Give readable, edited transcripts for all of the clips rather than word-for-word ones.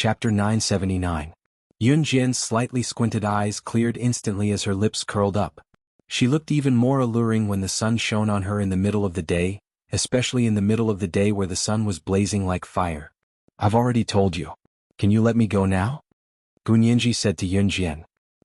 Chapter 979. Yun Jian's slightly squinted eyes cleared instantly as her lips curled up. She looked even more alluring when the sun shone on her in the middle of the day, especially in the middle of the day where the sun was blazing like fire. "I've already told you. Can you let me go now?" Gunyinji said to Yun Jian.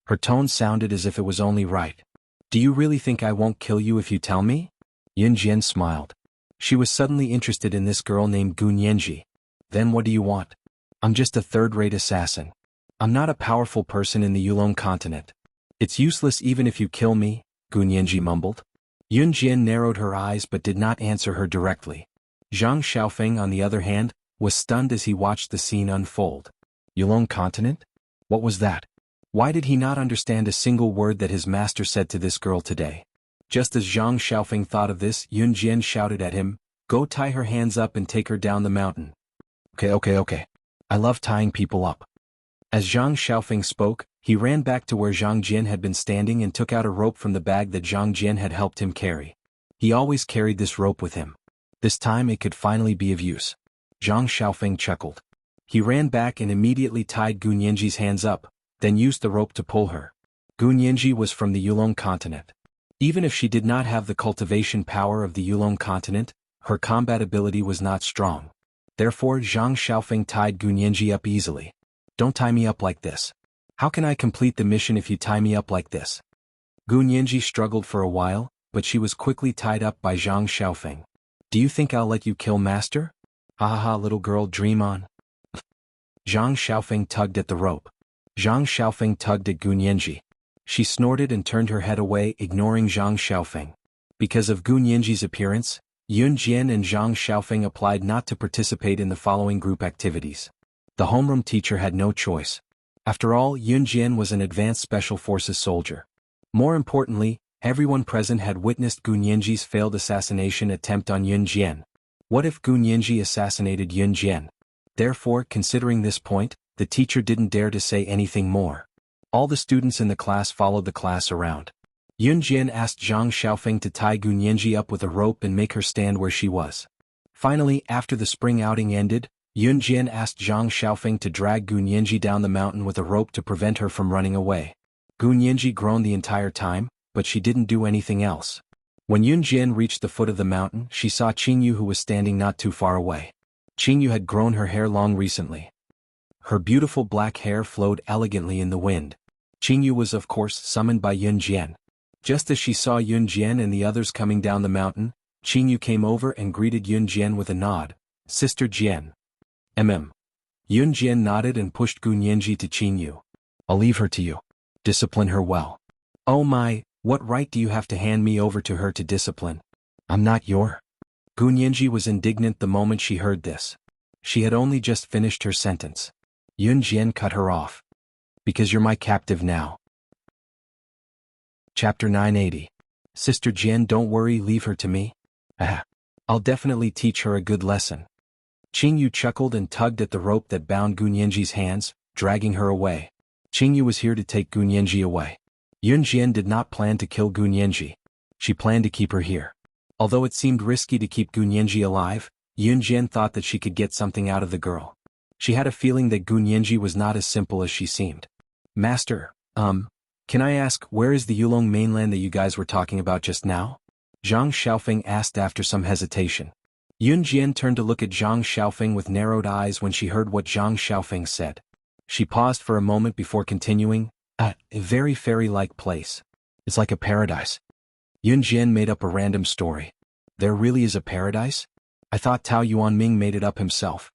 Her tone sounded as if it was only right. "Do you really think I won't kill you if you tell me?" Yun Jian smiled. She was suddenly interested in this girl named Gunyinji. "Then what do you want?" "I'm just a third-rate assassin. I'm not a powerful person in the Yulong continent. It's useless even if you kill me," Gunyinji mumbled. Yun Jian narrowed her eyes but did not answer her directly. Zhang Xiaofeng, on the other hand, was stunned as he watched the scene unfold. Yulong continent? What was that? Why did he not understand a single word that his master said to this girl today? Just as Zhang Xiaofeng thought of this, Yun Jian shouted at him, "Go tie her hands up and take her down the mountain." Okay. I love tying people up." As Zhang Xiaofeng spoke, he ran back to where Zhang Jian had been standing and took out a rope from the bag that Zhang Jian had helped him carry. He always carried this rope with him. This time it could finally be of use. Zhang Xiaofeng chuckled. He ran back and immediately tied Gunyinji's hands up, then used the rope to pull her. Gunyinji was from the Yulong continent. Even if she did not have the cultivation power of the Yulong continent, her combat ability was not strong. Therefore Zhang Xiaofeng tied Gunyinji up easily. "Don't tie me up like this. How can I complete the mission if you tie me up like this?" Gunyinji struggled for a while, but she was quickly tied up by Zhang Xiaofeng. "Do you think I'll let you kill master? Ha, little girl, dream on." Zhang Xiaofeng tugged at the rope. Zhang Xiaofeng tugged at Gunyinji. She snorted and turned her head away, ignoring Zhang Xiaofeng. Because of Gunyinji's appearance, Yun Jian and Zhang Xiaofeng applied not to participate in the following group activities. The homeroom teacher had no choice. After all, Yun Jian was an advanced special forces soldier. More importantly, everyone present had witnessed Gunyinji's failed assassination attempt on Yun Jian. What if Gunyinji assassinated Yun Jian? Therefore, considering this point, the teacher didn't dare to say anything more. All the students in the class followed the class around. Yun Jian asked Zhang Xiaofeng to tie Gunyinji up with a rope and make her stand where she was. Finally, after the spring outing ended, Yun Jian asked Zhang Xiaofeng to drag Gunyinji down the mountain with a rope to prevent her from running away. Gunyinji groaned the entire time, but she didn't do anything else. When Yun Jian reached the foot of the mountain, she saw Qingyu, who was standing not too far away. Qingyu had grown her hair long recently. Her beautiful black hair flowed elegantly in the wind. Qingyu was of course summoned by Yun Jian. Just as she saw Yun Jian and the others coming down the mountain, Qingyu came over and greeted Yun Jian with a nod. "Sister Jian." Yun Jian nodded and pushed Gunyinji to Qingyu. "I'll leave her to you. Discipline her well." "Oh my, what right do you have to hand me over to her to discipline? I'm not your—" Gunyinji was indignant the moment she heard this. She had only just finished her sentence. Yun Jian cut her off. "Because you're my captive now." Chapter 980. Sister Jian, don't worry, leave her to me. I'll definitely teach her a good lesson. Qingyu chuckled and tugged at the rope that bound Gunyinji's hands, dragging her away. Qingyu was here to take Gunyinji away. Yun Jian did not plan to kill Gunyinji. She planned to keep her here. Although it seemed risky to keep Gunyinji alive, Yun Jian thought that she could get something out of the girl. She had a feeling that Gunyinji was not as simple as she seemed. "Master, can I ask, where is the Yulong mainland that you guys were talking about just now?" Zhang Xiaofeng asked after some hesitation. Yun Jian turned to look at Zhang Xiaofeng with narrowed eyes when she heard what Zhang Xiaofeng said. She paused for a moment before continuing, "A very fairy-like place. It's like a paradise." Yun Jian made up a random story. "There really is a paradise? I thought Tao Yuanming made it up himself."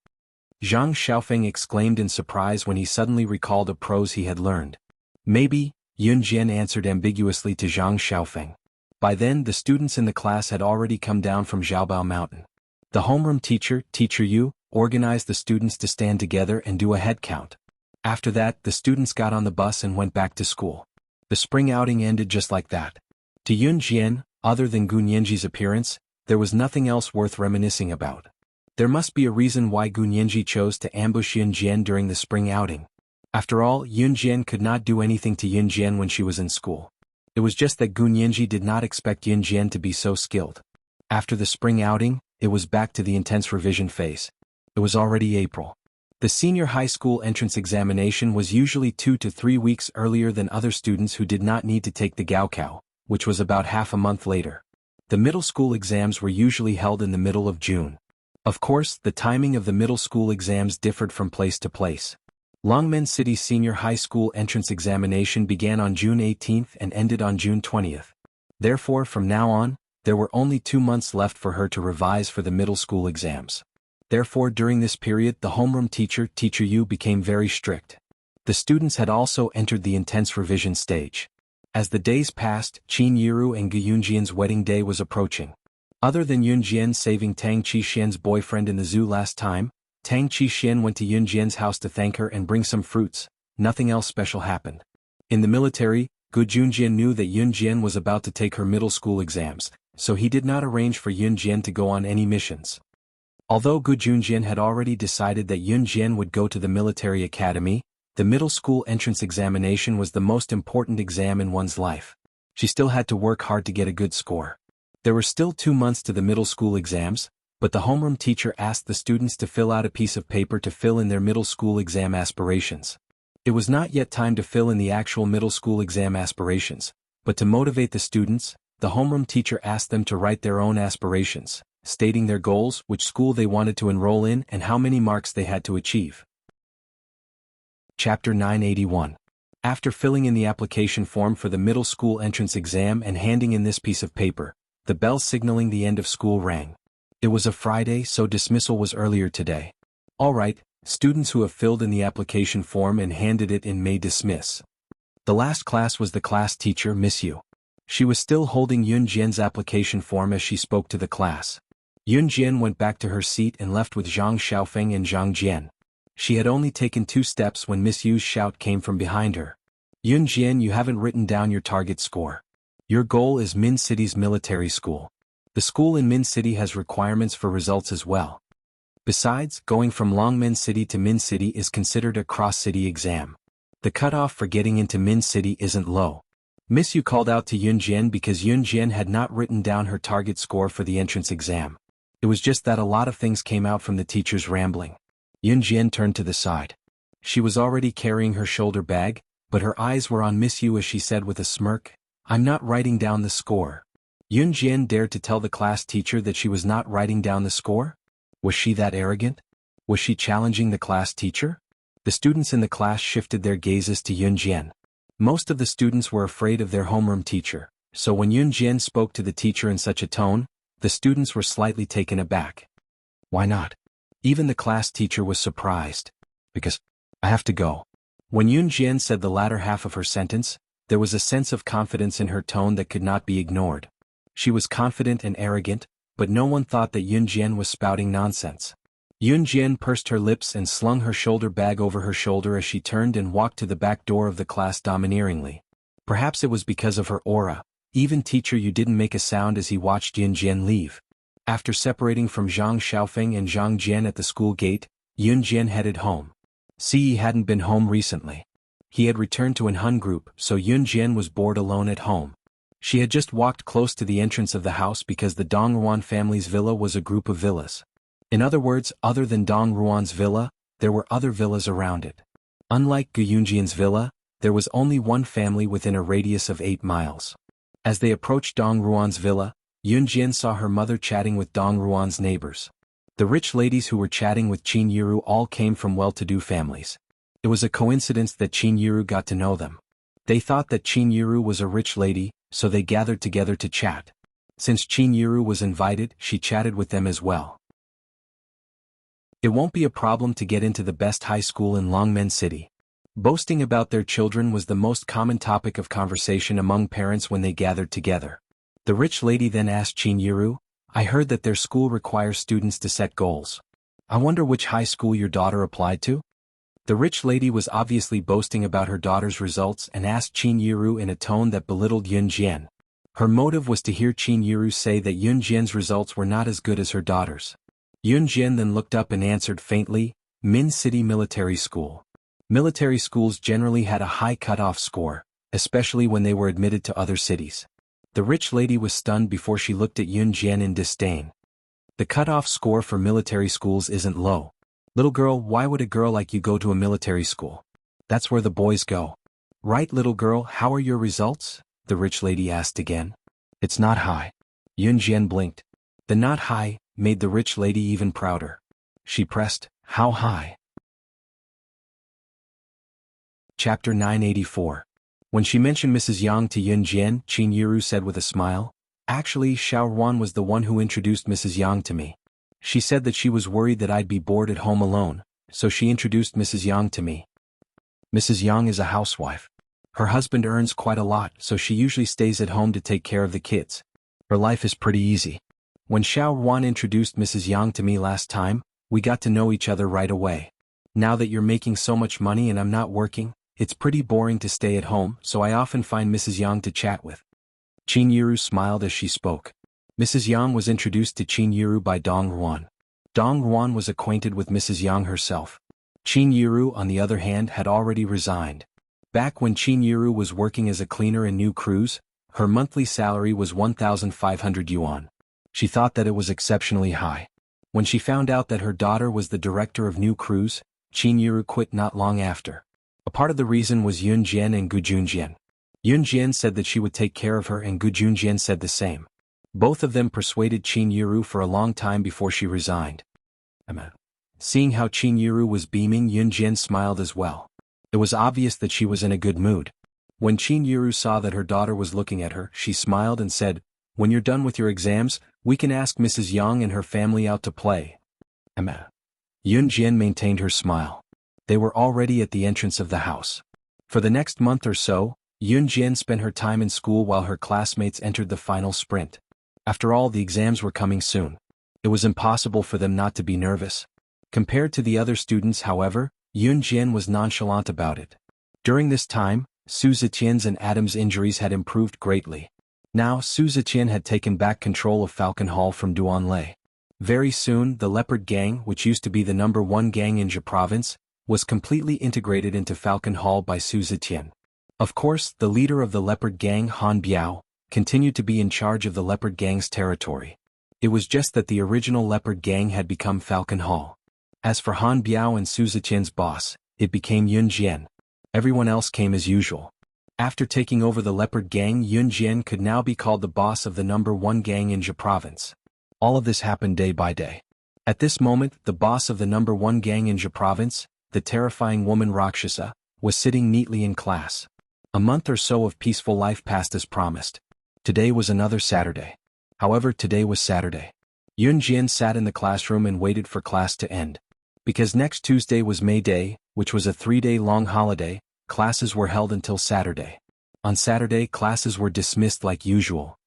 Zhang Xiaofeng exclaimed in surprise when he suddenly recalled a prose he had learned. "Maybe," Yun Jian answered ambiguously to Zhang Xiaofeng. By then the students in the class had already come down from Zhaobao Mountain. The homeroom teacher, Teacher Yu, organized the students to stand together and do a head count. After that, the students got on the bus and went back to school. The spring outing ended just like that. To Yun Jian, other than Gunyinji's appearance, there was nothing else worth reminiscing about. There must be a reason why Gunyinji chose to ambush Yun Jian during the spring outing. After all, Yun Jian could not do anything to Yun Jian when she was in school. It was just that Gunyinji did not expect Yun Jian to be so skilled. After the spring outing, it was back to the intense revision phase. It was already April. The senior high school entrance examination was usually 2 to 3 weeks earlier than other students who did not need to take the Gaokao, which was about half a month later. The middle school exams were usually held in the middle of June. Of course, the timing of the middle school exams differed from place to place. Longmen City Senior High School entrance examination began on June 18th and ended on June 20th. Therefore, from now on, there were only 2 months left for her to revise for the middle school exams. Therefore, during this period, the homeroom teacher, Teacher Yu, became very strict. The students had also entered the intense revision stage. As the days passed, Qin Yiru and Gu Yunjian's wedding day was approaching. Other than Yunjian saving Tang Qixin's boyfriend in the zoo last time, Tang Qixin went to Yunjian's house to thank her and bring some fruits. Nothing else special happened. In the military, Gu Junjian knew that Yunjian was about to take her middle school exams, so he did not arrange for Yunjian to go on any missions. Although Gu Junjian had already decided that Yunjian would go to the military academy, the middle school entrance examination was the most important exam in one's life. She still had to work hard to get a good score. There were still 2 months to the middle school exams, but the homeroom teacher asked the students to fill out a piece of paper to fill in their middle school exam aspirations. It was not yet time to fill in the actual middle school exam aspirations, but to motivate the students, the homeroom teacher asked them to write their own aspirations, stating their goals, which school they wanted to enroll in, and how many marks they had to achieve. Chapter 981. After filling in the application form for the middle school entrance exam and handing in this piece of paper, the bell signaling the end of school rang. It was a Friday, so dismissal was earlier today. All right, students who have filled in the application form and handed it in may dismiss. The last class was the class teacher, Miss Yu. She was still holding Yunjian's application form as she spoke to the class. Yunjian went back to her seat and left with Zhang Xiaofeng and Zhang Jian. She had only taken 2 steps when Miss Yu's shout came from behind her. Yunjian, you haven't written down your target score. Your goal is Min City's military school. The school in Min City has requirements for results as well. Besides, going from Longmen City to Min City is considered a cross-city exam. The cutoff for getting into Min City isn't low. Miss Yu called out to Yunjian because Yunjian had not written down her target score for the entrance exam. It was just that a lot of things came out from the teacher's rambling. Yunjian turned to the side. She was already carrying her shoulder bag, but her eyes were on Miss Yu as she said with a smirk, "I'm not writing down the score." Yunjian dared to tell the class teacher that she was not writing down the score? Was she that arrogant? Was she challenging the class teacher? The students in the class shifted their gazes to Yunjian. Most of the students were afraid of their homeroom teacher, so when Yunjian spoke to the teacher in such a tone, the students were slightly taken aback. Why not? Even the class teacher was surprised. Because I have to go. When Yunjian said the latter half of her sentence, there was a sense of confidence in her tone that could not be ignored. She was confident and arrogant, but no one thought that Yunjian was spouting nonsense. Yunjian pursed her lips and slung her shoulder bag over her shoulder as she turned and walked to the back door of the class domineeringly. Perhaps it was because of her aura. Even Teacher Yu didn't make a sound as he watched Yunjian leave. After separating from Zhang Xiaofeng and Zhang Jian at the school gate, Yunjian headed home. Yi hadn't been home recently. He had returned to an Hun group, so Yunjian was bored alone at home. She had just walked close to the entrance of the house because the Dong Ruan family's villa was a group of villas. In other words, other than Dong Ruan's villa, there were other villas around it. Unlike Gu Yunjian's villa, there was only one family within a radius of 8 miles. As they approached Dong Ruan's villa, Yunjian saw her mother chatting with Dong Ruan's neighbors. The rich ladies who were chatting with Qin Yiru all came from well-to-do families. It was a coincidence that Qin Yiru got to know them. They thought that Qin Yiru was a rich lady, so they gathered together to chat. Since Qin Yiru was invited, she chatted with them as well. It won't be a problem to get into the best high school in Longmen City. Boasting about their children was the most common topic of conversation among parents when they gathered together. The rich lady then asked Qin Yiru, "I heard that their school requires students to set goals. I wonder which high school your daughter applied to?" The rich lady was obviously boasting about her daughter's results and asked Qin Yiru in a tone that belittled Yunjian. Her motive was to hear Qin Yiru say that Yunjian's results were not as good as her daughter's. Yunjian then looked up and answered faintly, "Min City Military School." Military schools generally had a high cutoff score, especially when they were admitted to other cities. The rich lady was stunned before she looked at Yunjian in disdain. The cutoff score for military schools isn't low. Little girl, why would a girl like you go to a military school? That's where the boys go. Right, little girl, how are your results? The rich lady asked again. It's not high. Yun Jian blinked. The not high made the rich lady even prouder. She pressed, how high? Chapter 984. When she mentioned Mrs. Yang to Yun Jian, Qin Yiru said with a smile, actually, Xiao Ruan was the one who introduced Mrs. Yang to me. She said that she was worried that I'd be bored at home alone, so she introduced Mrs. Yang to me. Mrs. Yang is a housewife. Her husband earns quite a lot, so she usually stays at home to take care of the kids. Her life is pretty easy. When Xiao Ruan introduced Mrs. Yang to me last time, we got to know each other right away. Now that you're making so much money and I'm not working, it's pretty boring to stay at home, so I often find Mrs. Yang to chat with. Qin Yiru smiled as she spoke. Mrs. Yang was introduced to Qin Yiru by Dong Ruan. Dong Ruan was acquainted with Mrs. Yang herself. Qin Yiru, on the other hand, had already resigned. Back when Qin Yiru was working as a cleaner in New Cruise, her monthly salary was 1,500 yuan. She thought that it was exceptionally high. When she found out that her daughter was the director of New Cruise, Qin Yiru quit not long after. A part of the reason was Yun Jian and Gu Junjian. Yun Jian said that she would take care of her and Gu Junjian said the same. Both of them persuaded Qin Yiru for a long time before she resigned. Seeing how Qin Yiru was beaming, Yun Jian smiled as well. It was obvious that she was in a good mood. When Qin Yiru saw that her daughter was looking at her, she smiled and said, when you're done with your exams, we can ask Mrs. Yang and her family out to play. Yun Jian maintained her smile. They were already at the entrance of the house. For the next month or so, Yun Jian spent her time in school while her classmates entered the final sprint. After all, the exams were coming soon. It was impossible for them not to be nervous. Compared to the other students, however, Yun Jian was nonchalant about it. During this time, Su Zetian's and Adam's injuries had improved greatly. Now Su Zetian had taken back control of Falcon Hall from Duan Lei. Very soon, the Leopard Gang, which used to be the #1 gang in Jia Province, was completely integrated into Falcon Hall by Su Zetian. Of course, the leader of the Leopard Gang, Han Biao, continued to be in charge of the Leopard Gang's territory. It was just that the original Leopard Gang had become Falcon Hall. As for Han Biao and Su Zetian's boss, it became Yun Jian. Everyone else came as usual. After taking over the Leopard Gang, Yun Jian could now be called the boss of the #1 gang in Jia Province. All of this happened day by day. At this moment, the boss of the #1 gang in Jia Province, the terrifying woman Rakshasa, was sitting neatly in class. A month or so of peaceful life passed as promised. Today was another Saturday. However, today was Saturday. Yun Jian sat in the classroom and waited for class to end. Because next Tuesday was May Day, which was a 3-day-long holiday, classes were held until Saturday. On Saturday, classes were dismissed like usual.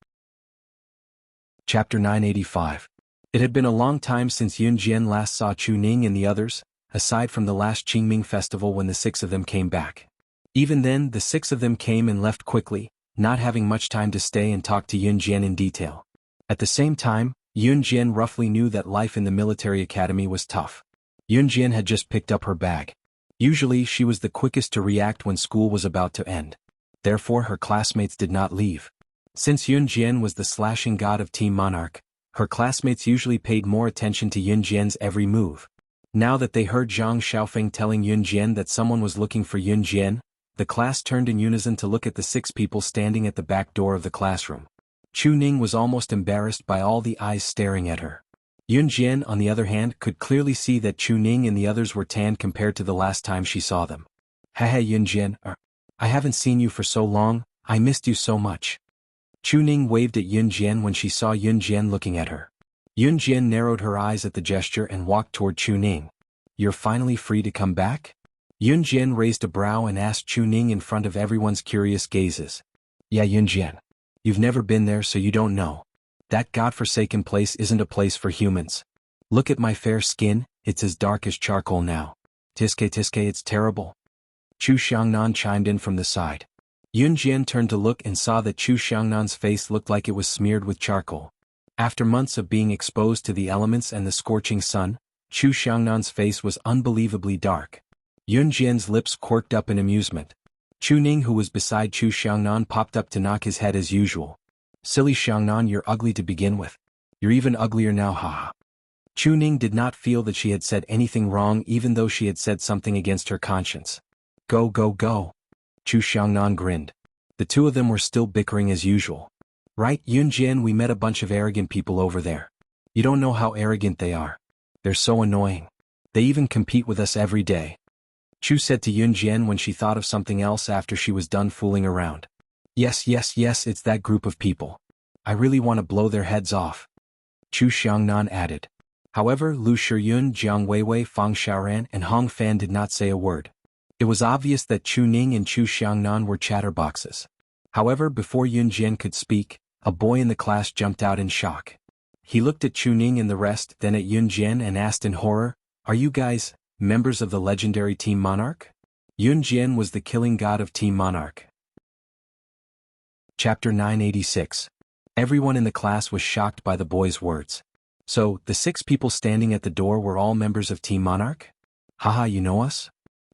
Chapter 985. It had been a long time since Yun Jian last saw Chu Ning and the others, aside from the last Qingming festival when the 6 of them came back. Even then, the 6 of them came and left quickly, not having much time to stay and talk to Yun Jian in detail. At the same time, Yun Jian roughly knew that life in the military academy was tough. Yun Jian had just picked up her bag. Usually, she was the quickest to react when school was about to end. Therefore, her classmates did not leave. Since Yun Jian was the slashing god of Team Monarch, her classmates usually paid more attention to Yun Jian's every move. Now that they heard Zhang Xiaofeng telling Yun Jian that someone was looking for Yun Jian, the class turned in unison to look at the 6 people standing at the back door of the classroom. Chu Ning was almost embarrassed by all the eyes staring at her. Yun Jian, on the other hand, could clearly see that Chu Ning and the others were tanned compared to the last time she saw them. Haha, Yun Jian, I haven't seen you for so long, I missed you so much. Chu Ning waved at Yun Jian when she saw Yun Jian looking at her. Yun Jian narrowed her eyes at the gesture and walked toward Chu Ning. You're finally free to come back? Yun Jian raised a brow and asked Chu Ning in front of everyone's curious gazes. Yeah, Yun Jian. You've never been there, so you don't know. That godforsaken place isn't a place for humans. Look at my fair skin, it's as dark as charcoal now. Tiske, it's terrible. Chu Xiangnan chimed in from the side. Yun Jian turned to look and saw that Chu Xiangnan's face looked like it was smeared with charcoal. After months of being exposed to the elements and the scorching sun, Chu Xiangnan's face was unbelievably dark. Yun Jian's lips quirked up in amusement. Chu Ning, who was beside Chu Xiangnan, popped up to knock his head as usual. Silly Xiangnan, you're ugly to begin with. You're even uglier now, haha. Chu Ning did not feel that she had said anything wrong even though she had said something against her conscience. Go go go. Chu Xiangnan grinned. The two of them were still bickering as usual. Right, Yunjian, we met a bunch of arrogant people over there. You don't know how arrogant they are. They're so annoying. They even compete with us every day. Chu said to Yunjian when she thought of something else after she was done fooling around. Yes, it's that group of people. I really want to blow their heads off. Chu Xiangnan added. However, Lu Shiyun, Jiang Weiwei, Fang Xiaoran, and Hong Fan did not say a word. It was obvious that Chu Ning and Chu Xiangnan were chatterboxes. However, before Yunjian could speak, a boy in the class jumped out in shock. He looked at Chu Ning and the rest, then at Yunjian and asked in horror, Are you guys members of the legendary Team Monarch? Yunjian was the killing god of Team Monarch. Chapter 986. Everyone in the class was shocked by the boy's words. So, the 6 people standing at the door were all members of Team Monarch? Haha, you know us?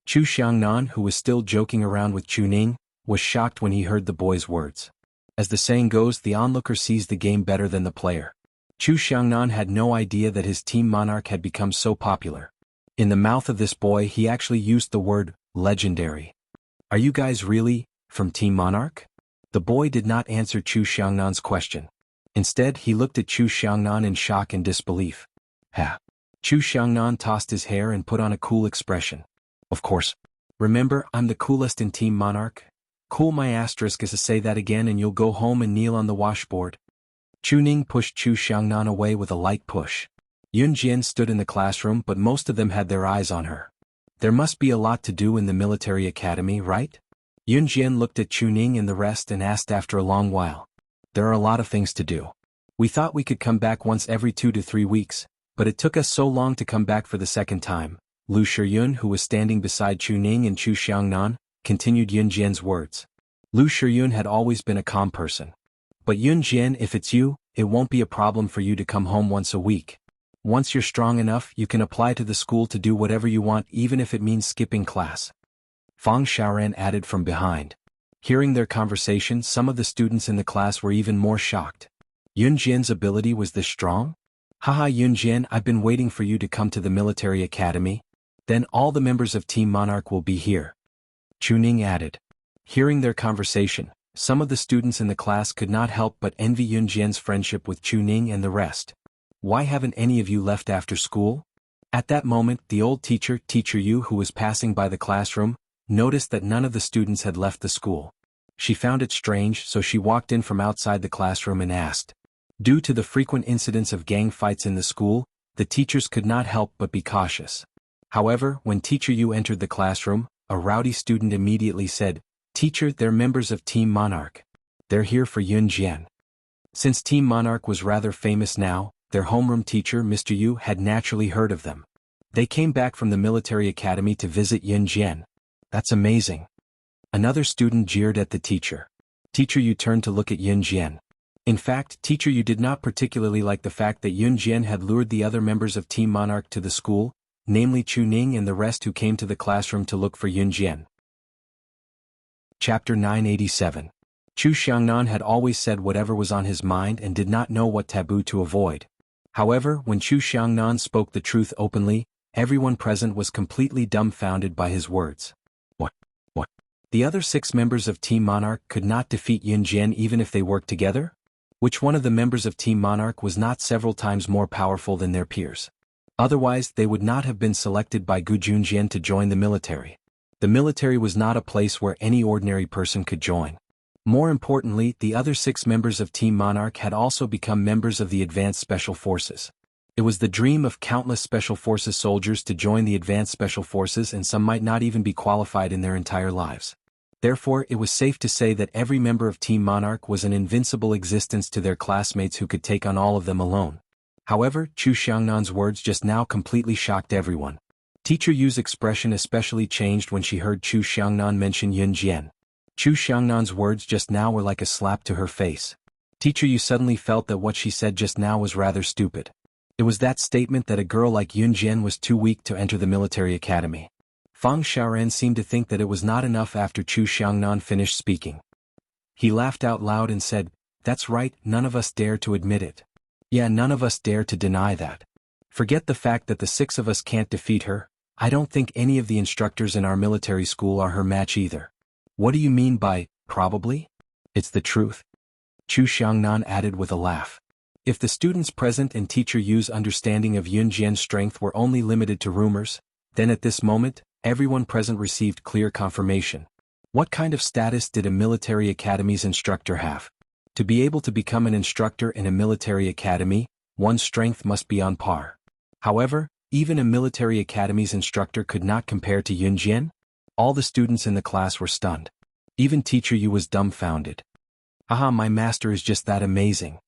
Chu Xiangnan, who was still joking around with Chu Ning, was shocked when he heard the boy's words. As the saying goes, the onlooker sees the game better than the player. Chu Xiangnan had no idea that his Team Monarch had become so popular. In the mouth of this boy, he actually used the word, legendary. Are you guys really from Team Monarch? The boy did not answer Chu Xiangnan's question. Instead, he looked at Chu Xiangnan in shock and disbelief. Ha! Chu Xiangnan tossed his hair and put on a cool expression. Of course. Remember, I'm the coolest in Team Monarch. Cool my asterisk is to say that again and you'll go home and kneel on the washboard. Chu Ning pushed Chu Xiangnan away with a light push. Yunjian stood in the classroom but most of them had their eyes on her. There must be a lot to do in the military academy, right? Yunjian looked at Chu Ning and the rest and asked after a long while. There are a lot of things to do. We thought we could come back once every 2 to 3 weeks, but it took us so long to come back for the second time. Lu Shiyun, who was standing beside Chu Ning and Chu Xiangnan, continued Yunjian's words. Lu Shiyun had always been a calm person. But Yunjian, if it's you, it won't be a problem for you to come home once a week. Once you're strong enough, you can apply to the school to do whatever you want even if it means skipping class. Fang Xiaoran added from behind. Hearing their conversation, some of the students in the class were even more shocked. Yunjian's ability was this strong? Haha Yunjian, I've been waiting for you to come to the military academy. Then all the members of Team Monarch will be here. Chu Ning added. Hearing their conversation, some of the students in the class could not help but envy Yunjian's friendship with Chu Ning and the rest. Why haven't any of you left after school? At that moment, the old teacher, Teacher Yu, who was passing by the classroom, noticed that none of the students had left the school. She found it strange, so she walked in from outside the classroom and asked. Due to the frequent incidents of gang fights in the school, the teachers could not help but be cautious. However, when Teacher Yu entered the classroom, a rowdy student immediately said, Teacher, they're members of Team Monarch. They're here for Yunjian. Since Team Monarch was rather famous now, their homeroom teacher, Mr. Yu, had naturally heard of them. They came back from the military academy to visit Yunjian. That's amazing. Another student jeered at the teacher. Teacher Yu turned to look at Yunjian. In fact, Teacher Yu did not particularly like the fact that Yunjian had lured the other members of Team Monarch to the school, namely Chu Ning and the rest who came to the classroom to look for Yunjian. Chapter 987. Chu Xiangnan had always said whatever was on his mind and did not know what taboo to avoid. However, when Chu Xiangnan spoke the truth openly, everyone present was completely dumbfounded by his words. What? The other 6 members of Team Monarch could not defeat Yunjian even if they worked together? Which one of the members of Team Monarch was not several times more powerful than their peers? Otherwise, they would not have been selected by Gu Junjian to join the military. The military was not a place where any ordinary person could join. More importantly, the other 6 members of Team Monarch had also become members of the Advanced Special Forces. It was the dream of countless Special Forces soldiers to join the Advanced Special Forces, and some might not even be qualified in their entire lives. Therefore, it was safe to say that every member of Team Monarch was an invincible existence to their classmates who could take on all of them alone. However, Chu Xiangnan's words just now completely shocked everyone. Teacher Yu's expression especially changed when she heard Chu Xiangnan mention Yunjian. Chu Xiangnan's words just now were like a slap to her face. Teacher Yu suddenly felt that what she said just now was rather stupid. It was that statement that a girl like Yunjian was too weak to enter the military academy. Fang Xiaoran seemed to think that it was not enough after Chu Xiangnan finished speaking. He laughed out loud and said, That's right, none of us dare to admit it. Yeah, none of us dare to deny that. Forget the fact that the 6 of us can't defeat her. I don't think any of the instructors in our military school are her match either. What do you mean by, probably? It's the truth. Chu Xiangnan added with a laugh. If the students present and teacher Yu's understanding of Yun Jian's strength were only limited to rumors, then at this moment, everyone present received clear confirmation. What kind of status did a military academy's instructor have? To be able to become an instructor in a military academy, one's strength must be on par. However, even a military academy's instructor could not compare to Yun Jian. All the students in the class were stunned. Even teacher Yu was dumbfounded. Aha, my master is just that amazing.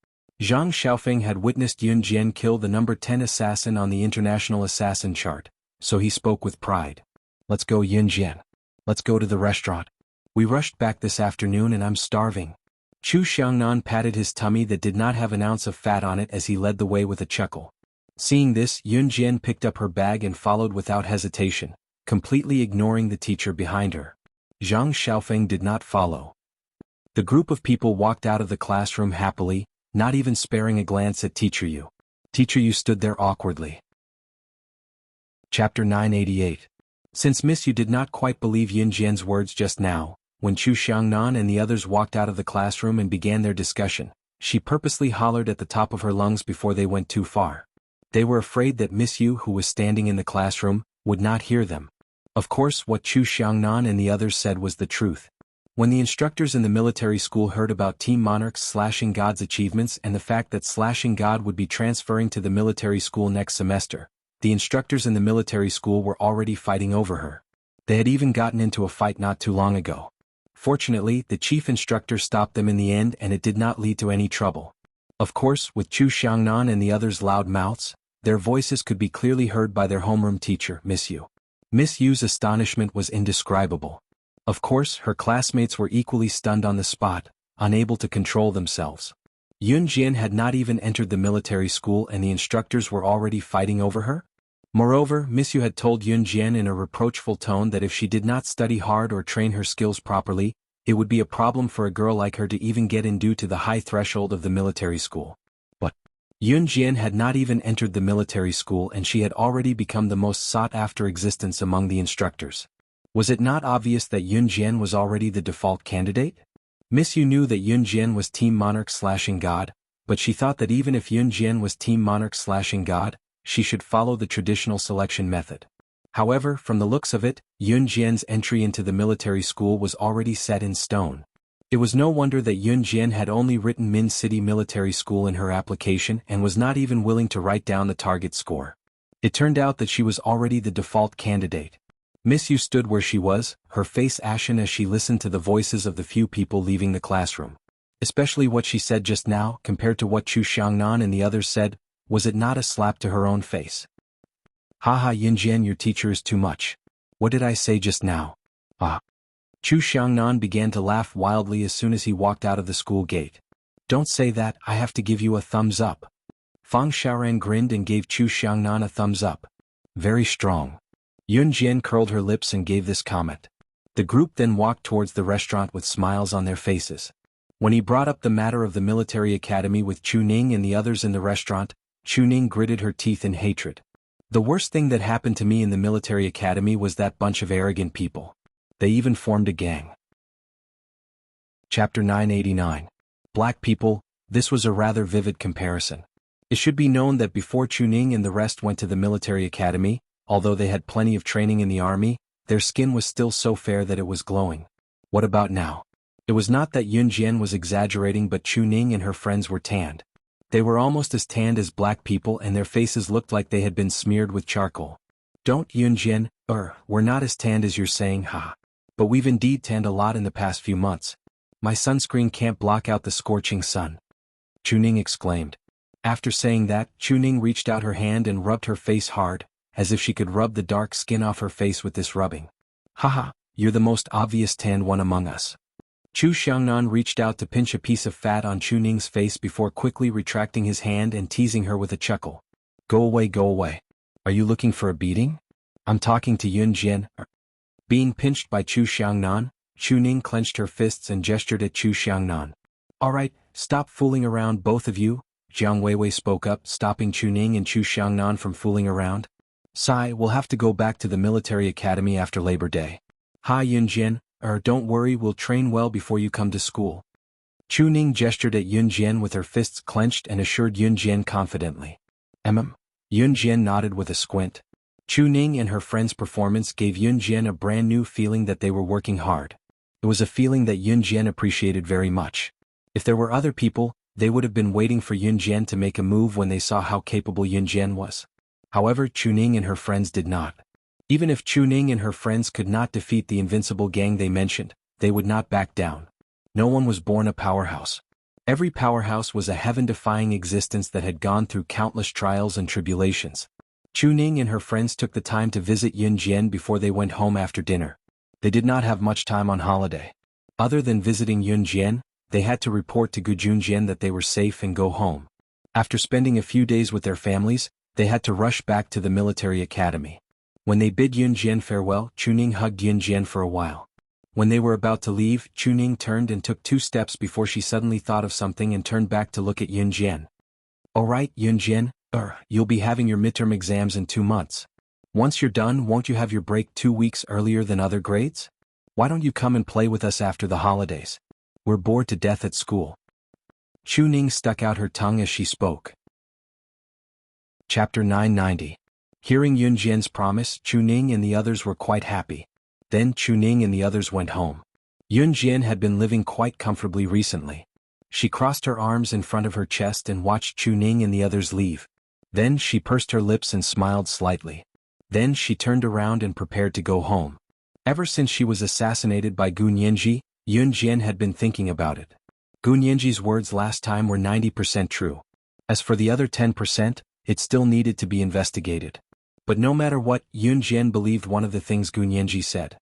Zhang Xiaofeng had witnessed Yun Jian kill the number 10 assassin on the international assassin chart, so he spoke with pride. Let's go, Yun Jian. Let's go to the restaurant. We rushed back this afternoon and I'm starving. Chu Xiangnan patted his tummy that did not have an ounce of fat on it as he led the way with a chuckle. Seeing this, Yun Jian picked up her bag and followed without hesitation, completely ignoring the teacher behind her. Zhang Xiaofeng did not follow. The group of people walked out of the classroom happily, not even sparing a glance at Teacher Yu. Teacher Yu stood there awkwardly. Chapter 988. Since Miss Yu did not quite believe Yun Jian's words just now, when Chu Xiangnan and the others walked out of the classroom and began their discussion, she purposely hollered at the top of her lungs before they went too far. They were afraid that Miss Yu, who was standing in the classroom, would not hear them. Of course, what Chu Xiangnan and the others said was the truth. When the instructors in the military school heard about Team Monarch's Slashing God's achievements and the fact that Slashing God would be transferring to the military school next semester, the instructors in the military school were already fighting over her. They had even gotten into a fight not too long ago. Fortunately, the chief instructor stopped them in the end and it did not lead to any trouble. Of course, with Chu Xiangnan and the others' loud mouths, their voices could be clearly heard by their homeroom teacher, Miss Yu. Miss Yu's astonishment was indescribable. Of course, her classmates were equally stunned on the spot, unable to control themselves. Yun Jian had not even entered the military school and the instructors were already fighting over her? Moreover, Miss Yu had told Yun Jian in a reproachful tone that if she did not study hard or train her skills properly, it would be a problem for a girl like her to even get in due to the high threshold of the military school. But Yun Jian had not even entered the military school and she had already become the most sought-after existence among the instructors. Was it not obvious that Yun Jian was already the default candidate? Miss Yu knew that Yun Jian was Team Monarch Slashing God, but she thought that even if Yun Jian was Team Monarch Slashing God, she should follow the traditional selection method. However, from the looks of it, Yun Jian's entry into the military school was already set in stone. It was no wonder that Yun Jian had only written Min City Military School in her application and was not even willing to write down the target score. It turned out that she was already the default candidate. Miss Yu stood where she was, her face ashen as she listened to the voices of the few people leaving the classroom. Especially what she said just now, compared to what Chu Xiangnan and the others said, was it not a slap to her own face? Haha, Yun Jian, your teacher is too much. What did I say just now? Ah. Chu Xiangnan began to laugh wildly as soon as he walked out of the school gate. Don't say that, I have to give you a thumbs up. Fang Xiaoran grinned and gave Chu Xiangnan a thumbs up. Very strong. Yun Jian curled her lips and gave this comment. The group then walked towards the restaurant with smiles on their faces. When he brought up the matter of the military academy with Chu Ning and the others in the restaurant, Chu Ning gritted her teeth in hatred. The worst thing that happened to me in the military academy was that bunch of arrogant people. They even formed a gang. Chapter 989. Black people, this was a rather vivid comparison. It should be known that before Chu Ning and the rest went to the military academy, although they had plenty of training in the army, their skin was still so fair that it was glowing. What about now? It was not that Yun Jian was exaggerating, but Chu Ning and her friends were tanned. They were almost as tanned as black people and their faces looked like they had been smeared with charcoal. Don't, Yun Jian, we're not as tanned as you're saying, ha. But we've indeed tanned a lot in the past few months. My sunscreen can't block out the scorching sun. Chu Ning exclaimed. After saying that, Chu Ning reached out her hand and rubbed her face hard, as if she could rub the dark skin off her face with this rubbing. Haha, you're the most obvious tanned one among us. Chu Xiangnan reached out to pinch a piece of fat on Chu Ning's face before quickly retracting his hand and teasing her with a chuckle. Go away, go away. Are you looking for a beating? I'm talking to Yun Jian. Being pinched by Chu Xiangnan, Chu Ning clenched her fists and gestured at Chu Xiangnan. Alright, stop fooling around both of you, Jiang Weiwei spoke up, stopping Chu Ning and Chu Xiangnan from fooling around. Sai, we'll have to go back to the military academy after Labor Day. Hi Yunjian, don't worry, we'll train well before you come to school. Chu Ning gestured at Yunjian with her fists clenched and assured Yunjian confidently. Yunjian nodded with a squint. Chu Ning and her friend's performance gave Yunjian a brand new feeling that they were working hard. It was a feeling that Yunjian appreciated very much. If there were other people, they would have been waiting for Yunjian to make a move when they saw how capable Yunjian was. However, Chu Ning and her friends did not. Even if Chu Ning and her friends could not defeat the invincible gang they mentioned, they would not back down. No one was born a powerhouse. Every powerhouse was a heaven-defying existence that had gone through countless trials and tribulations. Chu Ning and her friends took the time to visit Yunjian before they went home after dinner. They did not have much time on holiday. Other than visiting Yunjian, they had to report to Gujunjian that they were safe and go home. After spending a few days with their families, they had to rush back to the military academy. When they bid Yunjian farewell, Chu Ning hugged Yunjian for a while. When they were about to leave, Chu Ning turned and took 2 steps before she suddenly thought of something and turned back to look at Yunjian. Alright, Yunjian, you'll be having your midterm exams in 2 months. Once you're done, won't you have your break 2 weeks earlier than other grades? Why don't you come and play with us after the holidays? We're bored to death at school. Chu Ning stuck out her tongue as she spoke. Chapter 990. Hearing Yunjian's promise, Chu Ning and the others were quite happy. Then Chu Ning and the others went home. Yunjian had been living quite comfortably recently. She crossed her arms in front of her chest and watched Chu Ning and the others leave. Then she pursed her lips and smiled slightly. Then she turned around and prepared to go home. Ever since she was assassinated by Gu Nianji, Yunjian had been thinking about it. Gu Nianji's words last time were 90% true. As for the other 10%, it still needed to be investigated. But no matter what, Yunjian believed one of the things Gu Nianji said.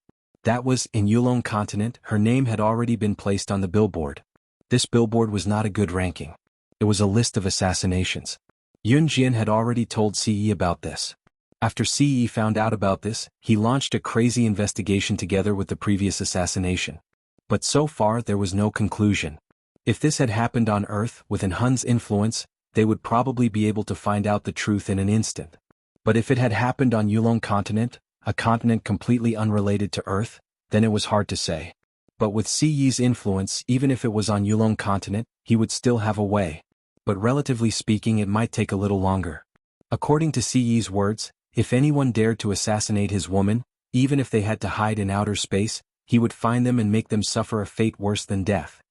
That was, in Yulong Continent, her name had already been placed on the billboard. This billboard was not a good ranking. It was a list of assassinations. Yunjian had already told CE about this. After CE found out about this, he launched a crazy investigation together with the previous assassination. But so far there was no conclusion. If this had happened on Earth, within Hun's influence, they would probably be able to find out the truth in an instant. But if it had happened on Yulong Continent, a continent completely unrelated to Earth, then it was hard to say. But with CE's influence, even if it was on Yulong Continent, he would still have a way. But relatively speaking, it might take a little longer. According to CE's words, if anyone dared to assassinate his woman, even if they had to hide in outer space, he would find them and make them suffer a fate worse than death.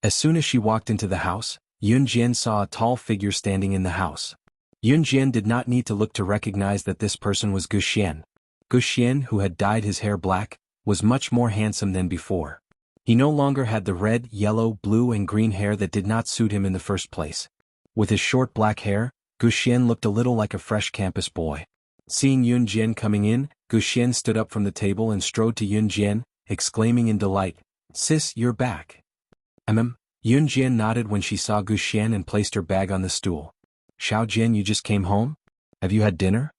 As soon as she walked into the house, Yunjian saw a tall figure standing in the house. Yunjian did not need to look to recognize that this person was Gu Xian. Gu Xian, who had dyed his hair black, was much more handsome than before. He no longer had the red, yellow, blue and green hair that did not suit him in the first place. With his short black hair, Gu Xian looked a little like a fresh campus boy. Seeing Yunjian coming in, Gu Xian stood up from the table and strode to Yunjian, exclaiming in delight, "Sis, you're back." Yunjian nodded when she saw Gu Xian and placed her bag on the stool. "Xiaojian, you just came home? Have you had dinner?"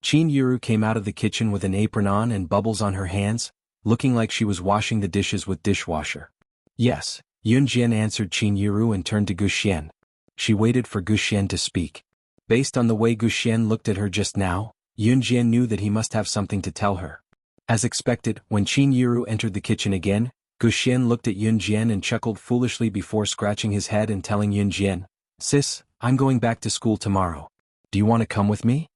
Qin Yuru came out of the kitchen with an apron on and bubbles on her hands, looking like she was washing the dishes with dishwasher. "Yes," Yunjian answered Qin Yuru and turned to Gu Xian. She waited for Gu Xian to speak. Based on the way Gu Xian looked at her just now, Yunjian knew that he must have something to tell her. As expected, when Qin Yuru entered the kitchen again, Gu Xian looked at Yunjian and chuckled foolishly before scratching his head and telling Yunjian, "Sis, I'm going back to school tomorrow. Do you want to come with me?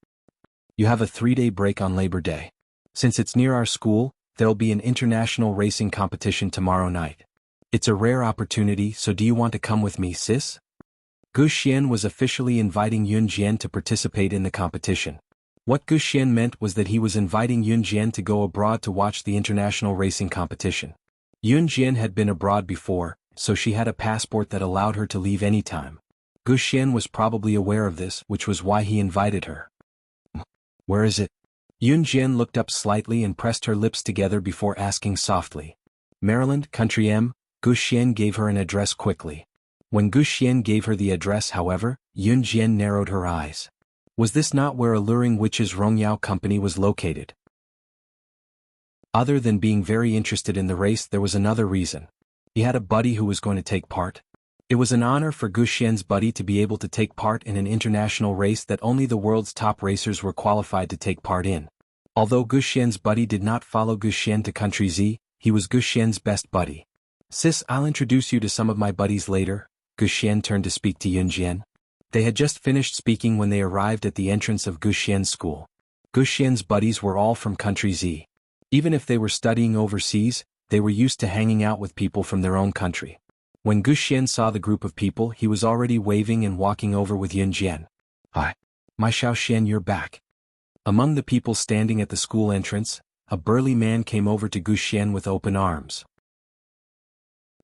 You have a 3-day break on Labor Day. Since it's near our school, there'll be an international racing competition tomorrow night. It's a rare opportunity, so do you want to come with me, sis?" Gu Xian was officially inviting Yunjian to participate in the competition. What Gu Xian meant was that he was inviting Yunjian to go abroad to watch the international racing competition. Yunjian had been abroad before, so she had a passport that allowed her to leave anytime. Gu Xian was probably aware of this, which was why he invited her. "Where is it?" Yunjian looked up slightly and pressed her lips together before asking softly. "Maryland, Country M." Gu Xian gave her an address quickly. When Gu Xian gave her the address, however, Yunjian narrowed her eyes. Was this not where Alluring Witch's Rongyao company was located? Other than being very interested in the race, there was another reason. He had a buddy who was going to take part. It was an honor for Gu Xian's buddy to be able to take part in an international race that only the world's top racers were qualified to take part in. Although Gu Xian's buddy did not follow Gu Xian to country Z, he was Gu Xian's best buddy. Sis, I'll introduce you to some of my buddies later. Gu Xian turned to speak to Yun Jian. They had just finished speaking when they arrived at the entrance of Gu Xian's school. Gu Xian's buddies were all from country Z. Even if they were studying overseas, they were used to hanging out with people from their own country. When Gu Xian saw the group of people, he was already waving and walking over with Yun Jian. Hi. My Xiao Xian, you're back. Among the people standing at the school entrance, a burly man came over to Gu Xian with open arms.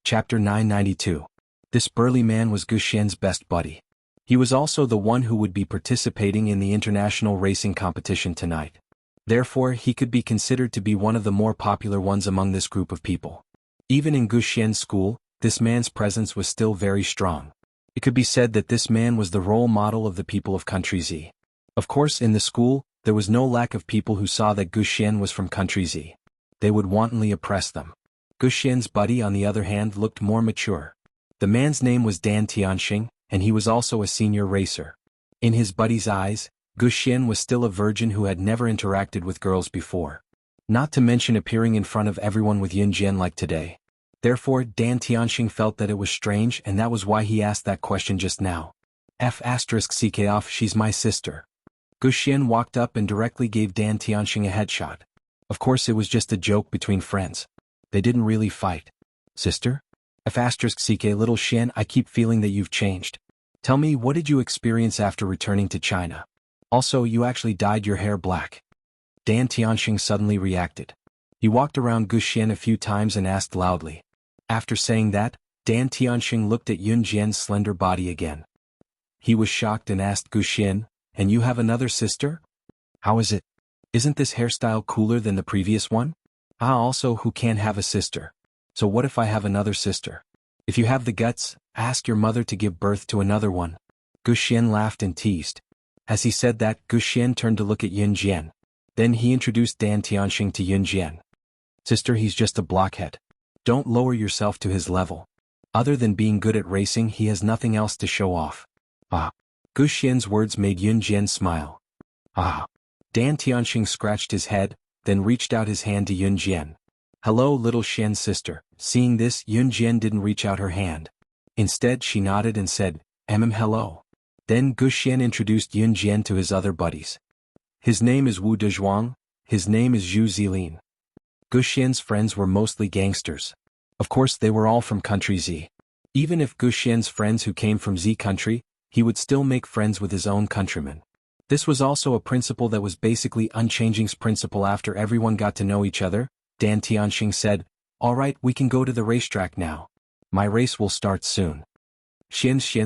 Chapter 992. This burly man was Gu Xian's best buddy. He was also the one who would be participating in the international racing competition tonight. Therefore, he could be considered to be one of the more popular ones among this group of people. Even in Gu Xian's school, this man's presence was still very strong. It could be said that this man was the role model of the people of country Z. Of course, in the school, there was no lack of people who saw that Gu Xian was from country Z. They would wantonly oppress them. Gu Xian's buddy, on the other hand, looked more mature. The man's name was Dan Tianxing, and he was also a senior racer. In his buddy's eyes, Gu Xian was still a virgin who had never interacted with girls before. Not to mention appearing in front of everyone with Yun Jian like today. Therefore, Dan Tianxing felt that it was strange, and that was why he asked that question just now. F***ck off, she's my sister. Gu Xian walked up and directly gave Dan Tianxing a headshot. Of course, it was just a joke between friends. They didn't really fight. Sister? F***ck little Xian, I keep feeling that you've changed. Tell me, what did you experience after returning to China? Also, you actually dyed your hair black. Dan Tianxing suddenly reacted. He walked around Gu Xian a few times and asked loudly. After saying that, Dan Tianxing looked at Yun Jian's slender body again. He was shocked and asked Gu Xian, and you have another sister? How is it? Isn't this hairstyle cooler than the previous one? Also, who can't have a sister? So what if I have another sister? If you have the guts, ask your mother to give birth to another one. Gu Xian laughed and teased. As he said that, Gu Xian turned to look at Yun Jian. Then he introduced Dan Tianxing to Yun Jian. Sister, he's just a blockhead. Don't lower yourself to his level. Other than being good at racing, he has nothing else to show off. Gu Xian's words made Yun Jian smile. Dan Tianxing scratched his head, then reached out his hand to Yun Jian. Hello, little Xian's sister. Seeing this, Yun Jian didn't reach out her hand. Instead, she nodded and said, hello. Then Gu Xian introduced Yun Jian to his other buddies. His name is Wu Dezhuang. His name is Zhu Zilin. Gu Xian's friends were mostly gangsters. Of course, they were all from country Z. Even if Gu Xian's friends who came from Z country, he would still make friends with his own countrymen. This was also a principle that was basically unchanging's principle. After everyone got to know each other, Dan Tianxing said, Alright, we can go to the racetrack now. My race will start soon. Xians.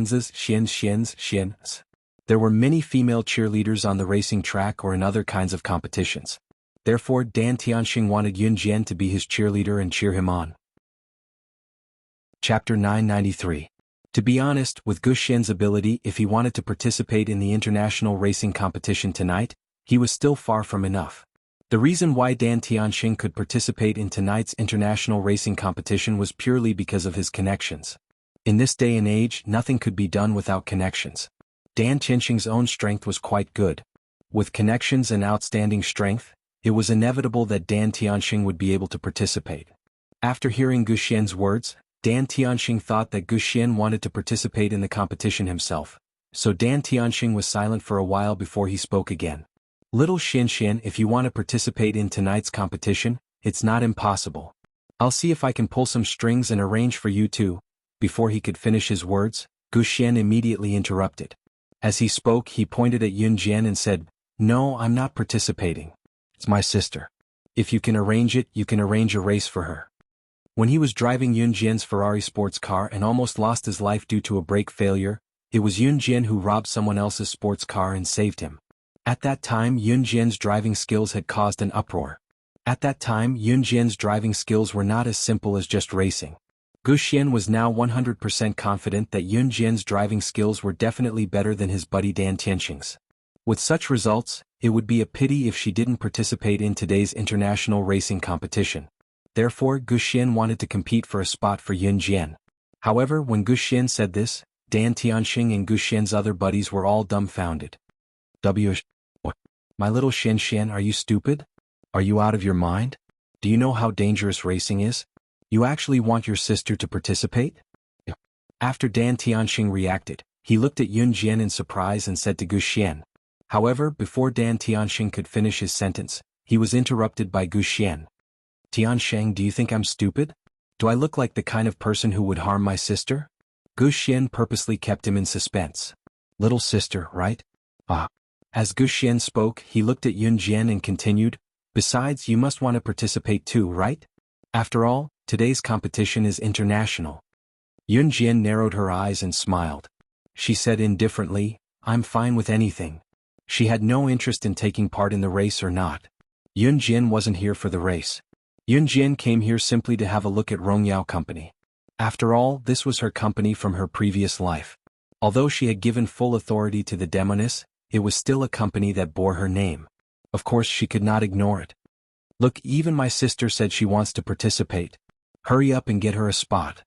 There were many female cheerleaders on the racing track or in other kinds of competitions. Therefore, Dan Tianxing wanted Yun Jian to be his cheerleader and cheer him on. Chapter 993. To be honest, with Gu Xian's ability, if he wanted to participate in the international racing competition tonight, he was still far from enough. The reason why Dan Tianxing could participate in tonight's international racing competition was purely because of his connections. In this day and age, nothing could be done without connections. Dan Tianxing's own strength was quite good. With connections and outstanding strength, it was inevitable that Dan Tianxing would be able to participate. After hearing Gu Xian's words, Dan Tianxing thought that Gu Xian wanted to participate in the competition himself, so Dan Tianxing was silent for a while before he spoke again. Little Xian, if you want to participate in tonight's competition, it's not impossible. I'll see if I can pull some strings and arrange for you too. Before he could finish his words, Gu Xian immediately interrupted. As he spoke, he pointed at Yun Jian and said, No, I'm not participating. It's my sister. If you can arrange it, you can arrange a race for her. When he was driving Yun Jian's Ferrari sports car and almost lost his life due to a brake failure, it was Yun Jian who robbed someone else's sports car and saved him. At that time, Yun Jian's driving skills had caused an uproar. At that time, Yun Jian's driving skills were not as simple as just racing. Gu Xian was now 100% confident that Yun Jian's driving skills were definitely better than his buddy Dan Tianxing's. With such results, it would be a pity if she didn't participate in today's international racing competition. Therefore, Gu Xian wanted to compete for a spot for Yun Jian. However, when Gu Xian said this, Dan Tianxing and Gu Xian's other buddies were all dumbfounded. What? My little Xian Xian, are you stupid? Are you out of your mind? Do you know how dangerous racing is? You actually want your sister to participate? After Dan Tianxing reacted, he looked at Yun Jian in surprise and said to Gu Xian. However, before Dan Tianxing could finish his sentence, he was interrupted by Gu Xian. Tianxing, do you think I'm stupid? Do I look like the kind of person who would harm my sister? Gu Xian purposely kept him in suspense. Little sister, right? Ah. As Gu Xian spoke, he looked at Yun Jian and continued, besides, you must want to participate too, right? After all, today's competition is international. Yun Jian narrowed her eyes and smiled. She said indifferently, I'm fine with anything. She had no interest in taking part in the race or not. Yun Jian wasn't here for the race. Yun Jian came here simply to have a look at Rongyao Company. After all, this was her company from her previous life. Although she had given full authority to the demoness, it was still a company that bore her name. Of course she could not ignore it. Look, even my sister said she wants to participate. Hurry up and get her a spot.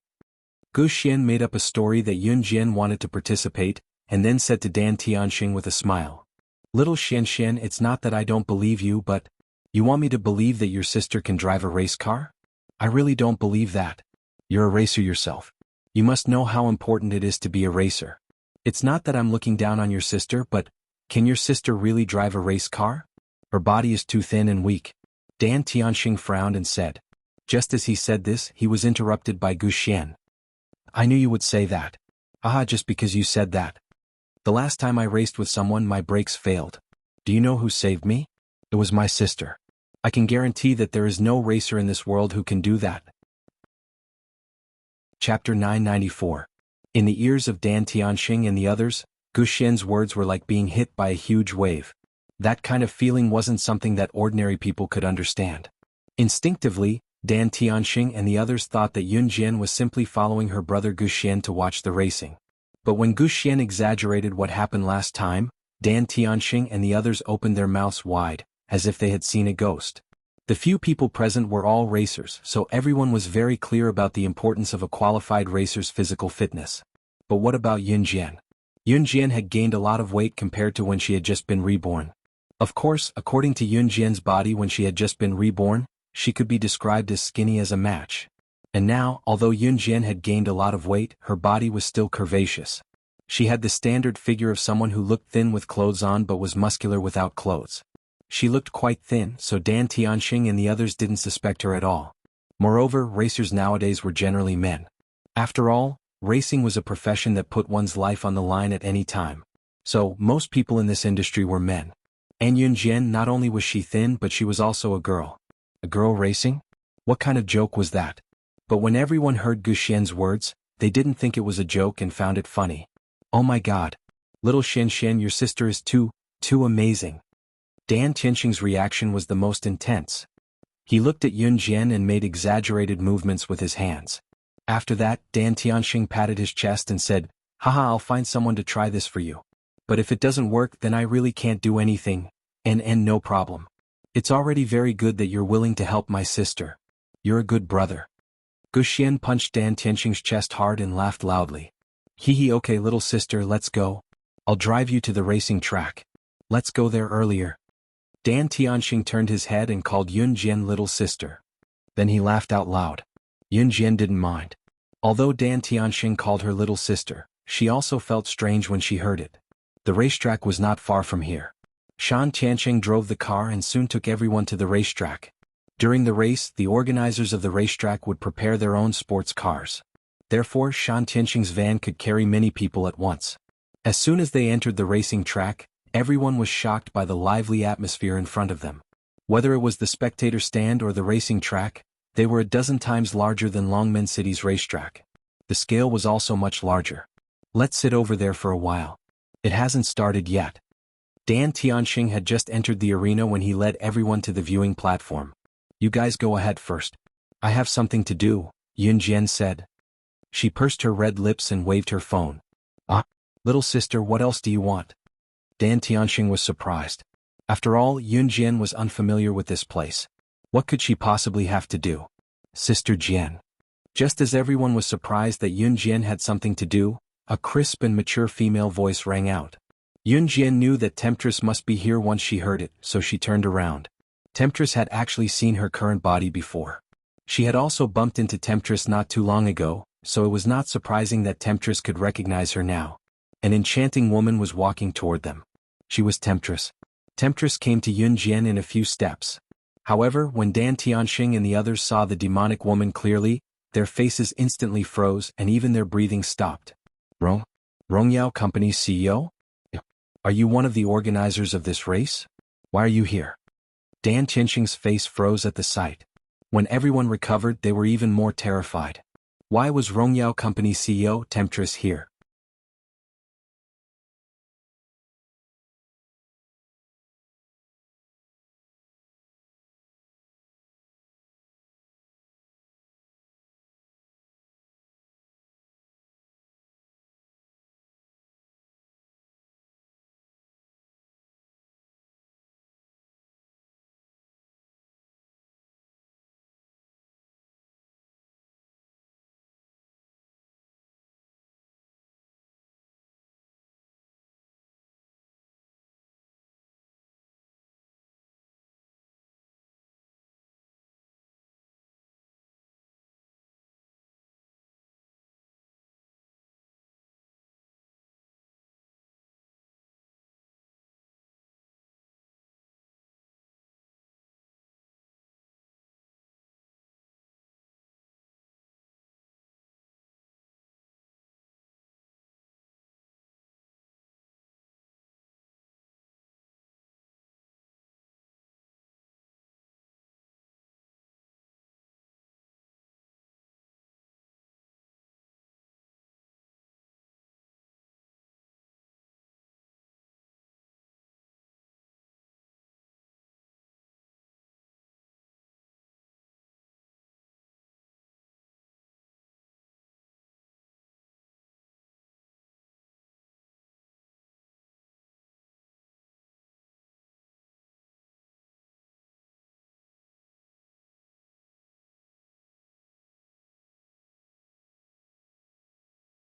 Gu Xian made up a story that Yun Jian wanted to participate, and then said to Dan Tianxing with a smile. Little Xian Xian, it's not that I don't believe you, but you want me to believe that your sister can drive a race car? I really don't believe that. You're a racer yourself. You must know how important it is to be a racer. It's not that I'm looking down on your sister, but can your sister really drive a race car? Her body is too thin and weak. Dan Tianxing frowned and said. Just as he said this, he was interrupted by Gu Xian. I knew you would say that. Aha, just because you said that. The last time I raced with someone, my brakes failed. Do you know who saved me? It was my sister. I can guarantee that there is no racer in this world who can do that. Chapter 994. In the ears of Dan Tianxing and the others, Gu Xian's words were like being hit by a huge wave. That kind of feeling wasn't something that ordinary people could understand. Instinctively, Dan Tianxing and the others thought that Yun Jian was simply following her brother Gu Xian to watch the racing. But when Gu Xian exaggerated what happened last time, Dan Tianxing and the others opened their mouths wide, as if they had seen a ghost. The few people present were all racers, so everyone was very clear about the importance of a qualified racer's physical fitness. But what about Yun Jian? Yun Jian had gained a lot of weight compared to when she had just been reborn. Of course, according to Yun Jian's body when she had just been reborn, she could be described as skinny as a match. And now, although Yun Jian had gained a lot of weight, her body was still curvaceous. She had the standard figure of someone who looked thin with clothes on but was muscular without clothes. She looked quite thin, so Dan Tianxing and the others didn't suspect her at all. Moreover, racers nowadays were generally men. After all, racing was a profession that put one's life on the line at any time. So, most people in this industry were men. And Yun Jian, not only was she thin but she was also a girl. A girl racing? What kind of joke was that? But when everyone heard Gu Xian's words, they didn't think it was a joke and found it funny. Oh my god. Little Xian Xian, your sister is too amazing. Dan Tianxing's reaction was the most intense. He looked at Yun Jian and made exaggerated movements with his hands. After that, Dan Tianxing patted his chest and said, Haha, I'll find someone to try this for you. But if it doesn't work, then I really can't do anything, and no problem. It's already very good that you're willing to help my sister. You're a good brother. Gu Xian punched Dan Tianxing's chest hard and laughed loudly. Hee okay little sister, let's go. I'll drive you to the racing track. Let's go there earlier. Dan Tianxing turned his head and called Yun Jian little sister. Then he laughed out loud. Yun Jian didn't mind. Although Dan Tianxing called her little sister, she also felt strange when she heard it. The racetrack was not far from here. Shan Tianxing drove the car and soon took everyone to the racetrack. During the race, the organizers of the racetrack would prepare their own sports cars. Therefore, Shan Tianxing's van could carry many people at once. As soon as they entered the racing track, everyone was shocked by the lively atmosphere in front of them. Whether it was the spectator stand or the racing track, they were a dozen times larger than Longmen City's racetrack. The scale was also much larger. Let's sit over there for a while. It hasn't started yet. Dan Tianxing had just entered the arena when he led everyone to the viewing platform. You guys go ahead first. I have something to do, Yun Jian said. She pursed her red lips and waved her phone. Ah, little sister, what else do you want? Dan Tianxing was surprised. After all, Yun Jian was unfamiliar with this place. What could she possibly have to do? Sister Jian. Just as everyone was surprised that Yun Jian had something to do, a crisp and mature female voice rang out. Yun Jian knew that Temptress must be here once she heard it, so she turned around. Temptress had actually seen her current body before. She had also bumped into Temptress not too long ago, so it was not surprising that Temptress could recognize her now. An enchanting woman was walking toward them. She was Temptress. Temptress came to Yun Jian in a few steps. However, when Dan Tianxing and the others saw the demonic woman clearly, their faces instantly froze and even their breathing stopped. Rongyao Company's CEO? Are you one of the organizers of this race? Why are you here? Dan Tianxing's face froze at the sight. When everyone recovered, they were even more terrified. Why was Rongyao Company CEO Temptress here?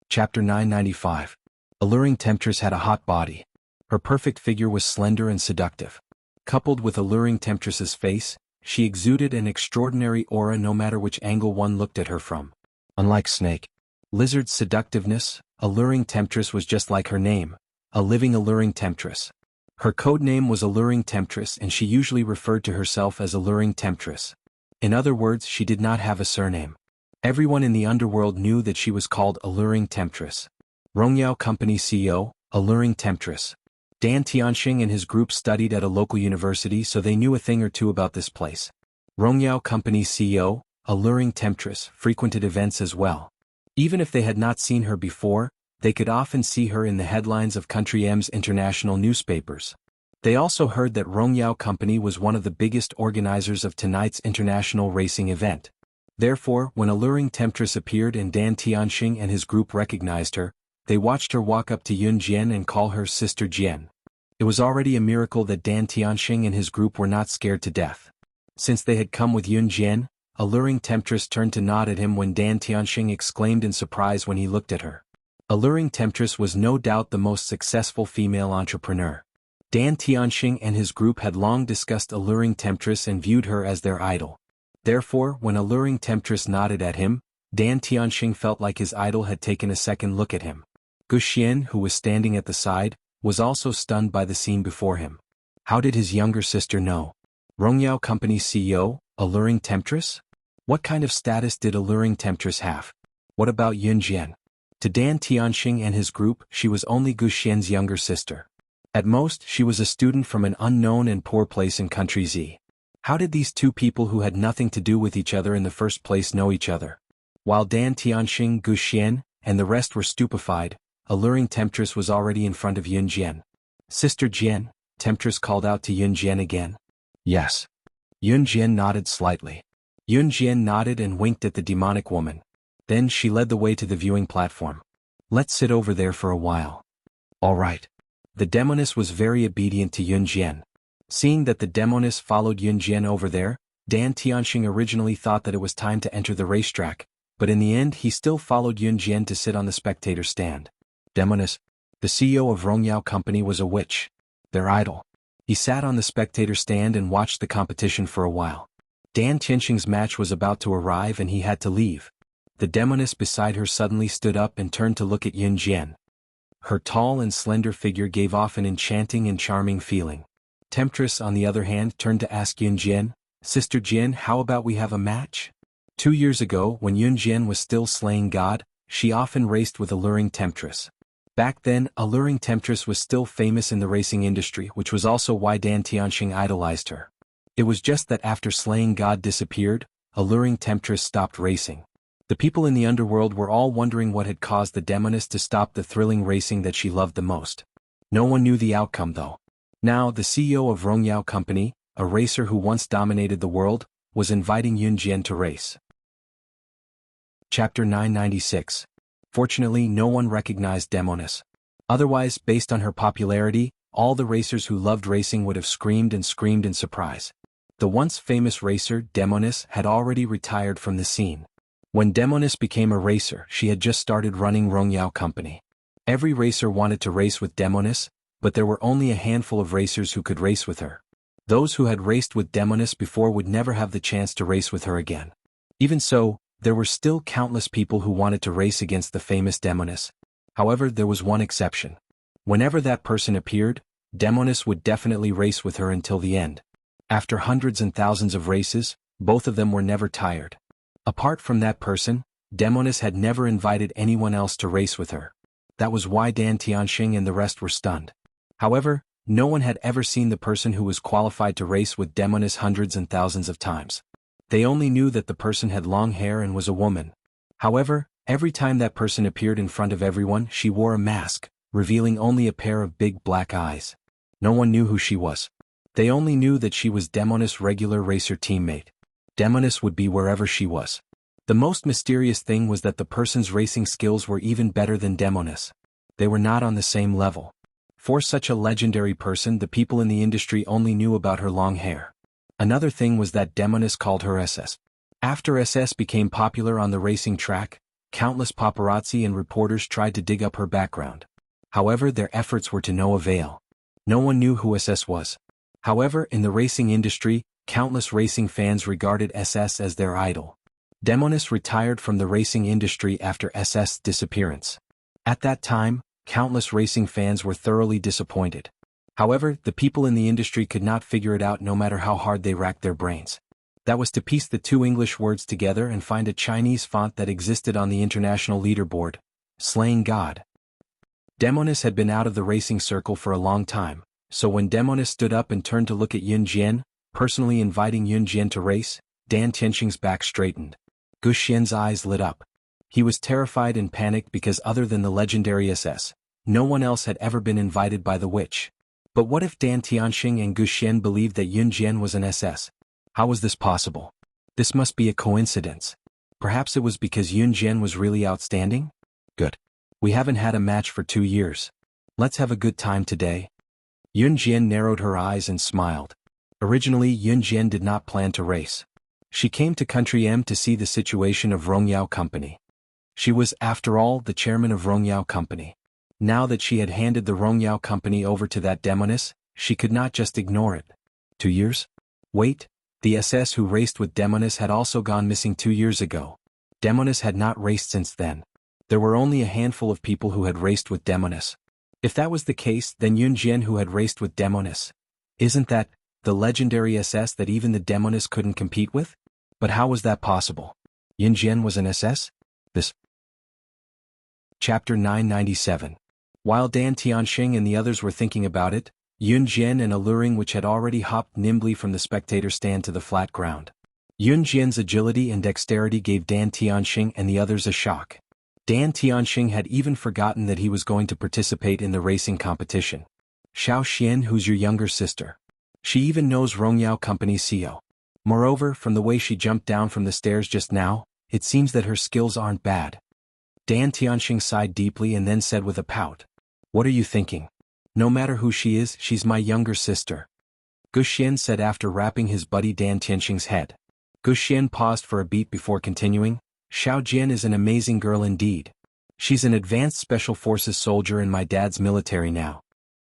Chapter 995. Alluring Temptress had a hot body. Her perfect figure was slender and seductive. Coupled with alluring Temptress's face, she exuded an extraordinary aura no matter which angle one looked at her from. Unlike Snake Lizard's seductiveness, Alluring Temptress was just like her name, a living alluring temptress. Her code name was Alluring Temptress and she usually referred to herself as Alluring Temptress. In other words, she did not have a surname. Everyone in the underworld knew that she was called Alluring Temptress. Rongyao Company CEO, Alluring Temptress. Dan Tianxing and his group studied at a local university, so they knew a thing or two about this place. Rongyao Company CEO, Alluring Temptress, frequented events as well. Even if they had not seen her before, they could often see her in the headlines of Country M's international newspapers. They also heard that Rongyao Company was one of the biggest organizers of tonight's international racing event. Therefore, when Alluring Temptress appeared and Dan Tianxing and his group recognized her, they watched her walk up to Yun Jian and call her Sister Jian. It was already a miracle that Dan Tianxing and his group were not scared to death. Since they had come with Yun Jian, Alluring Temptress turned to nod at him when Dan Tianxing exclaimed in surprise when he looked at her. Alluring Temptress was no doubt the most successful female entrepreneur. Dan Tianxing and his group had long discussed Alluring Temptress and viewed her as their idol. Therefore, when Alluring Temptress nodded at him, Dan Tianxing felt like his idol had taken a second look at him. Gu Xian, who was standing at the side, was also stunned by the scene before him. How did his younger sister know? Rongyao Company CEO, Alluring Temptress? What kind of status did Alluring Temptress have? What about Yun Jian? To Dan Tianxing and his group, she was only Gu Xian's younger sister. At most, she was a student from an unknown and poor place in Country Z. How did these two people who had nothing to do with each other in the first place know each other? While Dan Tianxing, Gu Xian, and the rest were stupefied, Alluring Temptress was already in front of Yun Jian. Sister Jian, Temptress called out to Yun Jian again. Yes. Yun Jian nodded slightly. Yun Jian nodded and winked at the demonic woman. Then she led the way to the viewing platform. Let's sit over there for a while. All right. The demoness was very obedient to Yun Jian. Seeing that the demoness followed Yun Jian over there, Dan Tianxing originally thought that it was time to enter the racetrack, but in the end he still followed Yun Jian to sit on the spectator stand. Demoness, the CEO of Rongyao Company, was a witch, their idol. He sat on the spectator stand and watched the competition for a while. Dan Tianxing's match was about to arrive and he had to leave. The demoness beside her suddenly stood up and turned to look at Yun Jian. Her tall and slender figure gave off an enchanting and charming feeling. Temptress, on the other hand, turned to ask Yun Jian, "Sister Jian, how about we have a match?" 2 years ago, when Yun Jian was still slaying God, she often raced with alluring Temptress. Back then, alluring Temptress was still famous in the racing industry, which was also why Dan Tianxing idolized her. It was just that after slaying God disappeared, alluring Temptress stopped racing. The people in the underworld were all wondering what had caused the demoness to stop the thrilling racing that she loved the most. No one knew the outcome though. Now, the CEO of Rongyao Company, a racer who once dominated the world, was inviting Yun Jian to race. Chapter 996. Fortunately, no one recognized Demoness. Otherwise, based on her popularity, all the racers who loved racing would have screamed in surprise. The once famous racer, Demoness, had already retired from the scene. When Demoness became a racer, she had just started running Rongyao Company. Every racer wanted to race with Demoness, but there were only a handful of racers who could race with her. Those who had raced with Demoness before would never have the chance to race with her again. Even so, there were still countless people who wanted to race against the famous Demoness. However, there was one exception. Whenever that person appeared, Demoness would definitely race with her until the end. After hundreds and thousands of races, both of them were never tired. Apart from that person, Demoness had never invited anyone else to race with her. That was why Dan Tianxing and the rest were stunned. However, no one had ever seen the person who was qualified to race with Demoness hundreds and thousands of times. They only knew that the person had long hair and was a woman. However, every time that person appeared in front of everyone, she wore a mask, revealing only a pair of big black eyes. No one knew who she was. They only knew that she was Demoness' regular racer teammate. Demoness would be wherever she was. The most mysterious thing was that the person's racing skills were even better than Demoness. They were not on the same level. For such a legendary person, the people in the industry only knew about her long hair. Another thing was that Demoness called her SS. After SS became popular on the racing track, countless paparazzi and reporters tried to dig up her background. However, their efforts were to no avail. No one knew who SS was. However, in the racing industry, countless racing fans regarded SS as their idol. Demoness retired from the racing industry after SS' disappearance. At that time, countless racing fans were thoroughly disappointed. However, the people in the industry could not figure it out no matter how hard they racked their brains. That was to piece the two English words together and find a Chinese font that existed on the international leaderboard, slaying God. Demoness had been out of the racing circle for a long time, so when Demoness stood up and turned to look at Yun Jian, personally inviting Yun Jian to race, Dan Tianxing's back straightened. Gu Xian's eyes lit up. He was terrified and panicked because other than the legendary SS, no one else had ever been invited by the witch. But what if Dan Tianxing and Gu Xian believed that Yun Jian was an SS? How was this possible? This must be a coincidence. Perhaps it was because Yun Jian was really outstanding? Good. We haven't had a match for 2 years. Let's have a good time today. Yun Jian narrowed her eyes and smiled. Originally, Yun Jian did not plan to race. She came to Country M to see the situation of Rongyao Company. She was, after all, the chairman of Rongyao Company. Now that she had handed the Rongyao Company over to that Demoness, she could not just ignore it. 2 years? Wait, the SS who raced with Demoness had also gone missing 2 years ago. Demoness had not raced since then. There were only a handful of people who had raced with Demoness. If that was the case, then Yun Jian who had raced with Demoness. Isn't that the legendary SS that even the Demoness couldn't compete with? But how was that possible? Yun Jian was an SS? This. Chapter 997. While Dan Tianxing and the others were thinking about it, Yun Jian and Alluring which had already hopped nimbly from the spectator stand to the flat ground. Yun Jian's agility and dexterity gave Dan Tianxing and the others a shock. Dan Tianxing had even forgotten that he was going to participate in the racing competition. Xiao Xian, who's your younger sister. She even knows Rongyao Company's CEO. Moreover, from the way she jumped down from the stairs just now, it seems that her skills aren't bad. Dan Tianxing sighed deeply and then said with a pout, "What are you thinking? No matter who she is, she's my younger sister." Gu Xian said after rapping his buddy Dan Tianxing's head. Gu Xian paused for a beat before continuing, Xiao Jian is an amazing girl indeed. She's an advanced special forces soldier in my dad's military now.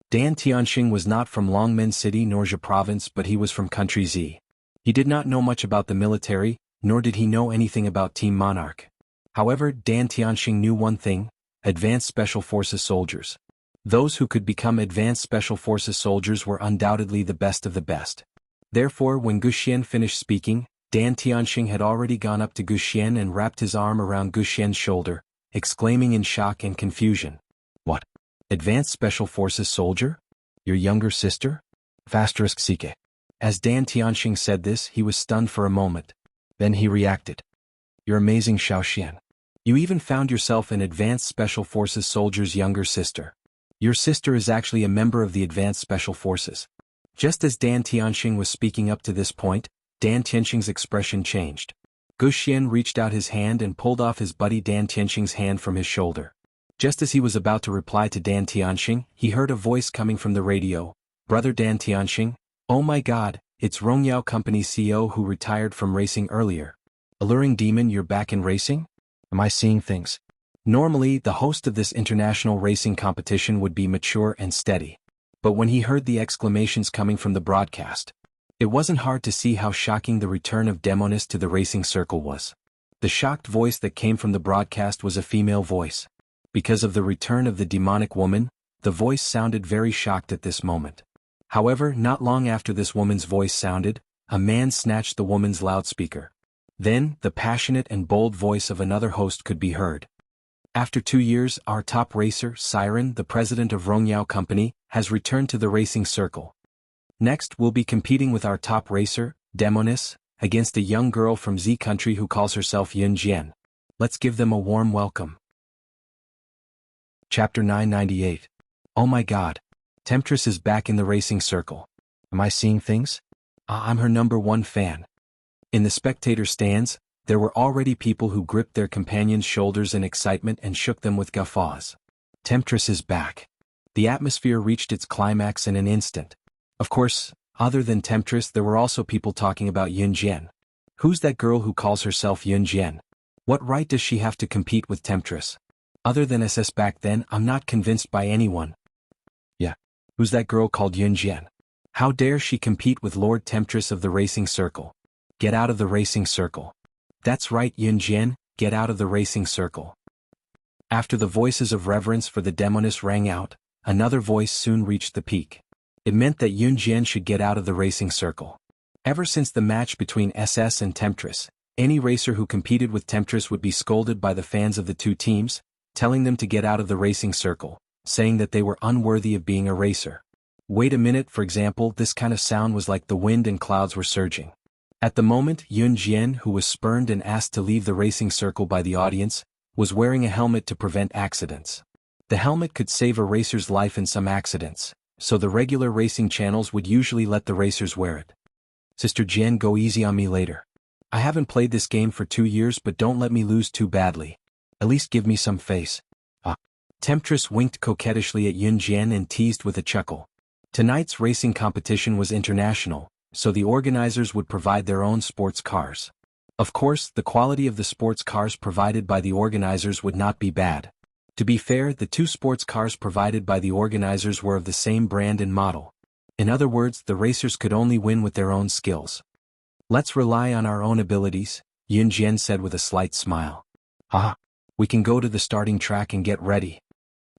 Dan Tianxing was not from Longmen City nor Jia province, but he was from country Z. He did not know much about the military, nor did he know anything about Team Monarch. However, Dan Tianxing knew one thing: advanced special forces soldiers. Those who could become advanced special forces soldiers were undoubtedly the best of the best. Therefore, when Guxian finished speaking, Dan Tianxing had already gone up to Guxian and wrapped his arm around Guxian's shoulder, exclaiming in shock and confusion. What? Advanced Special Forces soldier? Your younger sister? **Sike. As Dan Tianxing said this, he was stunned for a moment. Then he reacted. You're amazing, Xiaoxian. You even found yourself an Advanced Special Forces soldier's younger sister. Your sister is actually a member of the Advanced Special Forces. Just as Dan Tianxing was speaking up to this point, Dan Tianxing's expression changed. Guxian reached out his hand and pulled off his buddy Dan Tianxing's hand from his shoulder. Just as he was about to reply to Dan Tianxing, he heard a voice coming from the radio. Brother Dan Tianxing, oh my god, it's Rongyao Company's CEO who retired from racing earlier. Alluring Demon, you're back in racing? Am I seeing things? Normally, the host of this international racing competition would be mature and steady. But when he heard the exclamations coming from the broadcast, it wasn't hard to see how shocking the return of Demonis to the racing circle was. The shocked voice that came from the broadcast was a female voice. Because of the return of the demonic woman, the voice sounded very shocked at this moment. However, not long after this woman's voice sounded, a man snatched the woman's loudspeaker. Then, the passionate and bold voice of another host could be heard. After 2 years, our top racer, Siren, the president of Rongyao Company, has returned to the racing circle. Next, we'll be competing with our top racer, Demonis, against a young girl from Z country who calls herself Yun Jian. Let's give them a warm welcome. Chapter 998. Oh my god. Temptress is back in the racing circle. Am I seeing things? I'm her #1 fan. In the spectator stands, there were already people who gripped their companions' shoulders in excitement and shook them with guffaws. Temptress is back. The atmosphere reached its climax in an instant. Of course, other than Temptress, there were also people talking about Yun Jian. Who's that girl who calls herself Yun Jian? What right does she have to compete with Temptress? Other than SS back then, I'm not convinced by anyone. Yeah. Who's that girl called Yun Jian? How dare she compete with Lord Temptress of the racing circle? Get out of the racing circle. That's right, Yun Jian, get out of the racing circle. After the voices of reverence for the Demonis rang out, another voice soon reached the peak. It meant that Yun Jian should get out of the racing circle. Ever since the match between SS and Temptress, any racer who competed with Temptress would be scolded by the fans of the two teams, telling them to get out of the racing circle, saying that they were unworthy of being a racer. Wait a minute, for example, this kind of sound was like the wind and clouds were surging. At the moment, Yun Jian, who was spurned and asked to leave the racing circle by the audience, was wearing a helmet to prevent accidents. The helmet could save a racer's life in some accidents, so the regular racing channels would usually let the racers wear it. Sister Jian, go easy on me later. I haven't played this game for 2 years, but don't let me lose too badly. At least give me some face. Temptress winked coquettishly at Yun Jian and teased with a chuckle. Tonight's racing competition was international, so the organizers would provide their own sports cars. Of course, the quality of the sports cars provided by the organizers would not be bad. To be fair, the 2 sports cars provided by the organizers were of the same brand and model. In other words, the racers could only win with their own skills. Let's rely on our own abilities, Yun Jian said with a slight smile. We can go to the starting track and get ready.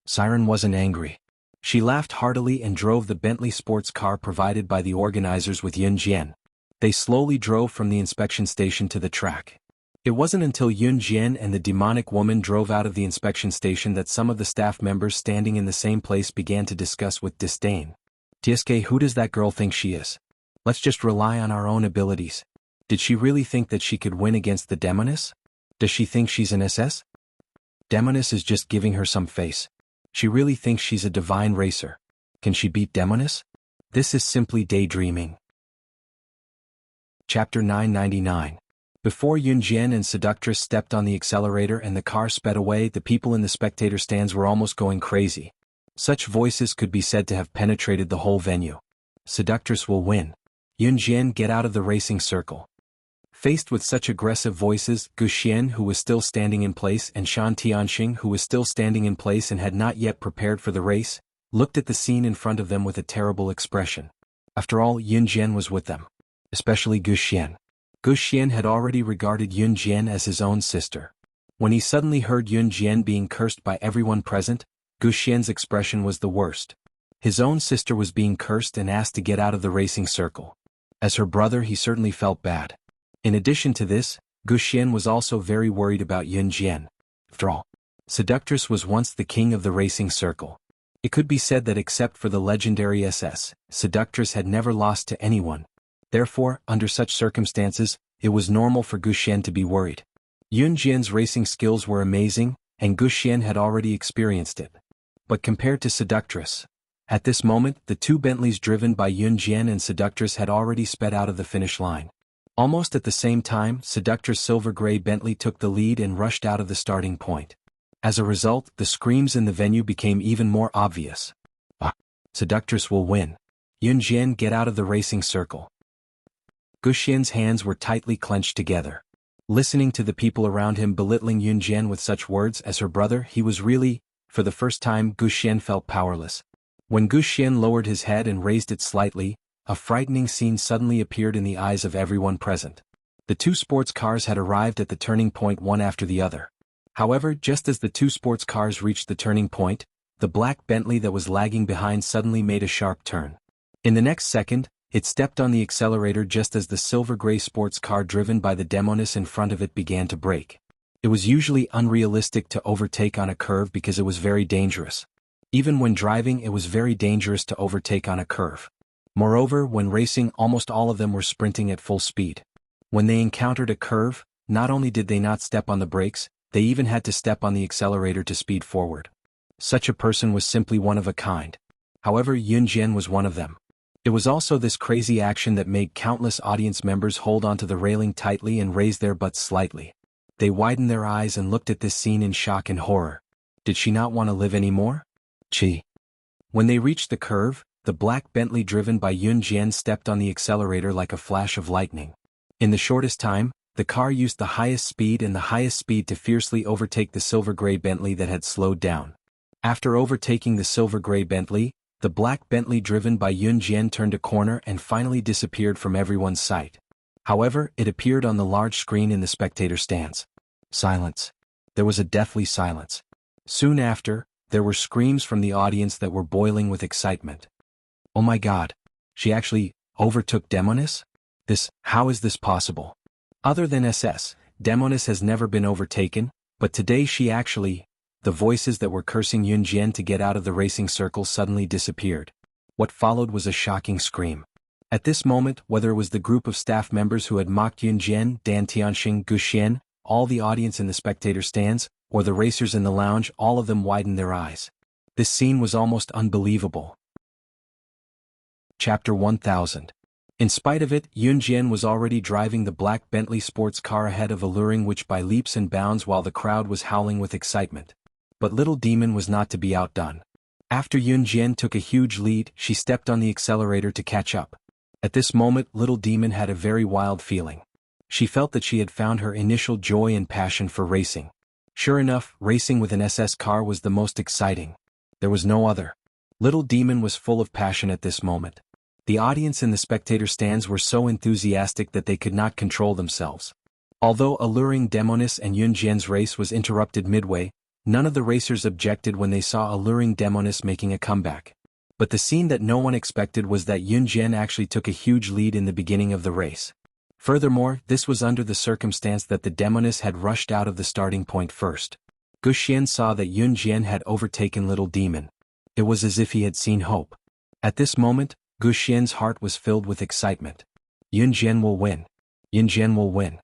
Siren wasn't angry. She laughed heartily and drove the Bentley sports car provided by the organizers with Yun Jian. They slowly drove from the inspection station to the track. It wasn't until Yun Jian and the demonic woman drove out of the inspection station that some of the staff members standing in the same place began to discuss with disdain. TSK, who does that girl think she is? Let's just rely on our own abilities. Did she really think that she could win against the Demonis? Does she think she's an SS? Demonis is just giving her some face. She really thinks she's a divine racer. Can she beat Demonis? This is simply daydreaming. Chapter 999. Before Yun Jian and Seductress stepped on the accelerator and the car sped away, the people in the spectator stands were almost going crazy. Such voices could be said to have penetrated the whole venue. Seductress will win. Yun Jian, get out of the racing circle. Faced with such aggressive voices, Gu Xian, who was still standing in place, and Shan Tianxing, who was still standing in place and had not yet prepared for the race, looked at the scene in front of them with a terrible expression. After all, Yun Jian was with them. Especially Gu Xian. Gu Xian had already regarded Yun Jian as his own sister. When he suddenly heard Yun Jian being cursed by everyone present, Gu Xian's expression was the worst. His own sister was being cursed and asked to get out of the racing circle. As her brother, he certainly felt bad. In addition to this, Gu Xian was also very worried about Yun Jian. After all, Seductress was once the king of the racing circle. It could be said that except for the legendary SS, Seductress had never lost to anyone. Therefore, under such circumstances, it was normal for Gu Xian to be worried. Yun Jian's racing skills were amazing, and Gu Xian had already experienced it. But compared to Seductress, at this moment, the two Bentleys driven by Yun Jian and Seductress had already sped out of the finish line. Almost at the same time, Seductress' silver-gray Bentley took the lead and rushed out of the starting point. As a result, the screams in the venue became even more obvious. Seductress will win. Yun Jian, get out of the racing circle. Gu Xian's hands were tightly clenched together. Listening to the people around him belittling Yun Jian with such words as her brother, he was really, for the first time, Gu Xian felt powerless. When Gu Xian lowered his head and raised it slightly, a frightening scene suddenly appeared in the eyes of everyone present. The two sports cars had arrived at the turning point one after the other. However, just as the two sports cars reached the turning point, the black Bentley that was lagging behind suddenly made a sharp turn. In the next second, it stepped on the accelerator just as the silver-gray sports car driven by the Demoness in front of it began to brake. It was usually unrealistic to overtake on a curve because it was very dangerous. Even when driving, it was very dangerous to overtake on a curve. Moreover, when racing, almost all of them were sprinting at full speed. When they encountered a curve, not only did they not step on the brakes, they even had to step on the accelerator to speed forward. Such a person was simply one of a kind. However, Yun Jian was one of them. It was also this crazy action that made countless audience members hold onto the railing tightly and raise their butts slightly. They widened their eyes and looked at this scene in shock and horror. Did she not want to live anymore? Chi. When they reached the curve, the black Bentley driven by Yun Jian stepped on the accelerator like a flash of lightning. In the shortest time, the car used the highest speed to fiercely overtake the silver-gray Bentley that had slowed down. After overtaking the silver-gray Bentley, the black Bentley driven by Yun Jian turned a corner and finally disappeared from everyone's sight. However, it appeared on the large screen in the spectator stands. Silence. There was a deathly silence. Soon after, there were screams from the audience that were boiling with excitement. Oh my God! She actually overtook Demoness? How is this possible? Other than SS, Demoness has never been overtaken, but today she actually... The voices that were cursing Yun Jian to get out of the racing circle suddenly disappeared. What followed was a shocking scream. At this moment, whether it was the group of staff members who had mocked Yun Jian, Dan Tianxing, Gu Xian, all the audience in the spectator stands, or the racers in the lounge, all of them widened their eyes. This scene was almost unbelievable. Chapter 1000. In spite of it, Yun Jian was already driving the black Bentley sports car ahead of Alluring Witch by leaps and bounds while the crowd was howling with excitement. But Little Demon was not to be outdone. After Yun Jian took a huge lead, she stepped on the accelerator to catch up. At this moment, Little Demon had a very wild feeling. She felt that she had found her initial joy and passion for racing. Sure enough, racing with an SS car was the most exciting. There was no other. Little Demon was full of passion at this moment. The audience in the spectator stands were so enthusiastic that they could not control themselves. Although Alluring Demoness and Yun Jian's race was interrupted midway, none of the racers objected when they saw Alluring Demoness making a comeback. But the scene that no one expected was that Yun Jian actually took a huge lead in the beginning of the race. Furthermore, this was under the circumstance that the Demoness had rushed out of the starting point first. Gu Xian saw that Yun Jian had overtaken Little Demon. It was as if he had seen hope. At this moment, Gu Xian's heart was filled with excitement. Yun Jian will win. Yun Jian will win.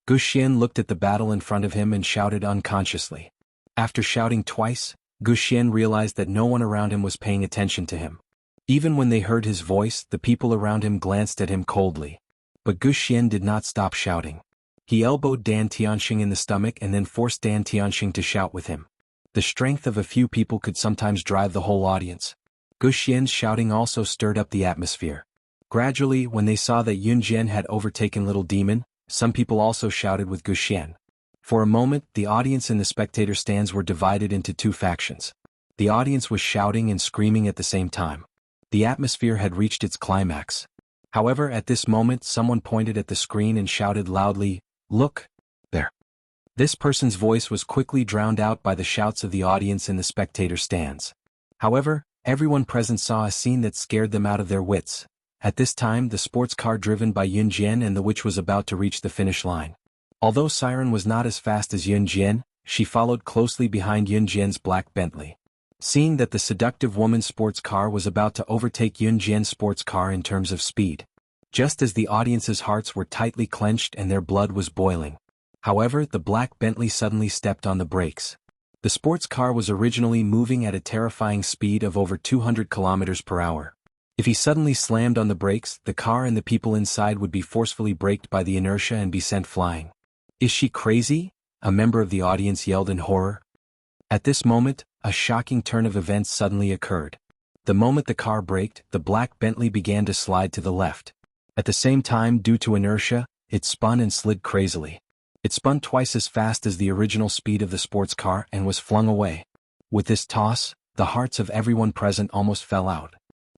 Gu Xian looked at the battle in front of him and shouted unconsciously. After shouting twice, Gu Xian realized that no one around him was paying attention to him. Even when they heard his voice, the people around him glanced at him coldly. But Gu Xian did not stop shouting. He elbowed Dan Tianxing in the stomach and then forced Dan Tianxing to shout with him. The strength of a few people could sometimes drive the whole audience. Gu Xian's shouting also stirred up the atmosphere. Gradually, when they saw that Yun Jian had overtaken Little Demon, Some people also shouted with Guxian. For a moment, the audience and the spectator stands were divided into two factions. The audience was shouting and screaming at the same time. The atmosphere had reached its climax. However, at this moment, someone pointed at the screen and shouted loudly, "Look! There!" This person's voice was quickly drowned out by the shouts of the audience and the spectator stands. However, everyone present saw a scene that scared them out of their wits. At this time, the sports car driven by Yun Jian and the witch was about to reach the finish line. Although Siren was not as fast as Yun Jian, she followed closely behind Yun Jian's black Bentley. Seeing that the seductive woman's sports car was about to overtake Yun Jian's sports car in terms of speed. Just as the audience's hearts were tightly clenched and their blood was boiling. However, the black Bentley suddenly stepped on the brakes. The sports car was originally moving at a terrifying speed of over 200 kilometers per hour. If he suddenly slammed on the brakes, the car and the people inside would be forcefully braked by the inertia and be sent flying. "Is she crazy?" a member of the audience yelled in horror. At this moment, a shocking turn of events suddenly occurred. The moment the car braked, the black Bentley began to slide to the left. At the same time, due to inertia, it spun and slid crazily. It spun twice as fast as the original speed of the sports car and was flung away. With this toss, the hearts of everyone present almost fell out.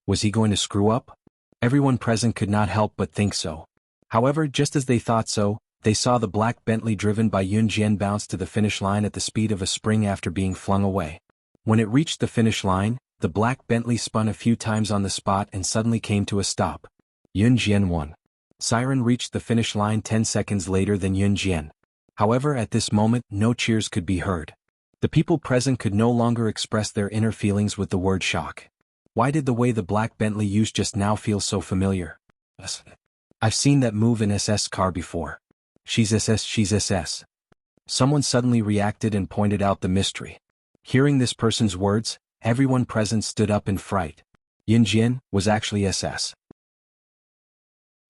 Was he going to screw up? Everyone present could not help but think so. However, just as they thought so, they saw the black Bentley driven by Yun Jian bounce to the finish line at the speed of a spring after being flung away. When it reached the finish line, the black Bentley spun a few times on the spot and suddenly came to a stop. Yun Jian won. Siren reached the finish line 10 seconds later than Yun Jian. However, at this moment, no cheers could be heard. The people present could no longer express their inner feelings with the word shock. Why did the way the black Bentley used just now feel so familiar? I've seen that move in SS car before. She's SS. Someone suddenly reacted and pointed out the mystery. Hearing this person's words, everyone present stood up in fright. Yun Jian was actually SS.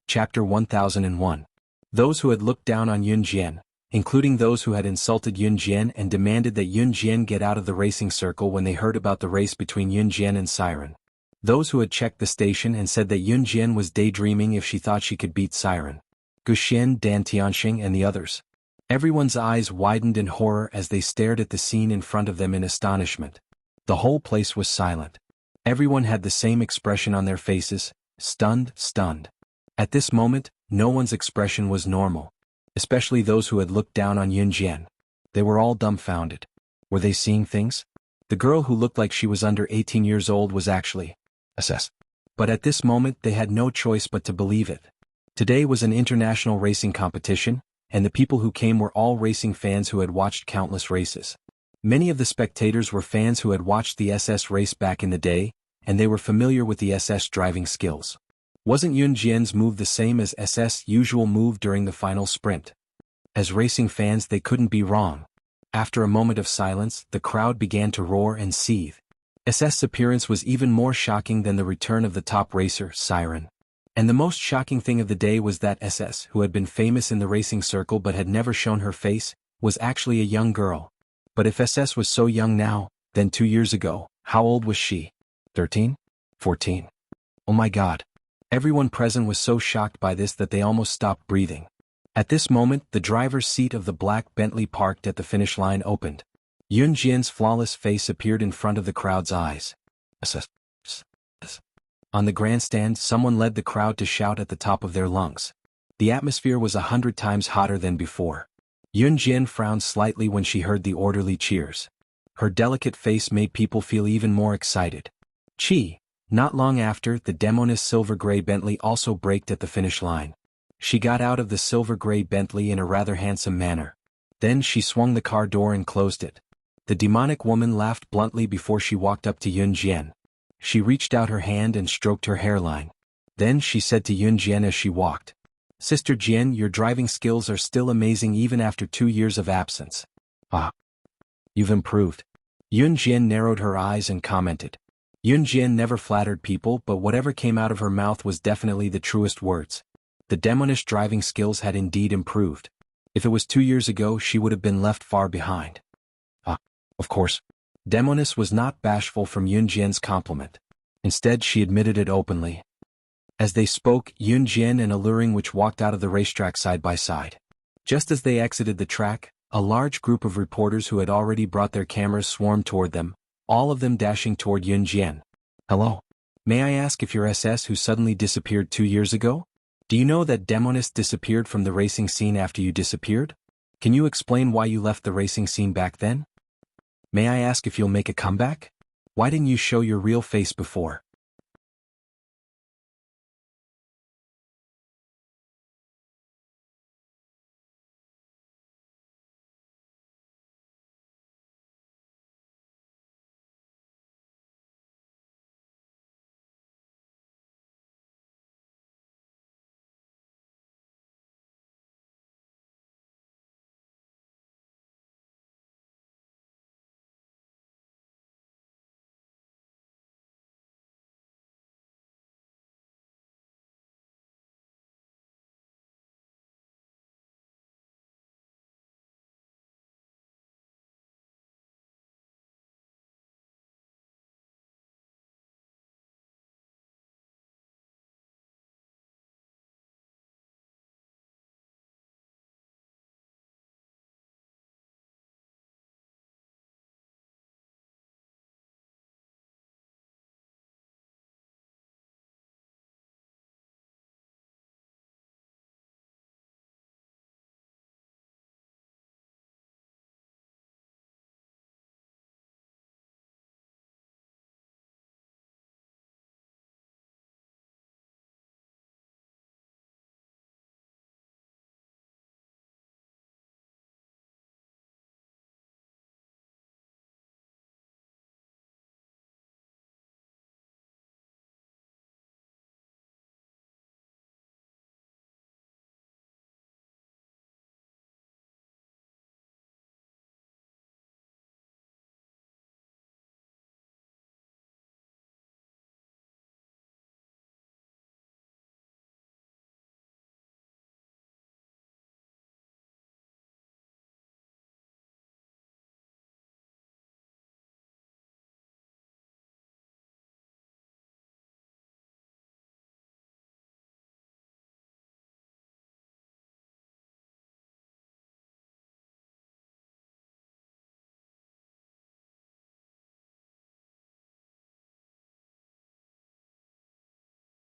Chapter 1001. Those who had looked down on Yun Jian, including those who had insulted Yun Jian and demanded that Yun Jian get out of the racing circle when they heard about the race between Yun Jian and Siren. Those who had checked the station and said that Yun Jian was daydreaming if she thought she could beat Siren. Guxian, Dan Tianxing and the others. Everyone's eyes widened in horror as they stared at the scene in front of them in astonishment. The whole place was silent. Everyone had the same expression on their faces, stunned. At this moment, no one's expression was normal. Especially those who had looked down on Yun Jian. They were all dumbfounded. Were they seeing things? The girl who looked like she was under 18 years old was actually SS. But at this moment they had no choice but to believe it. Today was an international racing competition, and the people who came were all racing fans who had watched countless races. Many of the spectators were fans who had watched the SS race back in the day, and they were familiar with the SS driving skills. Wasn't Yun Jian's move the same as SS' usual move during the final sprint? As racing fans they couldn't be wrong. After a moment of silence, the crowd began to roar and seethe. SS' appearance was even more shocking than the return of the top racer, Siren. And the most shocking thing of the day was that SS, who had been famous in the racing circle but had never shown her face, was actually a young girl. But if SS was so young now, then 2 years ago, how old was she? 13? 14? Oh my God. Everyone present was so shocked by this that they almost stopped breathing. At this moment, the driver's seat of the black Bentley parked at the finish line opened. Yun Jian's flawless face appeared in front of the crowd's eyes. On the grandstand, someone led the crowd to shout at the top of their lungs. The atmosphere was 100 times hotter than before. Yun Jian frowned slightly when she heard the orderly cheers. Her delicate face made people feel even more excited. Chi. Not long after, the demoness silver-gray Bentley also braked at the finish line. She got out of the silver-gray Bentley in a rather handsome manner. Then she swung the car door and closed it. The demonic woman laughed bluntly before she walked up to Yun Jian. She reached out her hand and stroked her hairline. Then she said to Yun Jian as she walked, "Sister Jian, your driving skills are still amazing even after 2 years of absence. Ah. You've improved." Yun Jian narrowed her eyes and commented. Yun Jian never flattered people, but whatever came out of her mouth was definitely the truest words. The demonish driving skills had indeed improved. If it was 2 years ago, she would have been left far behind. Ah, of course. Demoness was not bashful from Yun Jian's compliment. Instead, she admitted it openly. As they spoke, Yun Jian and Alluring which walked out of the racetrack side by side. Just as they exited the track, a large group of reporters who had already brought their cameras swarmed toward them, all of them dashing toward Yun Jian. Hello. May I ask if you're SS who suddenly disappeared 2 years ago? Do you know that Demonist disappeared from the racing scene after you disappeared? Can you explain why you left the racing scene back then? May I ask if you'll make a comeback? Why didn't you show your real face before?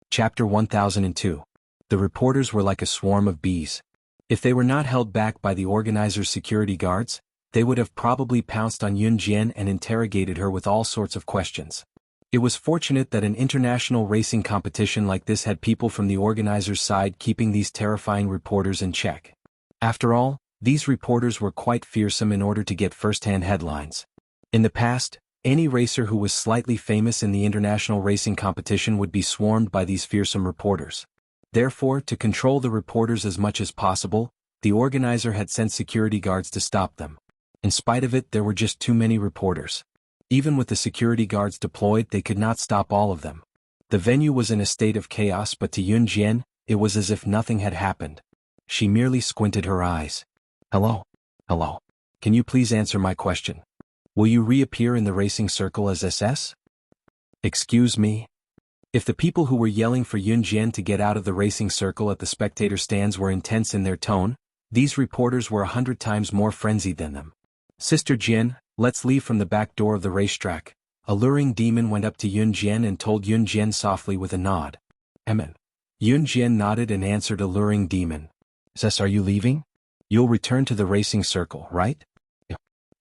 Chapter 1002. The reporters were like a swarm of bees. If they were not held back by the organizer's security guards, they would have probably pounced on Yun Jian and interrogated her with all sorts of questions. It was fortunate that an international racing competition like this had people from the organizer's side keeping these terrifying reporters in check. After all, these reporters were quite fearsome in order to get first-hand headlines. In the past, any racer who was slightly famous in the international racing competition would be swarmed by these fearsome reporters. Therefore, to control the reporters as much as possible, the organizer had sent security guards to stop them. In spite of it, there were just too many reporters. Even with the security guards deployed, they could not stop all of them. The venue was in a state of chaos, but to Yun Jian, it was as if nothing had happened. She merely squinted her eyes. Hello? Hello. Can you please answer my question? Will you reappear in the racing circle as SS? Excuse me? If the people who were yelling for Yun Jian to get out of the racing circle at the spectator stands were intense in their tone, these reporters were 100 times more frenzied than them. Sister Jian, let's leave from the back door of the racetrack. Alluring Demon went up to Yun Jian and told Yun Jian softly with a nod. Amen. Yun Jian nodded and answered Alluring Demon. Sis, are you leaving? You'll return to the racing circle, right?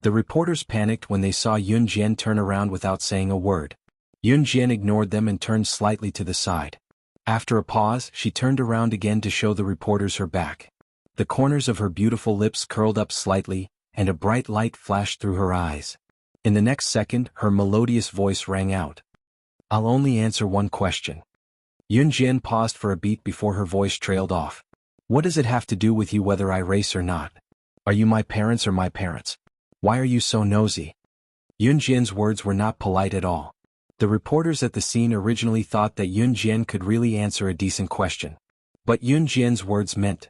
The reporters panicked when they saw Yun Jian turn around without saying a word. Yun Jian ignored them and turned slightly to the side. After a pause, she turned around again to show the reporters her back. The corners of her beautiful lips curled up slightly, and a bright light flashed through her eyes. In the next second, her melodious voice rang out. I'll only answer one question. Yun Jian paused for a beat before her voice trailed off. What does it have to do with you whether I race or not? Are you my parents or my parents? Why are you so nosy? Yun Jian's words were not polite at all. The reporters at the scene originally thought that Yun Jian could really answer a decent question. But Yun Jian's words meant.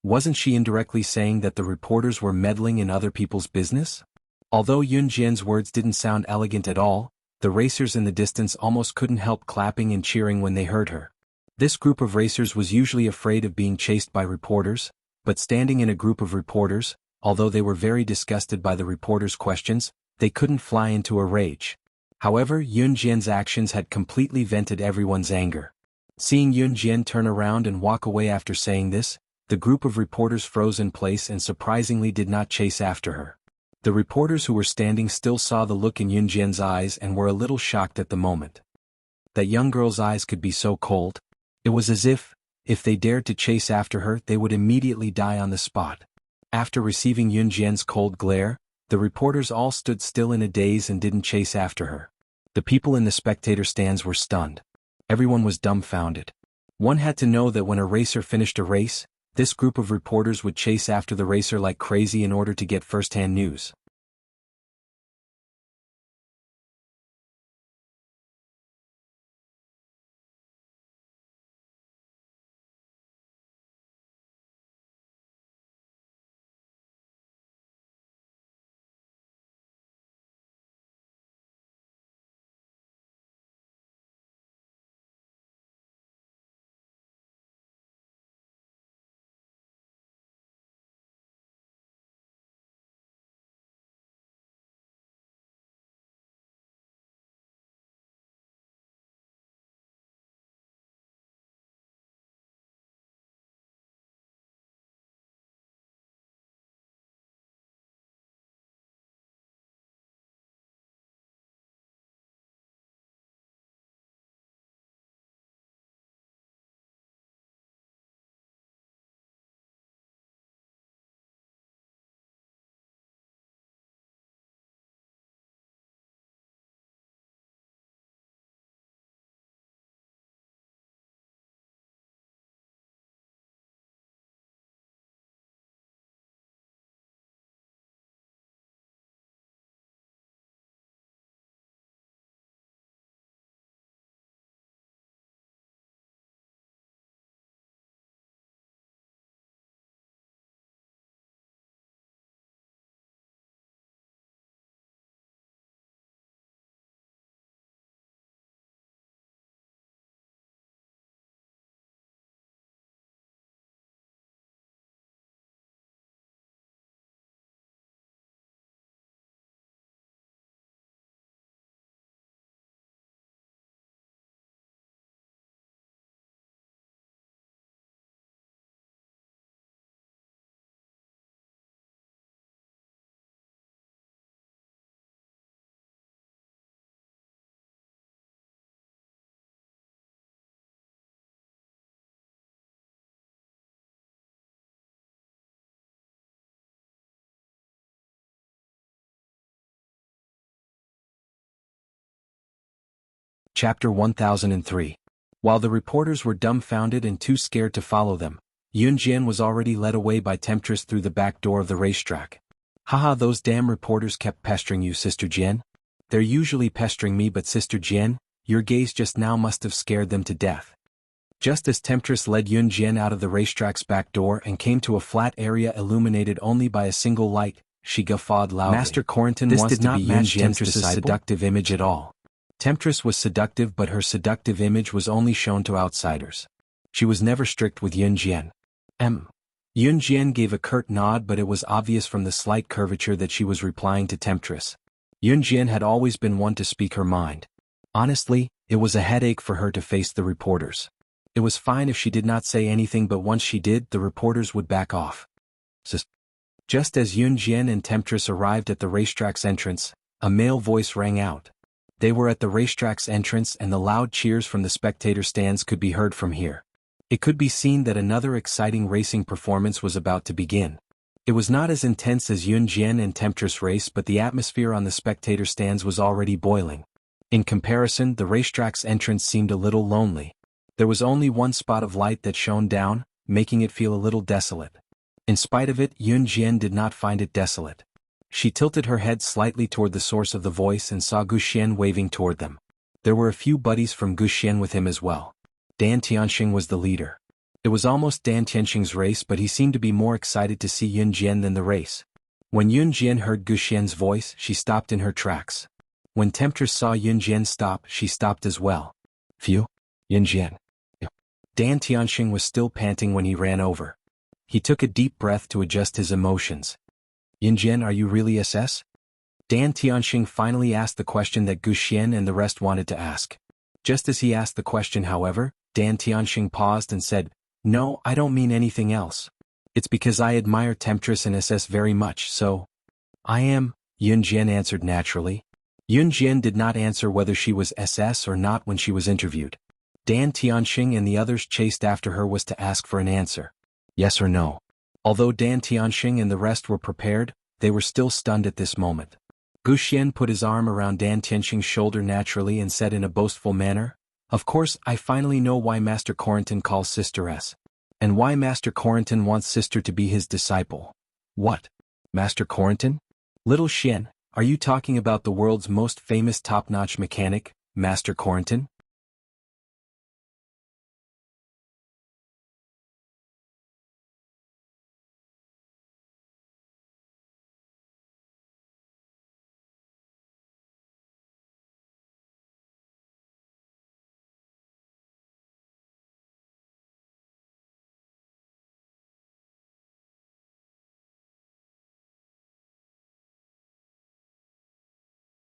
Wasn't she indirectly saying that the reporters were meddling in other people's business? Although Yun Jian's words didn't sound elegant at all, the racers in the distance almost couldn't help clapping and cheering when they heard her. This group of racers was usually afraid of being chased by reporters, but standing in a group of reporters, although they were very disgusted by the reporters' questions, they couldn't fly into a rage. However, Yun Jian's actions had completely vented everyone's anger. Seeing Yun Jian turn around and walk away after saying this, the group of reporters froze in place and surprisingly did not chase after her. The reporters who were standing still saw the look in Yun Jian's eyes and were a little shocked at the moment. That young girl's eyes could be so cold. It was as if they dared to chase after her, they would immediately die on the spot. After receiving Yun Jian's cold glare, the reporters all stood still in a daze and didn't chase after her. The people in the spectator stands were stunned. Everyone was dumbfounded. One had to know that when a racer finished a race, this group of reporters would chase after the racer like crazy in order to get first-hand news. Chapter 1003. While the reporters were dumbfounded and too scared to follow them, Yun Jian was already led away by Temptress through the back door of the racetrack. Haha, those damn reporters kept pestering you, Sister Jian. They're usually pestering me, but Sister Jian, your gaze just now must have scared them to death. Just as Temptress led Yun Jian out of the racetrack's back door and came to a flat area illuminated only by a single light, she guffawed loudly. Master Corentin wants to be Yun Jian's seductive image at all. Temptress was seductive, but her seductive image was only shown to outsiders. She was never strict with Yun Jian. Yun Jian gave a curt nod, but it was obvious from the slight curvature that she was replying to Temptress. Yun Jian had always been one to speak her mind. Honestly, it was a headache for her to face the reporters. It was fine if she did not say anything, but once she did, the reporters would back off. Just as Yun Jian and Temptress arrived at the racetrack's entrance, a male voice rang out. They were at the racetrack's entrance and the loud cheers from the spectator stands could be heard from here. It could be seen that another exciting racing performance was about to begin. It was not as intense as Yun Jian and Temptress race, but the atmosphere on the spectator stands was already boiling. In comparison, the racetrack's entrance seemed a little lonely. There was only one spot of light that shone down, making it feel a little desolate. In spite of it, Yun Jian did not find it desolate. She tilted her head slightly toward the source of the voice and saw Guxian waving toward them. There were a few buddies from Guxian with him as well. Dan Tianxing was the leader. It was almost Dan Tianxing's race, but he seemed to be more excited to see Yun Jian than the race. When Yun Jian heard Guxian's voice, she stopped in her tracks. When Temptress saw Yun Jian stop, she stopped as well. Phew, Yun Jian. Dan Tianxing was still panting when he ran over. He took a deep breath to adjust his emotions. Yunjian, are you really SS? Dan Tianxing finally asked the question that Gu Xian and the rest wanted to ask. Just as he asked the question, however, Dan Tianxing paused and said, "No, I don't mean anything else. It's because I admire Temptress and SS very much, so." "I am," Yunjian answered naturally. Yunjian did not answer whether she was SS or not when she was interviewed. Dan Tianxing and the others chased after her was to ask for an answer. Yes or no. Although Dan Tianxing and the rest were prepared, they were still stunned at this moment. Gu Xian put his arm around Dan Tianxing's shoulder naturally and said in a boastful manner, "Of course, I finally know why Master Corentin calls Sister S. And why Master Corentin wants Sister to be his disciple." "What? Master Corentin? Little Xian, are you talking about the world's most famous top-notch mechanic, Master Corentin?"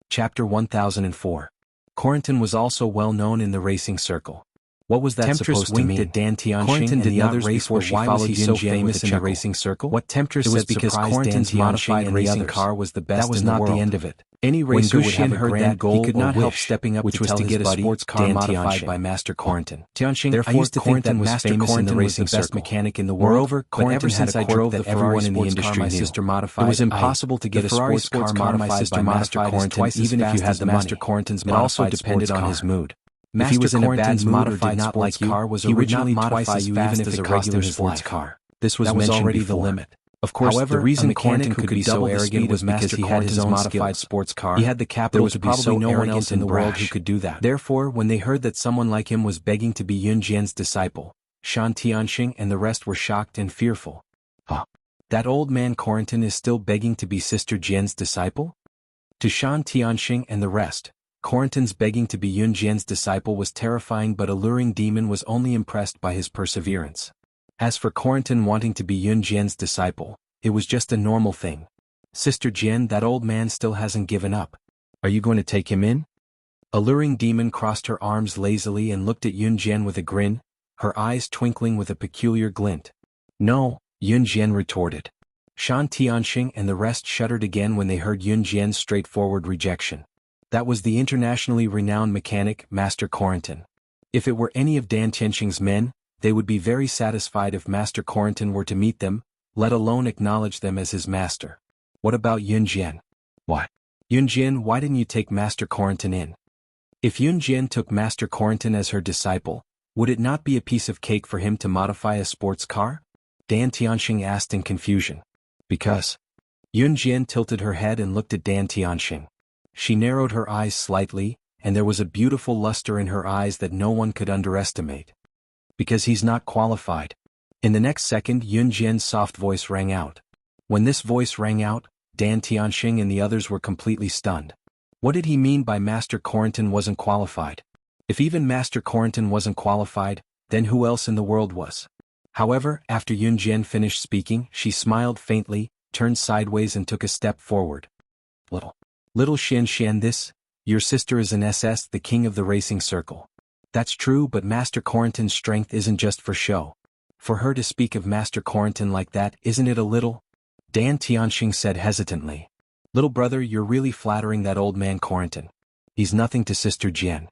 Chapter 1004. Corentin was also well known in the racing circle. What was that Temptress supposed to winked mean? at Dan Tianxing Corentin and did the not others race before why she was followed he so Yunjian famous with a in the chuckle. racing circle? What Temptress It was said because surprised Corentin's Dan modified Tianxing and the racing others. car was the best That was in the not the world. end of it. Any When racer Gu would have Xian a heard grand that, goal he could not or help wish, stepping up which to was tell to his get a buddy, sports car Dan modified Tianxing. by Master Corentin. Tianxing, Therefore, I used to think that Corentin was Master famous in the Corentin was racing the best circle. mechanic in the world. Moreover, But Corentin ever had since a I quirk drove that the everyone Ferrari in the sports car industry my knew. sister modified, It was impossible to get a Ferrari sports car car my modified sister by Master modified is Corentin twice as even if you fast had as the Master money. Corentin's It also modified depended sports on car. his mood. If Master he was in a bad Corentin's mood or modified did not like sports you, car was he would not originally modify twice as you fast even if as it a cost him regular his sports life. car. This was That was mentioned already the before. limit. Of course, However, the reason a mechanic Corentin who could could be so double the arrogant speed was of because Master he had his Corentin's own modified skills. sports car. He had the capital There was to be probably so no one arrogant else in and the world brash. who could do that. Therefore, when they heard that someone like him was begging to be Yun Jian's disciple, Shan Tianxing and the rest were shocked and fearful. Huh? That old man Corentin is still begging to be Sister Jian's disciple? To Shan Tianxing and the rest, Corentin's begging to be Yun Jian's disciple was terrifying, but alluring demon was only impressed by his perseverance. As for Corentin wanting to be Yun Jian's disciple, it was just a normal thing. Sister Jian, that old man still hasn't given up. Are you going to take him in? Alluring demon crossed her arms lazily and looked at Yun Jian with a grin, her eyes twinkling with a peculiar glint. No, Yun Jian retorted. Shan Tianxing and the rest shuddered again when they heard Yun Jian's straightforward rejection. That was the internationally renowned mechanic, Master Corentin. If it were any of Dan Tianxing's men, they would be very satisfied if Master Corentin were to meet them, let alone acknowledge them as his master. What about Yun Jian? Why? Yun Jian, why didn't you take Master Corentin in? If Yun Jian took Master Corentin as her disciple, would it not be a piece of cake for him to modify a sports car? Dan Tianxing asked in confusion. Because. Yun Jian tilted her head and looked at Dan Tianxing. She narrowed her eyes slightly, and there was a beautiful luster in her eyes that no one could underestimate. Because he's not qualified. In the next second, Yun Jian's soft voice rang out. When this voice rang out, Dan Tianxing and the others were completely stunned. What did he mean by Master Corentin wasn't qualified? If even Master Corentin wasn't qualified, then who else in the world was? However, after Yun Jian finished speaking, she smiled faintly, turned sideways and took a step forward. Little Xian, your sister is an SS, the king of the racing circle. That's true, but Master Corentin's strength isn't just for show. For her to speak of Master Corentin like that, isn't it a little? Dan Tianxing said hesitantly. Little brother, you're really flattering that old man Corentin. He's nothing to Sister Jian.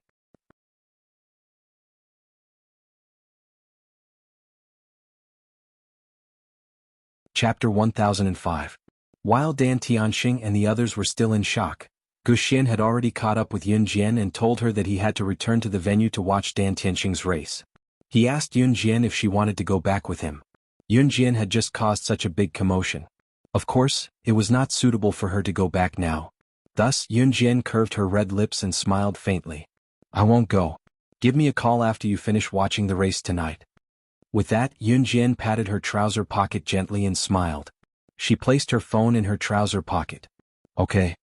Chapter 1005. While Dan Tianxing and the others were still in shock, Gu Xian had already caught up with Yun Jian and told her that he had to return to the venue to watch Dan Tianxing's race. He asked Yun Jian if she wanted to go back with him. Yun Jian had just caused such a big commotion. Of course, it was not suitable for her to go back now. Thus, Yun Jian curved her red lips and smiled faintly. I won't go. Give me a call after you finish watching the race tonight. With that, Yun Jian patted her trouser pocket gently and smiled. She placed her phone in her trouser pocket. Okay.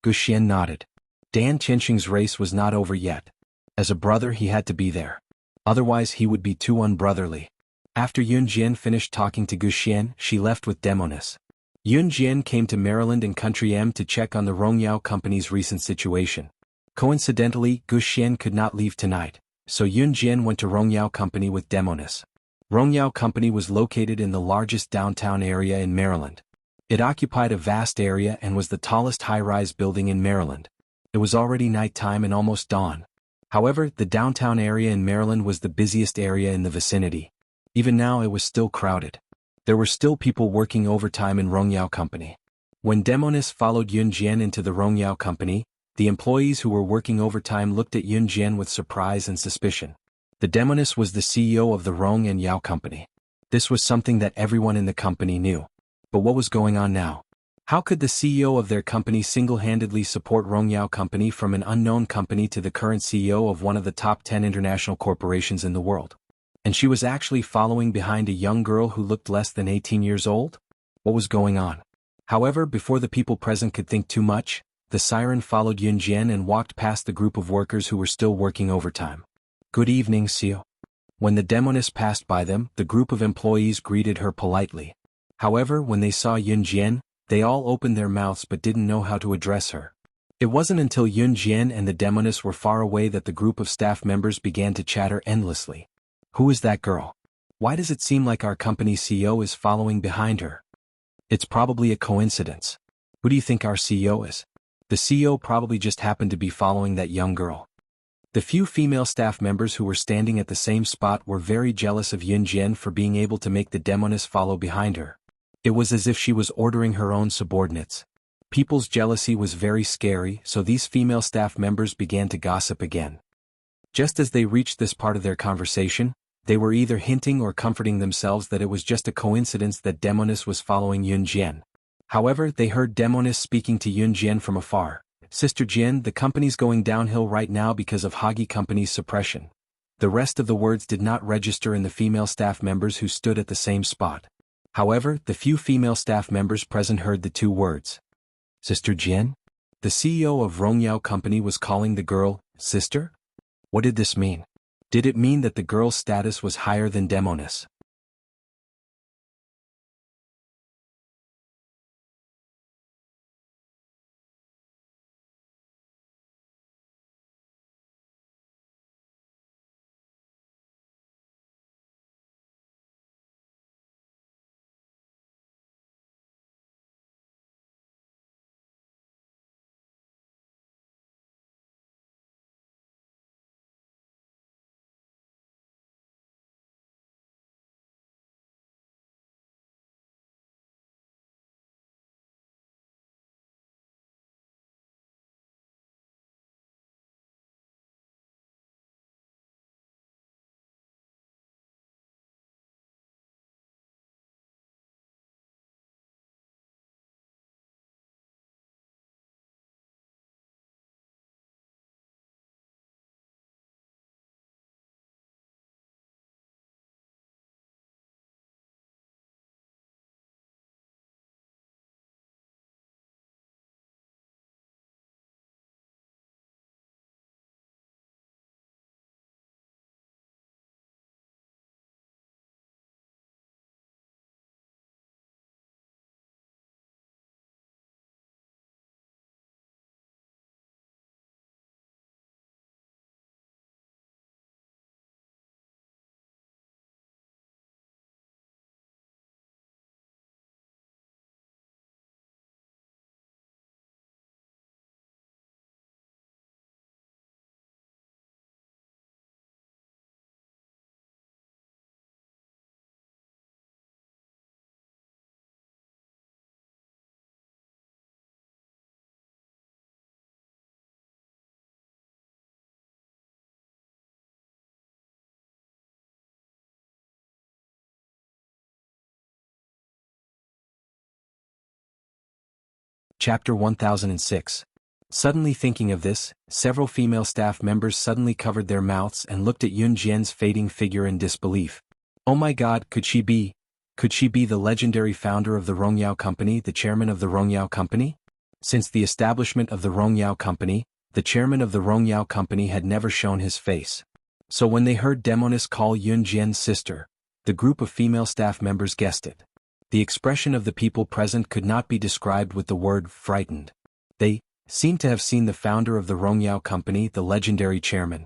Gu Xian nodded. Dan Tianxing's race was not over yet. As a brother he had to be there. Otherwise he would be too unbrotherly. After Yun Jian finished talking to Gu Xian, she left with Demonis. Yun Jian came to Maryland and Country M to check on the Rongyao Company's recent situation. Coincidentally, Gu Xian could not leave tonight, so Yun Jian went to Rongyao Company with Demonis. Rongyao Company was located in the largest downtown area in Maryland. It occupied a vast area and was the tallest high-rise building in Maryland. It was already nighttime and almost dawn. However, the downtown area in Maryland was the busiest area in the vicinity. Even now it was still crowded. There were still people working overtime in Rongyao Company. When Demonis followed Yun Jian into the Rongyao Company, the employees who were working overtime looked at Yun Jian with surprise and suspicion. The Demonis was the CEO of the Rong and Yao Company. This was something that everyone in the company knew. But what was going on now? How could the CEO of their company single-handedly support Rongyao Company from an unknown company to the current CEO of one of the top 10 international corporations in the world? And she was actually following behind a young girl who looked less than 18 years old? What was going on? However, before the people present could think too much, the siren followed Yun Jian and walked past the group of workers who were still working overtime. Good evening, CEO. When the Demonis passed by them, the group of employees greeted her politely. However, when they saw Yun Jian, they all opened their mouths but didn't know how to address her. It wasn't until Yun Jian and the Demonis were far away that the group of staff members began to chatter endlessly. Who is that girl? Why does it seem like our company's CEO is following behind her? It's probably a coincidence. Who do you think our CEO is? The CEO probably just happened to be following that young girl. The few female staff members who were standing at the same spot were very jealous of Yun Jian for being able to make the Demonis follow behind her. It was as if she was ordering her own subordinates. People's jealousy was very scary, so these female staff members began to gossip again. Just as they reached this part of their conversation, they were either hinting or comforting themselves that it was just a coincidence that Demonis was following Yun Jian. However, they heard Demonis speaking to Yun Jian from afar. Sister Jian, the company's going downhill right now because of Hagi Company's suppression. The rest of the words did not register in the female staff members who stood at the same spot. However, the few female staff members present heard the two words. Sister Jian? The CEO of Rongyao Company was calling the girl, sister? What did this mean? Did it mean that the girl's status was higher than Demonis? Chapter 1006. Suddenly thinking of this, several female staff members suddenly covered their mouths and looked at Yun Jian's fading figure in disbelief. Oh my god, could she be the legendary founder of the Rongyao Company, the chairman of the Rongyao Company? Since the establishment of the Rongyao Company, the chairman of the Rongyao Company had never shown his face. So when they heard Demonis call Yun Jian's sister, the group of female staff members guessed it. The expression of the people present could not be described with the word frightened. They seemed to have seen the founder of the Rongyao company, the legendary chairman.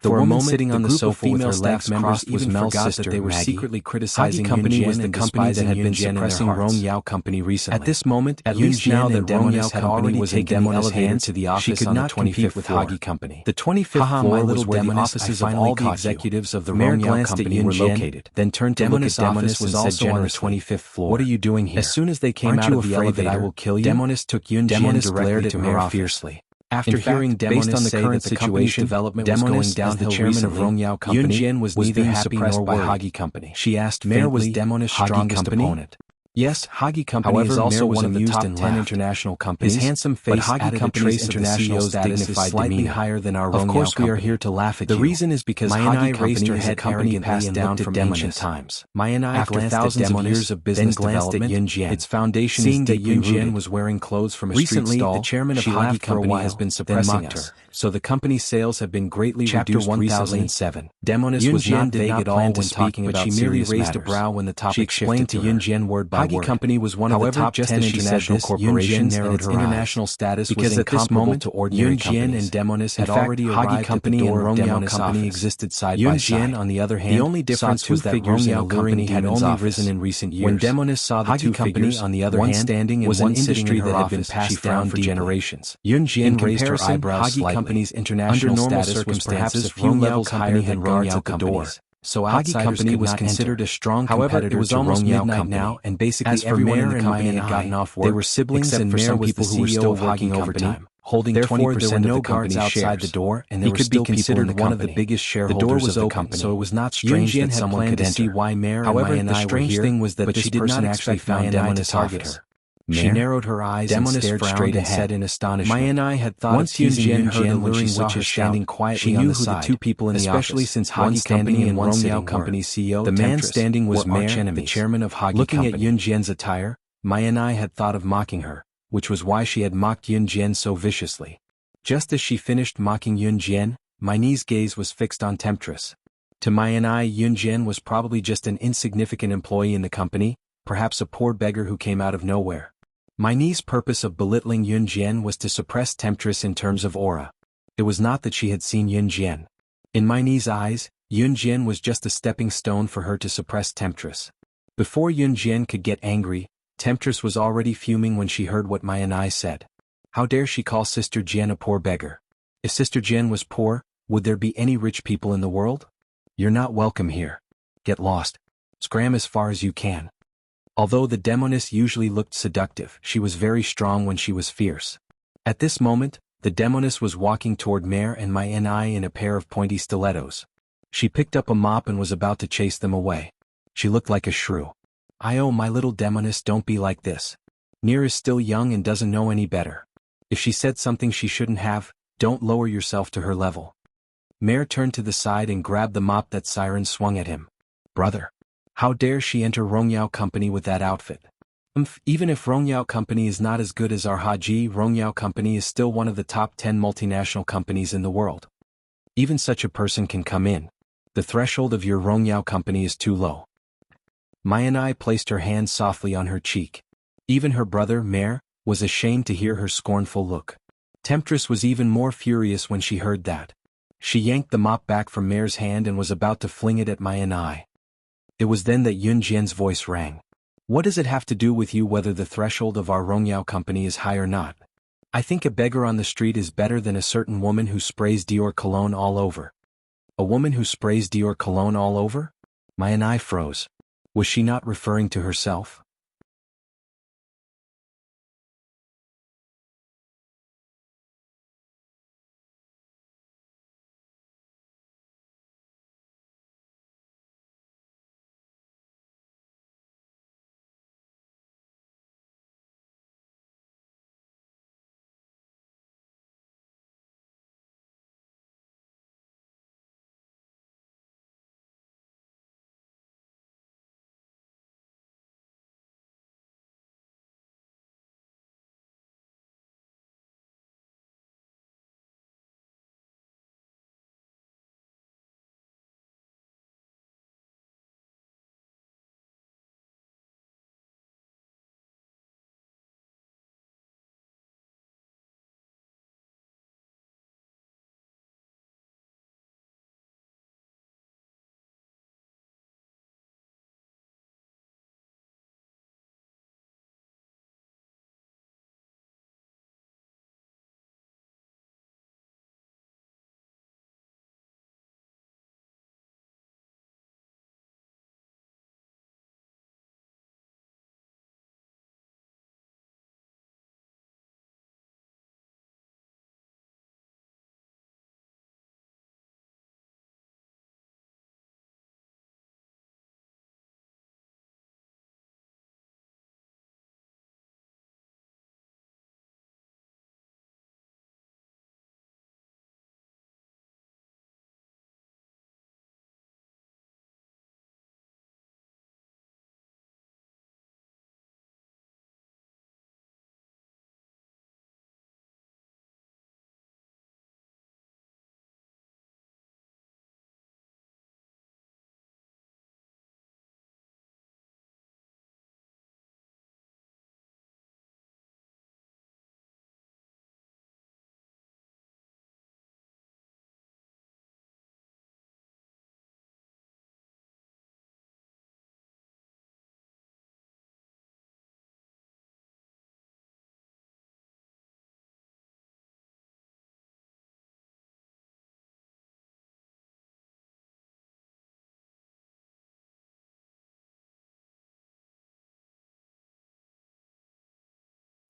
The woman sitting on the sofa with her legs crossed even forgot that they were secretly criticizing Yun Jian and company that had been suppressing Rongyao company recently. At this moment, at least now that Rongyao company was in Demonis' hands, to the office she could not compete with Hagi company. The 25th floor was where the offices of all the executives of the Rongyao company were located. Then turned to look at Demonis and said generously, on the 25th floor, "What are you doing here?" As soon as they came out of the elevator, "I will kill you?" Demonis took Yun Jian directly to her fiercely. After hearing Demonis say that the company's development was going downhill recently, Yun Jian was neither happy nor by Hagi company. She asked faintly, was Demonis' strongest opponent? Yes, Hagi company is also one of the top 10 international companies. His handsome face added a trace of the CEO's dignified demeanor. Higher than our Of course we are here to laugh at you. The reason is because Hagi raised her head arrogantly and down from ancient times. After thousands of years of business development, its foundation seeing that Yun Jian was wearing clothes from a street stall, the chairman of Hagi company has been suppressing us. So the company's sales have been greatly reduced recently. 1007. Demonis was not vague at all when talking about serious matters. She merely raised a brow when the topic shifted to her. She explained to Yun Jian word by Hagi company was one of the top 10 international corporations, and its international status was incomparable to ordinary companies. Yun Jian and Demonis had already arrived at the door of Demonis' company existed side by side. Yun Jian, on the other hand, the only difference was that Rongyao company had only risen in recent years. When Demonis saw the two figures, on the other hand, standing and one sitting in her office, she frowned for generations. Yun Jian raised her eyebrows slightly. Company's international status was perhaps a few levels higher than Rongyao at the door. So Hagi company was considered a strong competitor. However, it was almost midnight now, and basically everyone in the company had gotten off work. They were siblings, and Mare was the CEO of Hagi overtime, holding 20% of the company's outside the door, and there were still people in the company. One of the biggest shareholders. The door was open, so it was not strange that someone could enter. Why Mare and the strange thing was that this person actually found Demonis to target her. She narrowed her eyes and stared straight and said in astonishment. Mai and I had thought of teasing Yun Jian when she saw her standing quietly on the side. She knew who the two people in the office, especially since Hagi Company and Rongyao Company's CEO, the man standing was Mare, the chairman of Hagi Company. Looking at Yun Jian's attire, Mai and I had thought of mocking her, which was why she had mocked Yun Jian so viciously. Just as she finished mocking Yun Jian, Mai Ni's gaze was fixed on Temptress. To Mai and I, Yun Jian was probably just an insignificant employee in the company, perhaps a poor beggar who came out of nowhere. Mai Ni's purpose of belittling Yun Jian was to suppress Temptress in terms of aura. It was not that she had seen Yun Jian. In Mai Ni's eyes, Yun Jian was just a stepping stone for her to suppress Temptress. Before Yun Jian could get angry, Temptress was already fuming when she heard what Mai and I said. How dare she call Sister Jian a poor beggar? If Sister Jian was poor, would there be any rich people in the world? You're not welcome here. Get lost. Scram as far as you can. Although the Demonis usually looked seductive, she was very strong when she was fierce. At this moment, the Demonis was walking toward Mare and Mai and I in a pair of pointy stilettos. She picked up a mop and was about to chase them away. She looked like a shrew. Oh, my little Demonis, don't be like this. Nier is still young and doesn't know any better. If she said something she shouldn't have, don't lower yourself to her level. Mare turned to the side and grabbed the mop that Siren swung at him. Brother. How dare she enter Rongyao Company with that outfit? Even if Rongyao Company is not as good as our Haji, Rongyao Company is still one of the top 10 multinational companies in the world. Even such a person can come in. The threshold of your Rongyao Company is too low. Mai and I placed her hand softly on her cheek. Even her brother, Mare, was ashamed to hear her scornful look. Temptress was even more furious when she heard that. She yanked the mop back from Mare's hand and was about to fling it at Mai and I. It was then that Yun Jian's voice rang. What does it have to do with you whether the threshold of our Rongyao Company is high or not? I think a beggar on the street is better than a certain woman who sprays Dior cologne all over. A woman who sprays Dior cologne all over? Mai and I froze. Was she not referring to herself?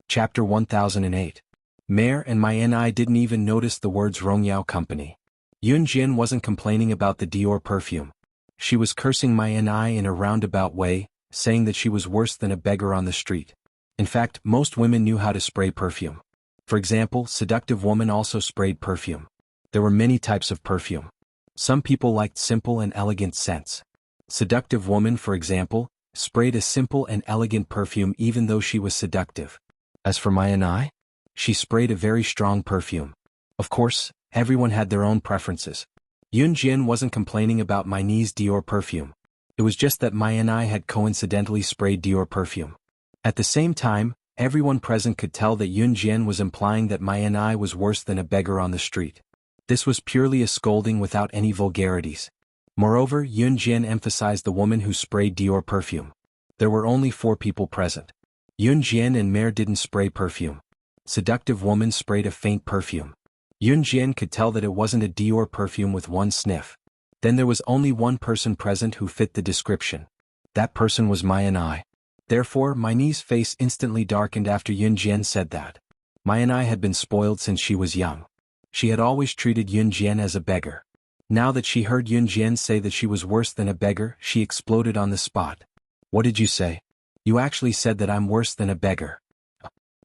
Chapter 1008. Mare and my NI didn't even notice the words Rongyao Company. Yun Jin wasn't complaining about the Dior perfume. She was cursing my NI in a roundabout way, saying that she was worse than a beggar on the street. In fact, most women knew how to spray perfume. For example, seductive woman also sprayed perfume. There were many types of perfume. Some people liked simple and elegant scents. Seductive woman, for example, sprayed a simple and elegant perfume even though she was seductive. As for my NI, she sprayed a very strong perfume. Of course, everyone had their own preferences. Yun Jin wasn't complaining about my niece's Dior perfume. It was just that my NI had coincidentally sprayed Dior perfume. At the same time, everyone present could tell that Yun Jin was implying that my NI was worse than a beggar on the street. This was purely a scolding without any vulgarities. Moreover, Yun Jin emphasized the woman who sprayed Dior perfume. There were only 4 people present. Yun Jin and Mare didn't spray perfume. Seductive woman sprayed a faint perfume. Yun Jin could tell that it wasn't a Dior perfume with one sniff. Then there was only one person present who fit the description. That person was my NI. Therefore, my niece's face instantly darkened after Yun Jin said that. My NI had been spoiled since she was young. She had always treated Yun Jin as a beggar. Now that she heard Yun Jin say that she was worse than a beggar, she exploded on the spot. What did you say? You actually said that I'm worse than a beggar.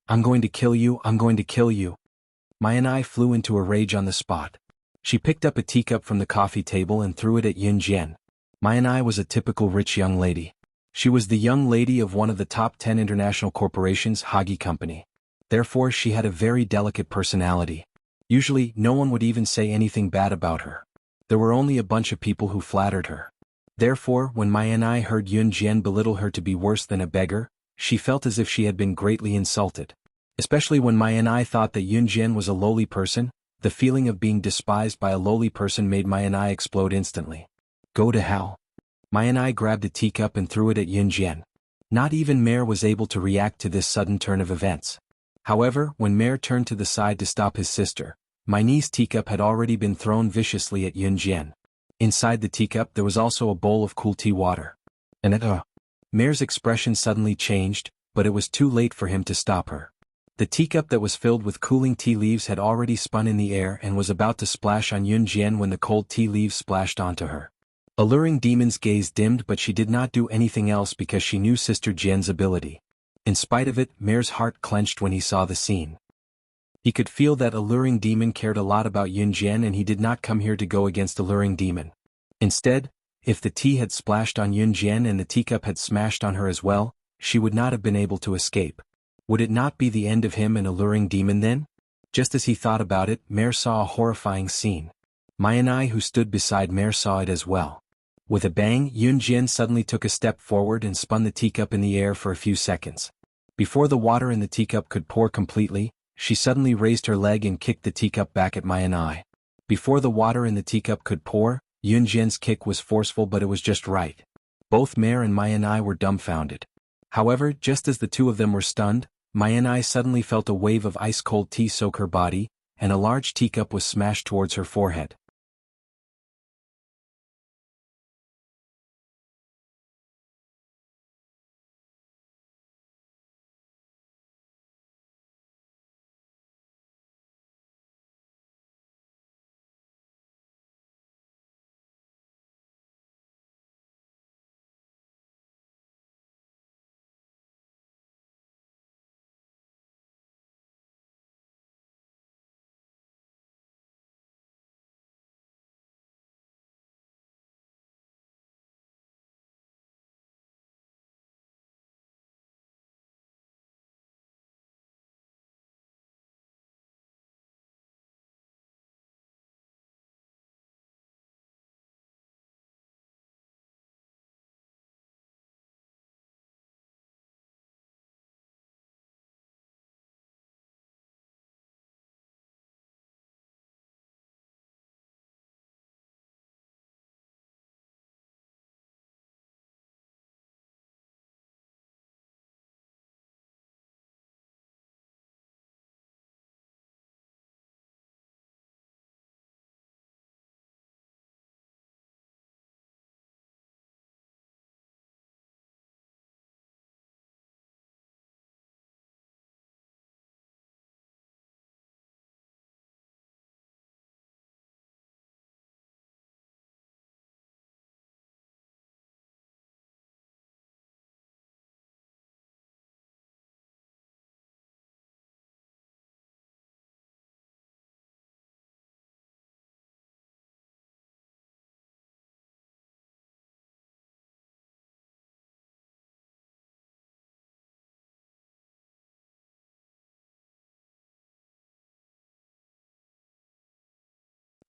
I'm going to kill you, I'm going to kill you. My NI flew into a rage on the spot. She picked up a teacup from the coffee table and threw it at Yun Jin. My NI was a typical rich young lady. She was the young lady of one of the top 10 international corporations, Hagi Company. Therefore, she had a very delicate personality. Usually, no one would even say anything bad about her. There were only a bunch of people who flattered her. Therefore, when my NI heard Yun Jin belittle her to be worse than a beggar, she felt as if she had been greatly insulted. Especially when my NI thought that Yun Jin was a lowly person, the feeling of being despised by a lowly person made my NI explode instantly. Go to hell. My NI grabbed a teacup and threw it at Yun Jin. Not even Mare was able to react to this sudden turn of events. However, when Mare turned to the side to stop his sister, my niece's teacup had already been thrown viciously at Yun Jin. Inside the teacup there was also a bowl of cool tea water. And Mare's expression suddenly changed, but it was too late for him to stop her. The teacup that was filled with cooling tea leaves had already spun in the air and was about to splash on Yun Jin when the cold tea leaves splashed onto her. Alluring Demon's gaze dimmed, but she did not do anything else because she knew Sister Jin's ability. In spite of it, Mare's heart clenched when he saw the scene. He could feel that Alluring Demon cared a lot about Yun Jin and he did not come here to go against Alluring Demon. Instead, if the tea had splashed on Yun Jin and the teacup had smashed on her as well, she would not have been able to escape. Would it not be the end of him and Alluring Demon then? Just as he thought about it, Mare saw a horrifying scene. Mayani, who stood beside Mare, saw it as well. With a bang, Yun Jin suddenly took a step forward and spun the teacup in the air for a few seconds. Before the water in the teacup could pour completely, she suddenly raised her leg and kicked the teacup back at Mayani. Before the water in the teacup could pour, Yun Jin's kick was forceful, but it was just right. Both Mare and Mayani were dumbfounded. However, just as the two of them were stunned, Mayani suddenly felt a wave of ice-cold tea soak her body, and a large teacup was smashed towards her forehead.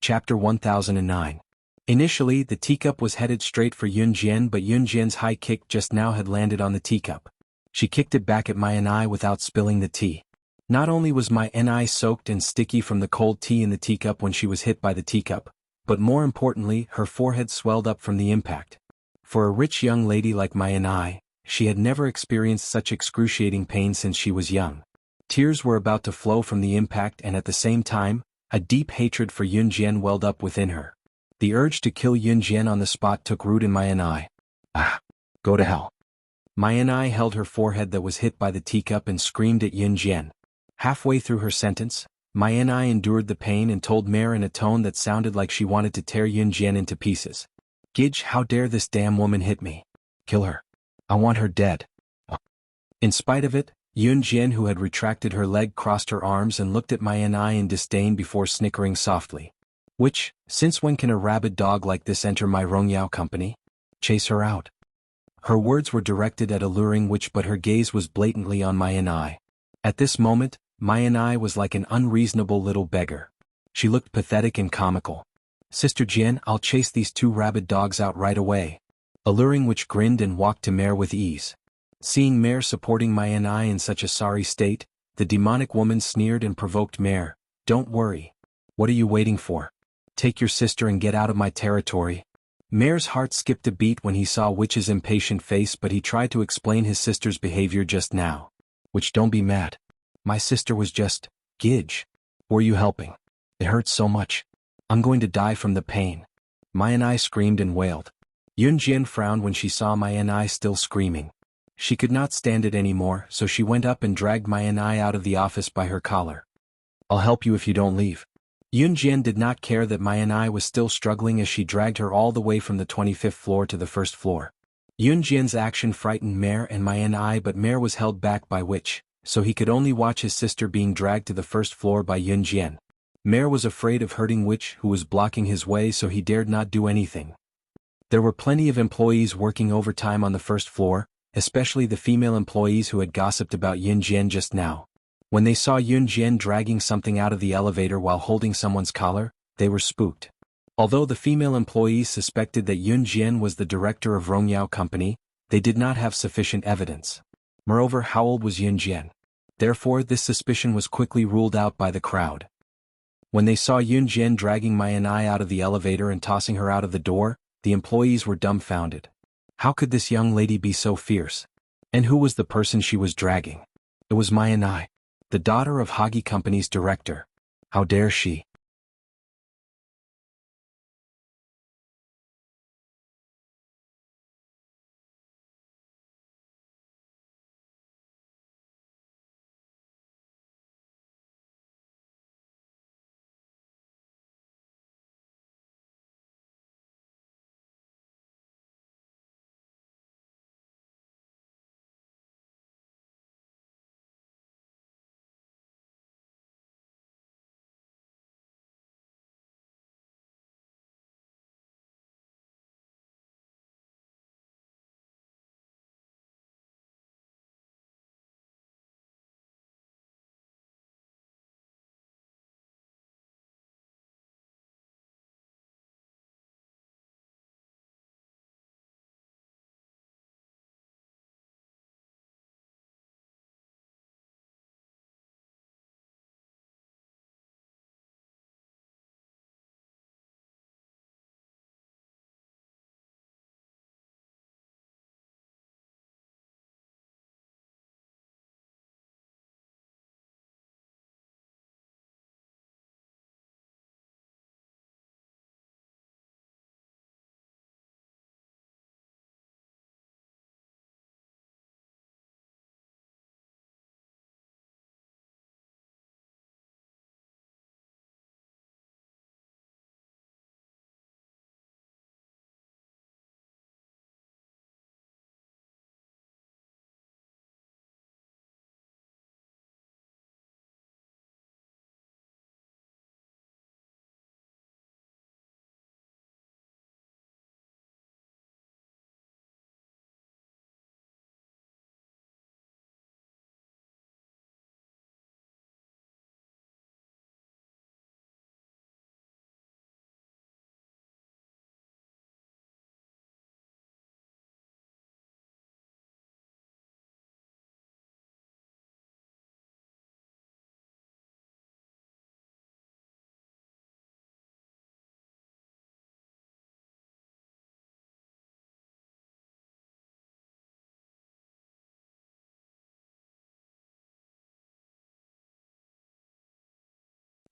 Chapter 1009. Initially, the teacup was headed straight for Yun Jian, but Yun Jian's high kick just now had landed on the teacup. She kicked it back at my eye without spilling the tea. Not only was my eye soaked and sticky from the cold tea in the teacup when she was hit by the teacup, but more importantly, her forehead swelled up from the impact. For a rich young lady like my eye, she had never experienced such excruciating pain since she was young. Tears were about to flow from the impact, and at the same time, a deep hatred for Yun Jian welled up within her. The urge to kill Yun Jian on the spot took root in my eye. Ah! Go to hell. My eye held her forehead that was hit by the teacup and screamed at Yun Jian. Halfway through her sentence, my eye endured the pain and told Mare in a tone that sounded like she wanted to tear Yun Jian into pieces. Gidge, how dare this damn woman hit me? Kill her. I want her dead. In spite of it, Yun Jian, who had retracted her leg, crossed her arms and looked at my eye in disdain before snickering softly. Since when can a rabid dog like this enter my Rongyao company? Chase her out. Her words were directed at alluring Witch, but her gaze was blatantly on my eye. At this moment, my eye was like an unreasonable little beggar. She looked pathetic and comical. Sister Jian, I'll chase these two rabid dogs out right away. Alluring Witch grinned and walked to Mare with ease. Seeing Mare supporting my eye in such a sorry state, the demonic woman sneered and provoked Mare. Don't worry. What are you waiting for? Take your sister and get out of my territory. Mare's heart skipped a beat when he saw Witch's impatient face, but he tried to explain his sister's behavior just now. Witch, don't be mad. My sister was just, Gidge. Were you helping? It hurts so much. I'm going to die from the pain. My eye screamed and wailed. Yun Jian frowned when she saw my eye still screaming. She could not stand it anymore, so she went up and dragged my eye out of the office by her collar. I'll help you if you don't leave. Yun Jian did not care that my eye was still struggling as she dragged her all the way from the 25th floor to the first floor. Yun Jian's action frightened Mare and my eye, but Mare was held back by Witch, so he could only watch his sister being dragged to the first floor by Yun Jian. Mare was afraid of hurting Witch, who was blocking his way, so he dared not do anything. There were plenty of employees working overtime on the first floor, especially the female employees who had gossiped about Yun Jian just now. When they saw Yun Jian dragging something out of the elevator while holding someone's collar, they were spooked. Although the female employees suspected that Yun Jian was the director of Rongyao Company, they did not have sufficient evidence. Moreover, how old was Yun Jian? Therefore, this suspicion was quickly ruled out by the crowd. When they saw Yun Jian dragging my eye out of the elevator and tossing her out of the door, the employees were dumbfounded. How could this young lady be so fierce? And who was the person she was dragging? It was my eye, the daughter of Hagi Company's director. How dare she?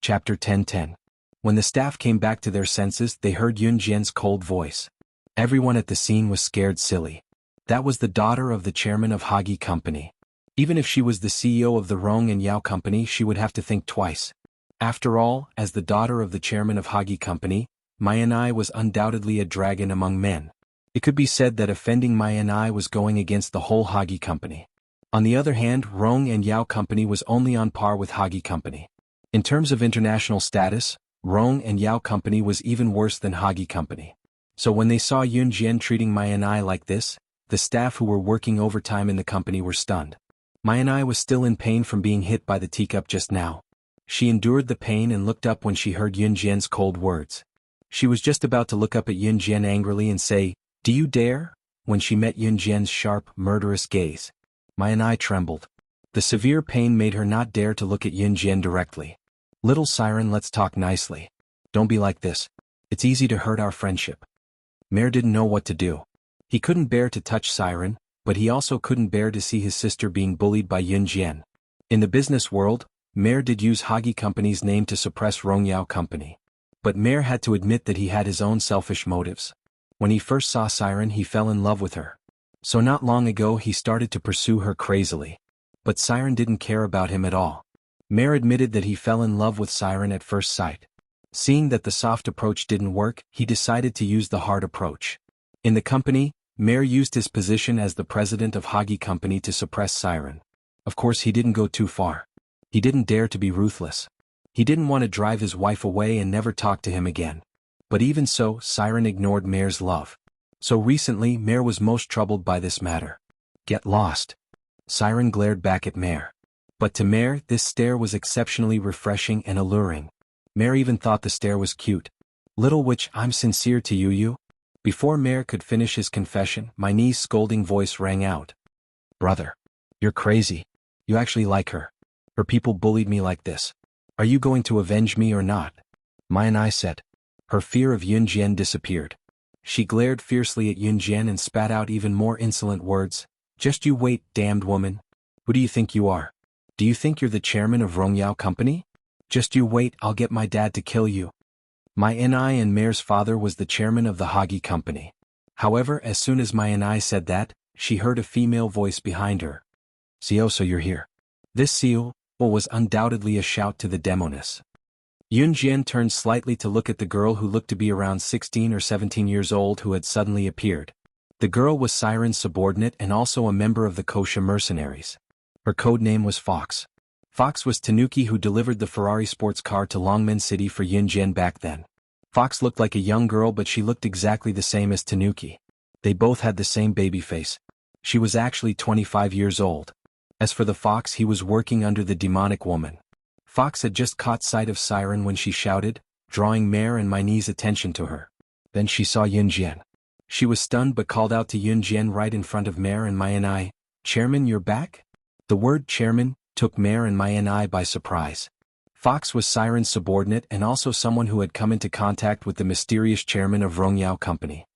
Chapter 10:10. When the staff came back to their senses, they heard Yun Jian's cold voice. Everyone at the scene was scared silly. That was the daughter of the chairman of Hagi Company. Even if she was the CEO of the Rong and Yao Company, she would have to think twice. After all, as the daughter of the chairman of Hagi Company, Mai was undoubtedly a dragon among men. It could be said that offending Mai was going against the whole Hagi Company. On the other hand, Rong and Yao Company was only on par with Hagi Company. In terms of international status, Rong and Yao Company was even worse than Hagi Company. So when they saw Yun Jian treating Mai like this, the staff who were working overtime in the company were stunned. Mai was still in pain from being hit by the teacup just now. She endured the pain and looked up when she heard Yun Jian's cold words. She was just about to look up at Yun Jian angrily and say, "Do you dare?" when she met Yun Jian's sharp, murderous gaze. Mai trembled. The severe pain made her not dare to look at Yun Jian directly. "Little siren, let's talk nicely. Don't be like this. It's easy to hurt our friendship." Mare didn't know what to do. He couldn't bear to touch Siren, but he also couldn't bear to see his sister being bullied by Yun Jian. In the business world, Mare did use Hagi Company's name to suppress Rongyao Company. But Mare had to admit that he had his own selfish motives. When he first saw Siren, he fell in love with her. So not long ago he started to pursue her crazily. But Siren didn't care about him at all. Mare admitted that he fell in love with Siren at first sight. Seeing that the soft approach didn't work, he decided to use the hard approach. In the company, Mare used his position as the president of Hagi Company to suppress Siren. Of course he didn't go too far. He didn't dare to be ruthless. He didn't want to drive his wife away and never talk to him again. But even so, Siren ignored Mare's love. So recently, Mare was most troubled by this matter. "Get lost." Siren glared back at Mare. But to Mare, this stare was exceptionally refreshing and alluring. Mare even thought the stare was cute. "Little witch, I'm sincere to you." Before Mare could finish his confession, my niece's scolding voice rang out. "Brother, you're crazy. You actually like her. Her people bullied me like this. Are you going to avenge me or not?" Mai said. Her fear of Yun Jian disappeared. She glared fiercely at Yun Jian and spat out even more insolent words. "Just you wait, damned woman. Who do you think you are? Do you think you're the chairman of Rongyao Company? Just you wait, I'll get my dad to kill you." Mai and Mare's father was the chairman of the Hagi Company. However, as soon as Mai said that, she heard a female voice behind her. "Xiao, so you're here." This Xiao was undoubtedly a shout to the demoness. Yun Jian turned slightly to look at the girl who looked to be around 16 or 17 years old who had suddenly appeared. The girl was Siren's subordinate and also a member of the Kosha mercenaries. Her code name was Fox. Fox was Tanuki who delivered the Ferrari sports car to Longmen City for Yun Jian back then. Fox looked like a young girl, but she looked exactly the same as Tanuki. They both had the same baby face. She was actually 25 years old. As for the Fox, he was working under the demonic woman. Fox had just caught sight of Siren when she shouted, drawing Mare and my niece's attention to her. Then she saw Yun Jian. She was stunned but called out to Yun Jian right in front of Mare and I, "Chairman, you're back?" The word chairman took Mare and I by surprise. Fox was Siren's subordinate and also someone who had come into contact with the mysterious chairman of Rongyao Company.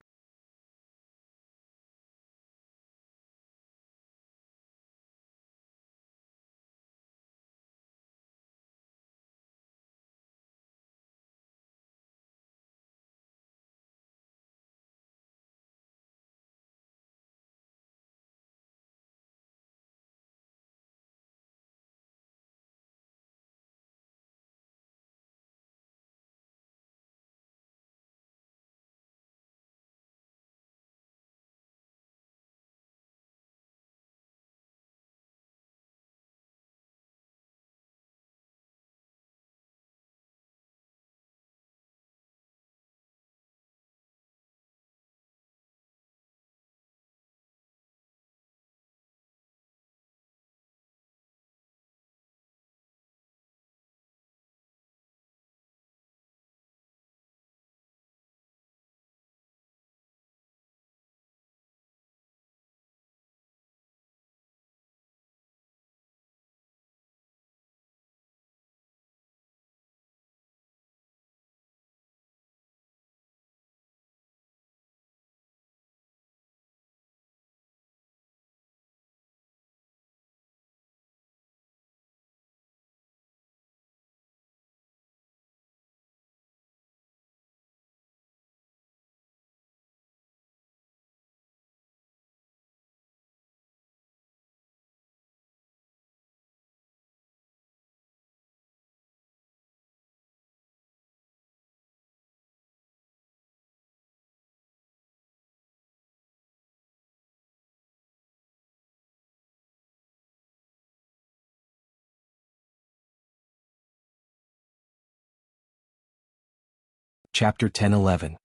Chapter 10:11.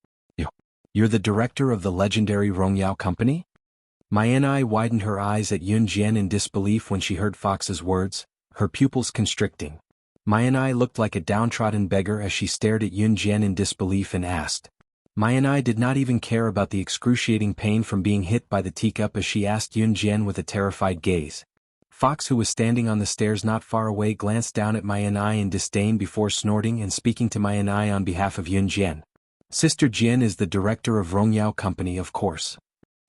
You're the director of the legendary Rongyao Company? Mai widened her eyes at Yun Jian in disbelief when she heard Fox's words, her pupils constricting. Mai looked like a downtrodden beggar as she stared at Yun Jian in disbelief and asked. Mai did not even care about the excruciating pain from being hit by the teacup as she asked Yun Jian with a terrified gaze. Fox, who was standing on the stairs not far away, glanced down at Mai in disdain before snorting and speaking to Mai on behalf of Yun Jian. Sister Jian is the director of Rongyao Company, of course.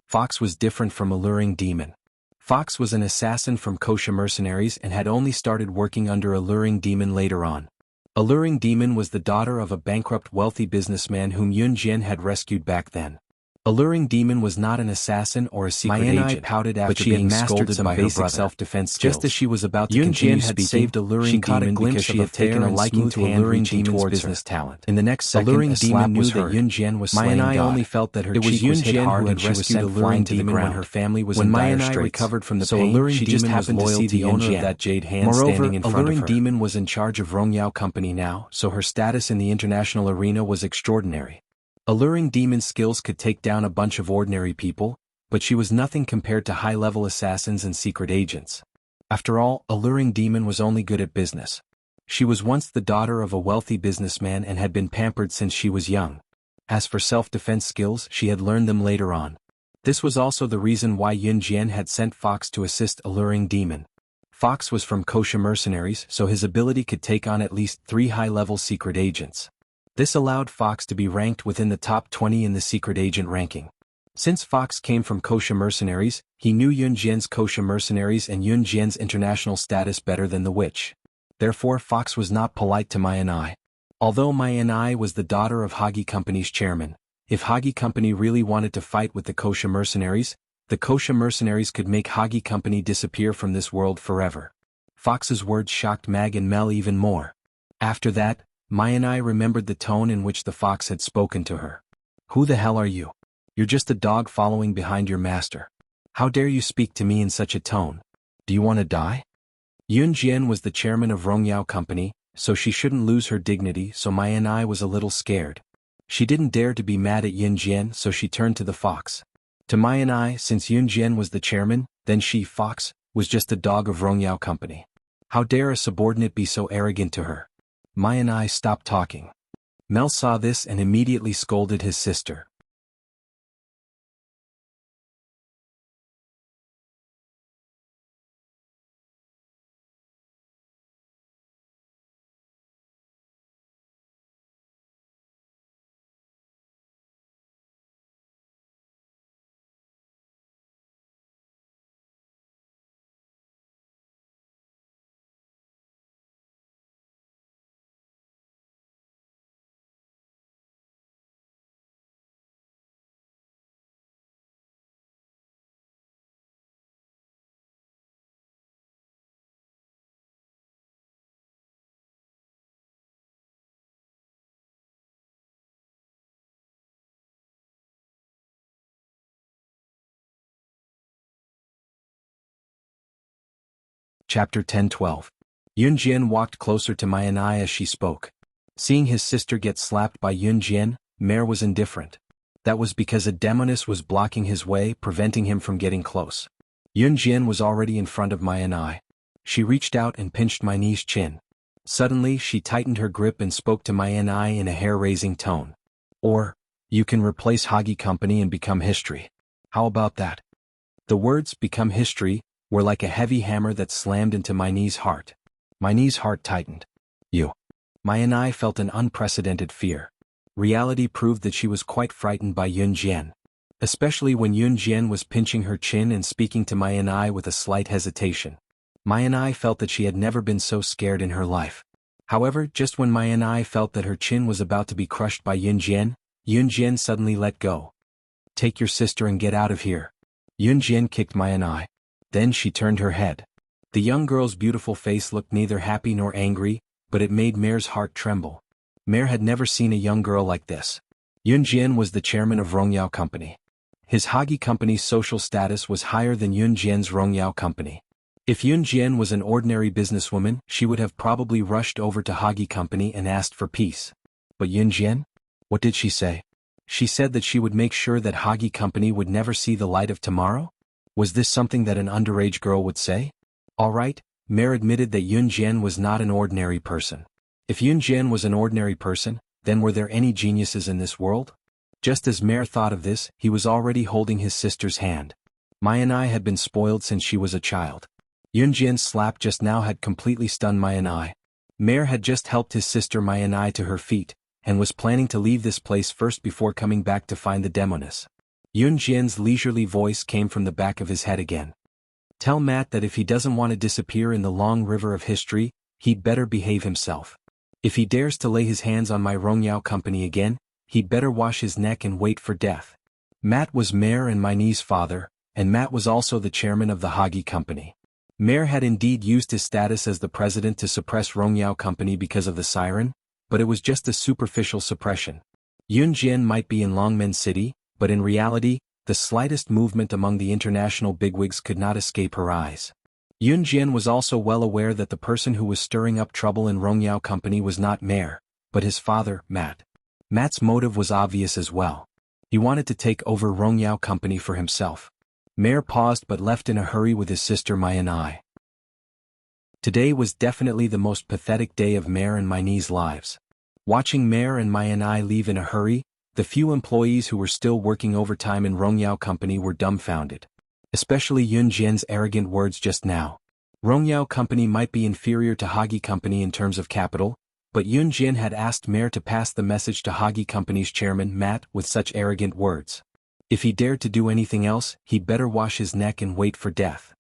Fox was different from Alluring Demon. Fox was an assassin from Kosha mercenaries and had only started working under Alluring Demon later on. Alluring Demon was the daughter of a bankrupt wealthy businessman whom Yun Jian had rescued back then. Alluring Demon was not an assassin or a secret agent, pouted after but she being had mastered some basic self-defense skills. Just as she was about to Yun continue Jian had speaking, saved Alluring she caught a Demon glimpse because she of had taken a liking to Alluring Demon's business talent. In the next second, Alluring a slap Demon knew was that heard. Yun Jian was slaying Mai God. only felt that her It was cheek Yun was hit Jian hard who and had she was rescued sent Alluring flying to the Demon when ground. her family was When in Mai dire and I straits. recovered from the So pain, Alluring she Demon just was happened to loyal see to the Yun owner Jian. of that jade hand Moreover, standing in front of Alluring her. Demon was in charge of Rongyao Company now, so her status in the international arena was extraordinary. Alluring Demon's skills could take down a bunch of ordinary people, but she was nothing compared to high-level assassins and secret agents. After all, Alluring Demon was only good at business. She was once the daughter of a wealthy businessman and had been pampered since she was young. As for self-defense skills, she had learned them later on. This was also the reason why Yun Jian had sent Fox to assist Alluring Demon. Fox was from Kosha mercenaries, so his ability could take on at least 3 high-level secret agents. This allowed Fox to be ranked within the top 20 in the secret agent ranking. Since Fox came from Kosha mercenaries, he knew Yun Jian's Kosha mercenaries and Yun Jian's international status better than the witch. Therefore, Fox was not polite to Mai. Although Mai was the daughter of Hagi Company's chairman, if Hagi Company really wanted to fight with the Kosha mercenaries, the Kosha mercenaries could make Hagi Company disappear from this world forever. Fox's words shocked Mag and Mel even more. After that, Mai remembered the tone in which the fox had spoken to her. Who the hell are you? You're just a dog following behind your master. How dare you speak to me in such a tone? Do you want to die? Yun Jian was the chairman of Rongyao Company, so she shouldn't lose her dignity, so Mai was a little scared. She didn't dare to be mad at Yun Jian, so she turned to the fox. To Mai, since Yun Jian was the chairman, then she, Fox, was just a dog of Rongyao Company. How dare a subordinate be so arrogant to her? Mai stopped talking. Mel saw this and immediately scolded his sister. Chapter 10:12. Yun Jian walked closer to Mai as she spoke. Seeing his sister get slapped by Yun Jian, Mare was indifferent. That was because a demoness was blocking his way, preventing him from getting close. Yun Jian was already in front of Mai. She reached out and pinched Main's chin. Suddenly, she tightened her grip and spoke to Mai in a hair-raising tone. Or, you can replace Hagi Company and become history. How about that? The words, become history, were like a heavy hammer that slammed into Main's heart. Main's heart tightened. You. Mai felt an unprecedented fear. Reality proved that she was quite frightened by Yun Jian. Especially when Yun Jian was pinching her chin and speaking to Mai with a slight hesitation. Mai felt that she had never been so scared in her life. However, just when Mai felt that her chin was about to be crushed by Yun Jian suddenly let go. Take your sister and get out of here. Yun Jian kicked Mai. Then she turned her head. The young girl's beautiful face looked neither happy nor angry, but it made Mare's heart tremble. Mare had never seen a young girl like this. Yun Jian was the chairman of Rongyao Company. His Hagi Company's social status was higher than Yun Jian's Rongyao Company. If Yun Jian was an ordinary businesswoman, she would have probably rushed over to Hagi Company and asked for peace. But Yun Jian? What did she say? She said that she would make sure that Hagi Company would never see the light of tomorrow? Was this something that an underage girl would say? All right, Mare admitted that Yun Jian was not an ordinary person. If Yun Jian was an ordinary person, then were there any geniuses in this world? Just as Mare thought of this, he was already holding his sister's hand. Mayanai had been spoiled since she was a child. Yun Jian's slap just now had completely stunned Mayanai. Mare had just helped his sister Mayanai to her feet, and was planning to leave this place first before coming back to find the demoness. Yun Jian's leisurely voice came from the back of his head again. Tell Matt that if he doesn't want to disappear in the long river of history, he'd better behave himself. If he dares to lay his hands on my Rongyao Company again, he'd better wash his neck and wait for death. Matt was Mare and Mainy's father, and Matt was also the chairman of the Hagi Company. Mare had indeed used his status as the president to suppress Rongyao Company because of the siren, but it was just a superficial suppression. Yun Jian might be in Longmen City, but in reality, the slightest movement among the international bigwigs could not escape her eyes. Yun Jian was also well aware that the person who was stirring up trouble in Rongyao Company was not Mare, but his father, Matt. Matt's motive was obvious as well. He wanted to take over Rongyao Company for himself. Mare paused but left in a hurry with his sister Mayanai. Today was definitely the most pathetic day of Mare and Mainy's lives. Watching Mare and Mayanai leave in a hurry, the few employees who were still working overtime in Rongyao Company were dumbfounded. Especially Yun Jian's arrogant words just now. Rongyao Company might be inferior to Hagi Company in terms of capital, but Yun Jian had asked Mare to pass the message to Hagi Company's chairman Matt with such arrogant words. If he dared to do anything else, he'd better wash his neck and wait for death.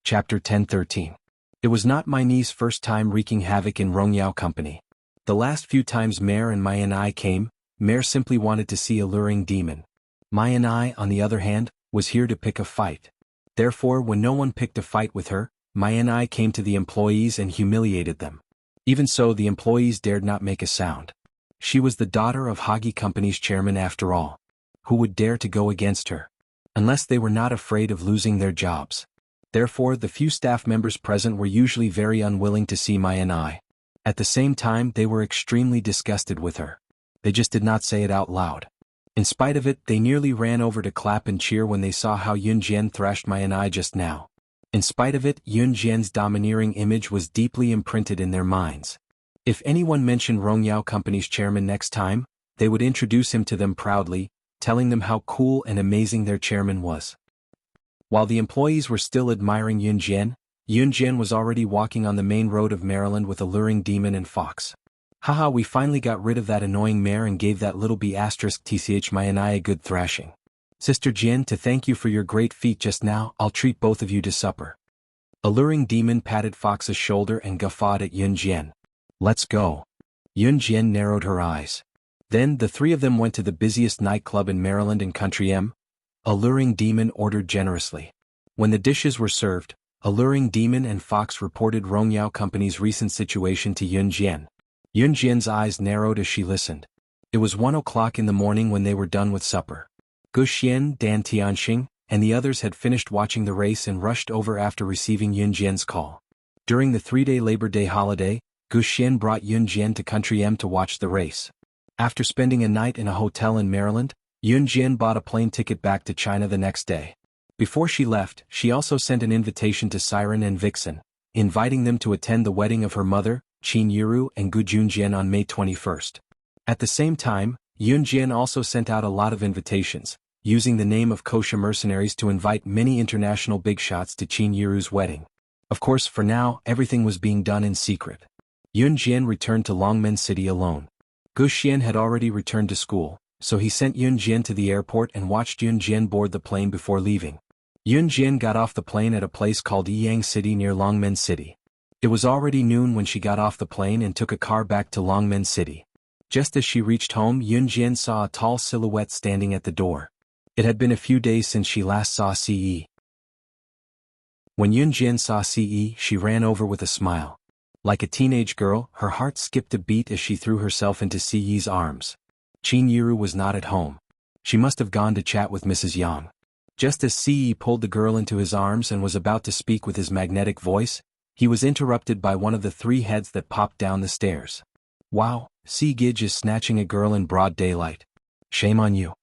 Chapter 10:13. It was not Mainy's first time wreaking havoc in Rongyao Company. The last few times Mare and Mayanai came, Mare simply wanted to see a luring demon. Mayanai, on the other hand, was here to pick a fight. Therefore, when no one picked a fight with her, Mayanai came to the employees and humiliated them. Even so, the employees dared not make a sound. She was the daughter of Hagi Company's chairman after all. Who would dare to go against her? Unless they were not afraid of losing their jobs. Therefore, the few staff members present were usually very unwilling to see Mayanai. At the same time, they were extremely disgusted with her. They just did not say it out loud. In spite of it, they nearly ran over to clap and cheer when they saw how Yun Jian thrashed Mayanai just now. In spite of it, Yun Jian's domineering image was deeply imprinted in their minds. If anyone mentioned Rongyao Company's chairman next time, they would introduce him to them proudly, telling them how cool and amazing their chairman was. While the employees were still admiring Yunjian was already walking on the main road of Maryland with a luring demon and fox. Haha, we finally got rid of that annoying mare and gave that little B***tch my and I a good thrashing. Sister Jian, to thank you for your great feat just now, I'll treat both of you to supper. Alluring demon patted Fox's shoulder and guffawed at Yunjian. Let's go. Yunjian narrowed her eyes. Then the three of them went to the busiest nightclub in Maryland and Country M. Alluring demon ordered generously. When the dishes were served, Alluring demon and Fox reported Rongyao Company's recent situation to Yunjian. Yunjian's eyes narrowed as she listened. It was 1 o'clock in the morning when they were done with supper. Guxian, Dan Tianxing, and the others had finished watching the race and rushed over after receiving Yunjian's call. During the 3-day Labor Day holiday, Guxian brought Yunjian to Country M to watch the race. After spending a night in a hotel in Maryland, Yunjian bought a plane ticket back to China the next day. Before she left, she also sent an invitation to Siren and Vixen, inviting them to attend the wedding of her mother, Qin Yiru and Gu Junjian on May 21st. At the same time, Yunjian also sent out a lot of invitations, using the name of kosher mercenaries to invite many international big shots to Qin Yiru's wedding. Of course, for now, everything was being done in secret. Yunjian returned to Longmen City alone. Guxian had already returned to school, so he sent Yunjian to the airport and watched Yunjian board the plane before leaving. Yunjian got off the plane at a place called Yiyang City near Longmen City. It was already noon when she got off the plane and took a car back to Longmen City. Just as she reached home, Yunjian saw a tall silhouette standing at the door. It had been a few days since she last saw Ce. When Yunjian saw Ce, she ran over with a smile. Like a teenage girl, her heart skipped a beat as she threw herself into Ce's arms. Qin Yiru was not at home. She must have gone to chat with Mrs. Yang. Just as Ce pulled the girl into his arms and was about to speak with his magnetic voice, he was interrupted by one of the 3 heads that popped down the stairs. Wow, Ce Gij is snatching a girl in broad daylight. Shame on you.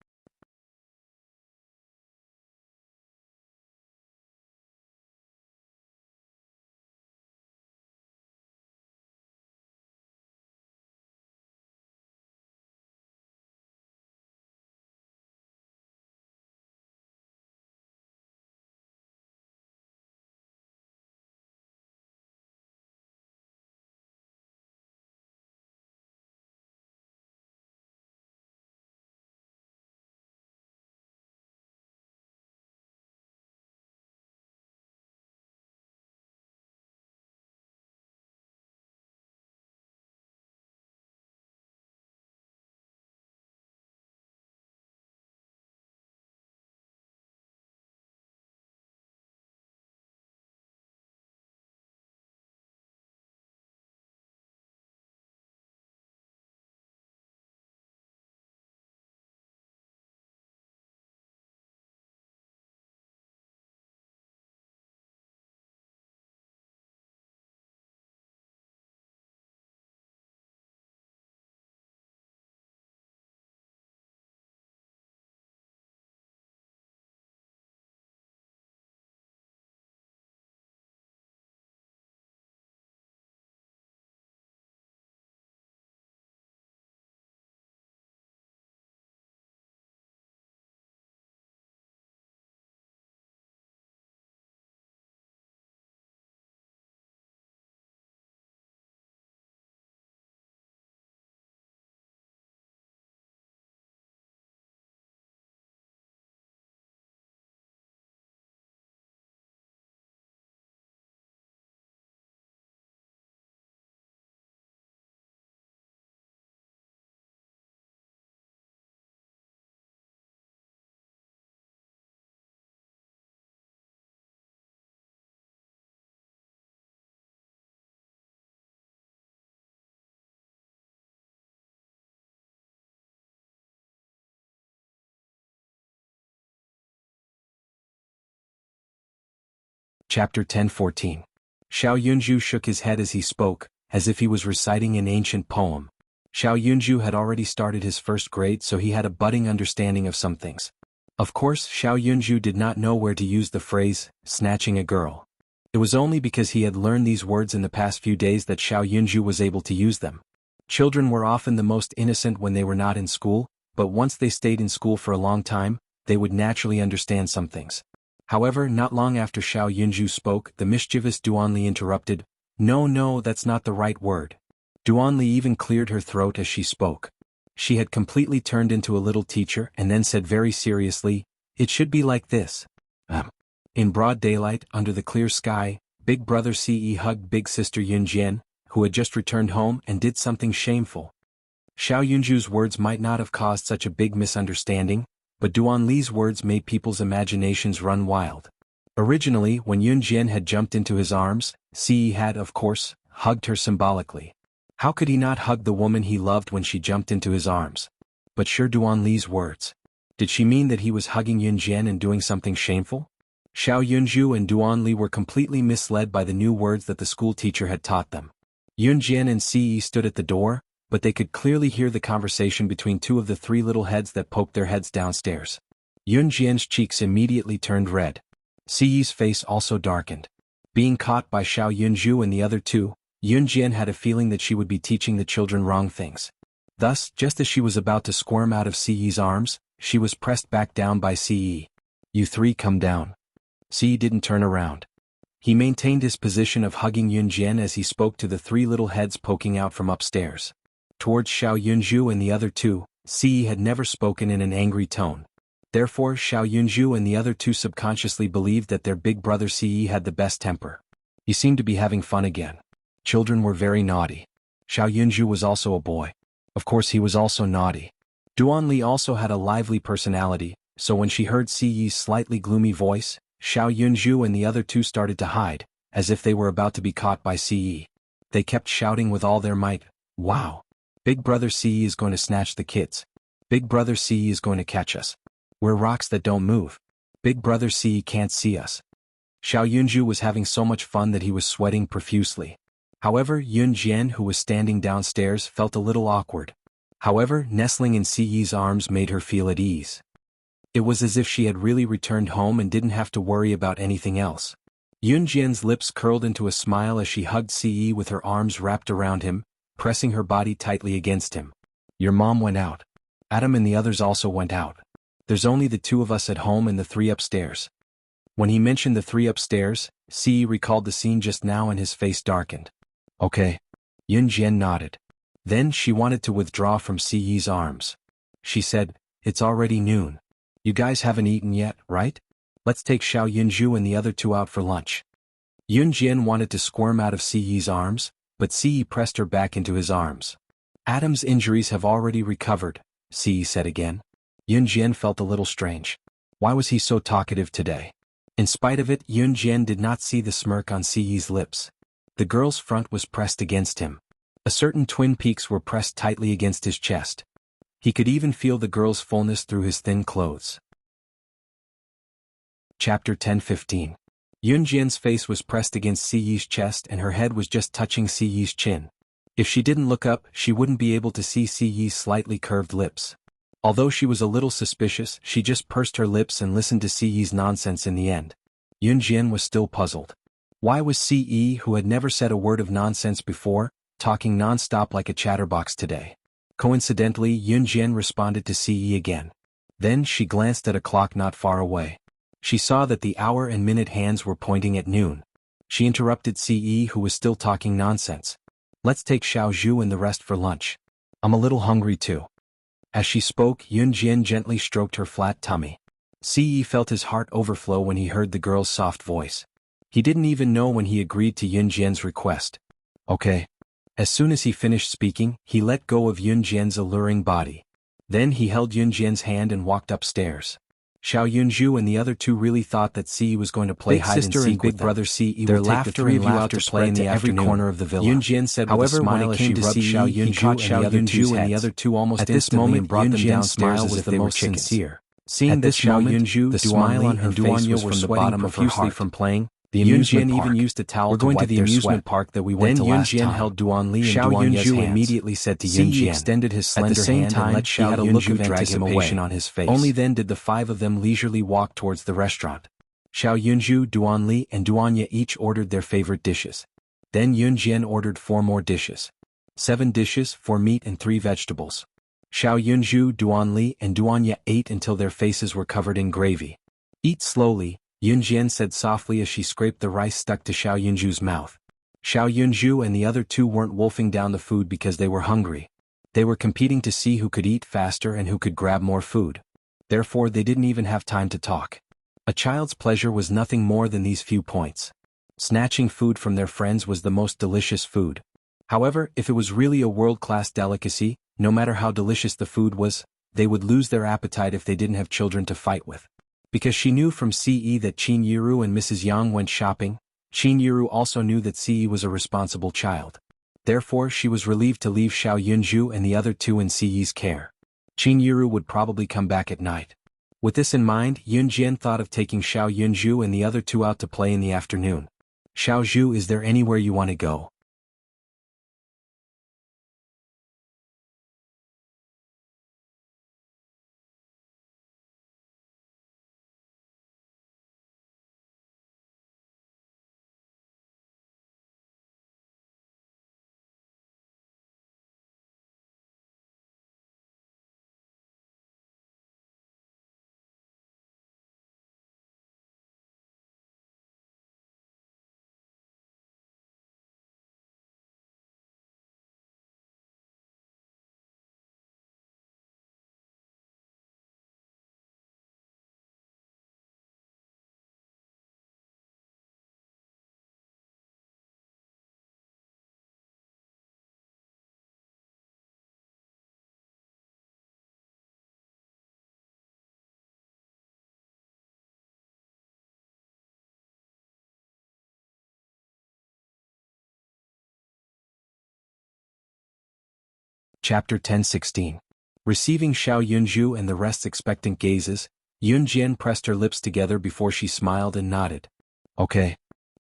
Chapter 10:14. Xiao Yunju shook his head as he spoke, as if he was reciting an ancient poem. Xiao Yunju had already started his first grade, so he had a budding understanding of some things. Of course, Xiao Yunju did not know where to use the phrase, snatching a girl. It was only because he had learned these words in the past few days that Xiao Yunju was able to use them. Children were often the most innocent when they were not in school, but once they stayed in school for a long time, they would naturally understand some things. However, not long after Xiao Yunju spoke, the mischievous Duanli interrupted. No, that's not the right word. Duanli even cleared her throat as she spoke. She had completely turned into a little teacher and then said very seriously, "It should be like this." In broad daylight, under the clear sky, Big Brother Ce hugged Big Sister Yunjian, who had just returned home and did something shameful. Xiao Yunju's words might not have caused such a big misunderstanding, but Duan Li's words made people's imaginations run wild. Originally, when Yunjian had jumped into his arms, Ce had, of course, hugged her symbolically. How could he not hug the woman he loved when she jumped into his arms? But sure, Duan Li's words. Did she mean that he was hugging Yunjian and doing something shameful? Xiao Yunju and Duan Li were completely misled by the new words that the school teacher had taught them. Yunjian and Ce stood at the door, but they could clearly hear the conversation between two of the three little heads that poked their heads downstairs. Yunjian's cheeks immediately turned red. Ce's face also darkened. Being caught by Xiao Yunju and the other two, Yunjian had a feeling that she would be teaching the children wrong things. Thus, just as she was about to squirm out of Ce's arms, she was pressed back down by Ce. "You three come down." Ce didn't turn around. He maintained his position of hugging Yunjian as he spoke to the three little heads poking out from upstairs. Towards Xiao Yunju and the other two, Ce had never spoken in an angry tone. Therefore, Xiao Yunju and the other two subconsciously believed that their big brother Ce had the best temper. He seemed to be having fun again. Children were very naughty. Xiao Yunju was also a boy. Of course, he was also naughty. Duan Li also had a lively personality, so when she heard Ce's slightly gloomy voice, Xiao Yunju and the other two started to hide, as if they were about to be caught by Ce. They kept shouting with all their might, "Wow! Big Brother Ce is going to snatch the kids. Big Brother Ce is going to catch us. We're rocks that don't move. Big Brother Ce can't see us." Xiao Yunju was having so much fun that he was sweating profusely. However, Yunjian, who was standing downstairs, felt a little awkward. However, nestling in Ce's arms made her feel at ease. It was as if she had really returned home and didn't have to worry about anything else. Yunjian's lips curled into a smile as she hugged Ce with her arms wrapped around him, pressing her body tightly against him. "Your mom went out. Adam and the others also went out. There's only the two of us at home and the three upstairs." When he mentioned the three upstairs, Ce recalled the scene just now and his face darkened. "Okay." Yunjian nodded. Then she wanted to withdraw from Ce's arms. She said, "It's already noon. You guys haven't eaten yet, right? Let's take Xiao Yunju and the other two out for lunch." Yunjian wanted to squirm out of Ce's arms, but Ce pressed her back into his arms. "Adam's injuries have already recovered," Ce said again. Yunjian felt a little strange. Why was he so talkative today? In spite of it, Yunjian did not see the smirk on Ce's lips. The girl's front was pressed against him. A certain twin peaks were pressed tightly against his chest. He could even feel the girl's fullness through his thin clothes. Chapter 10:15. Yunjian's face was pressed against Ce's chest and her head was just touching Ce's chin. If she didn't look up, she wouldn't be able to see Ce's slightly curved lips. Although she was a little suspicious, she just pursed her lips and listened to Ce's nonsense in the end. Yunjian was still puzzled. Why was Ce, who had never said a word of nonsense before, talking non-stop like a chatterbox today? Coincidentally, Yunjian responded to Ce again. Then she glanced at a clock not far away. She saw that the hour and minute hands were pointing at noon. She interrupted Ce, who was still talking nonsense. "Let's take Xiao Zhu and the rest for lunch. I'm a little hungry too." As she spoke, Yunjian gently stroked her flat tummy. Ce felt his heart overflow when he heard the girl's soft voice. He didn't even know when he agreed to Yunjian's request. "Okay." As soon as he finished speaking, he let go of Yunjian's alluring body. Then he held Yunjian's hand and walked upstairs. Xiao Yunju and the other two really thought that Ce was going to play hide and seek with Brother Ce. Their laughter and laughter spread to every corner of the villa. Yunjian said with a smile as she rubbed Xiao Yunju and the other two almost at this moment brought them downstairs was the most sincere. Seeing this Xiao Yunju, the smile on her face was from the bottom of her heart. From playing, the amusement park. Even used a towel to wipe their sweat. Park that we went to last time. Then Yunjian held Duan Li and Duan Ye's hands. Immediately said to Yunjian, extended his slender hand and let Xiao Yunju drag him away. On his face. Only then did the five of them leisurely walk towards the restaurant. Xiao Yunju, Duanli, and Duanya each ordered their favorite dishes. Then Yunjian ordered 4 more dishes. 7 dishes, 4 meat and 3 vegetables. Xiao Yunju, Duanli, and Duanya ate until their faces were covered in gravy. Eat slowly, Yunjian said softly as she scraped the rice stuck to Xiao Yunju's mouth. Xiao Yunju and the other 2 weren't wolfing down the food because they were hungry. They were competing to see who could eat faster and who could grab more food. Therefore they didn't even have time to talk. A child's pleasure was nothing more than these few points. Snatching food from their friends was the most delicious food. However, if it was really a world-class delicacy, no matter how delicious the food was, they would lose their appetite if they didn't have children to fight with. Because she knew from Ce that Qin Yiru and Mrs. Yang went shopping, Qin Yiru also knew that Ce was a responsible child. Therefore she was relieved to leave Xiao Yunju and the other 2 in Ce's care. Qin Yiru would probably come back at night. With this in mind, Yunjian thought of taking Xiao Yunju and the other 2 out to play in the afternoon. Xiao Zhu, is there anywhere you want to go? Chapter 10:16. Receiving Xiao Yunju and the rest's expectant gazes, Yunjian pressed her lips together before she smiled and nodded. Okay.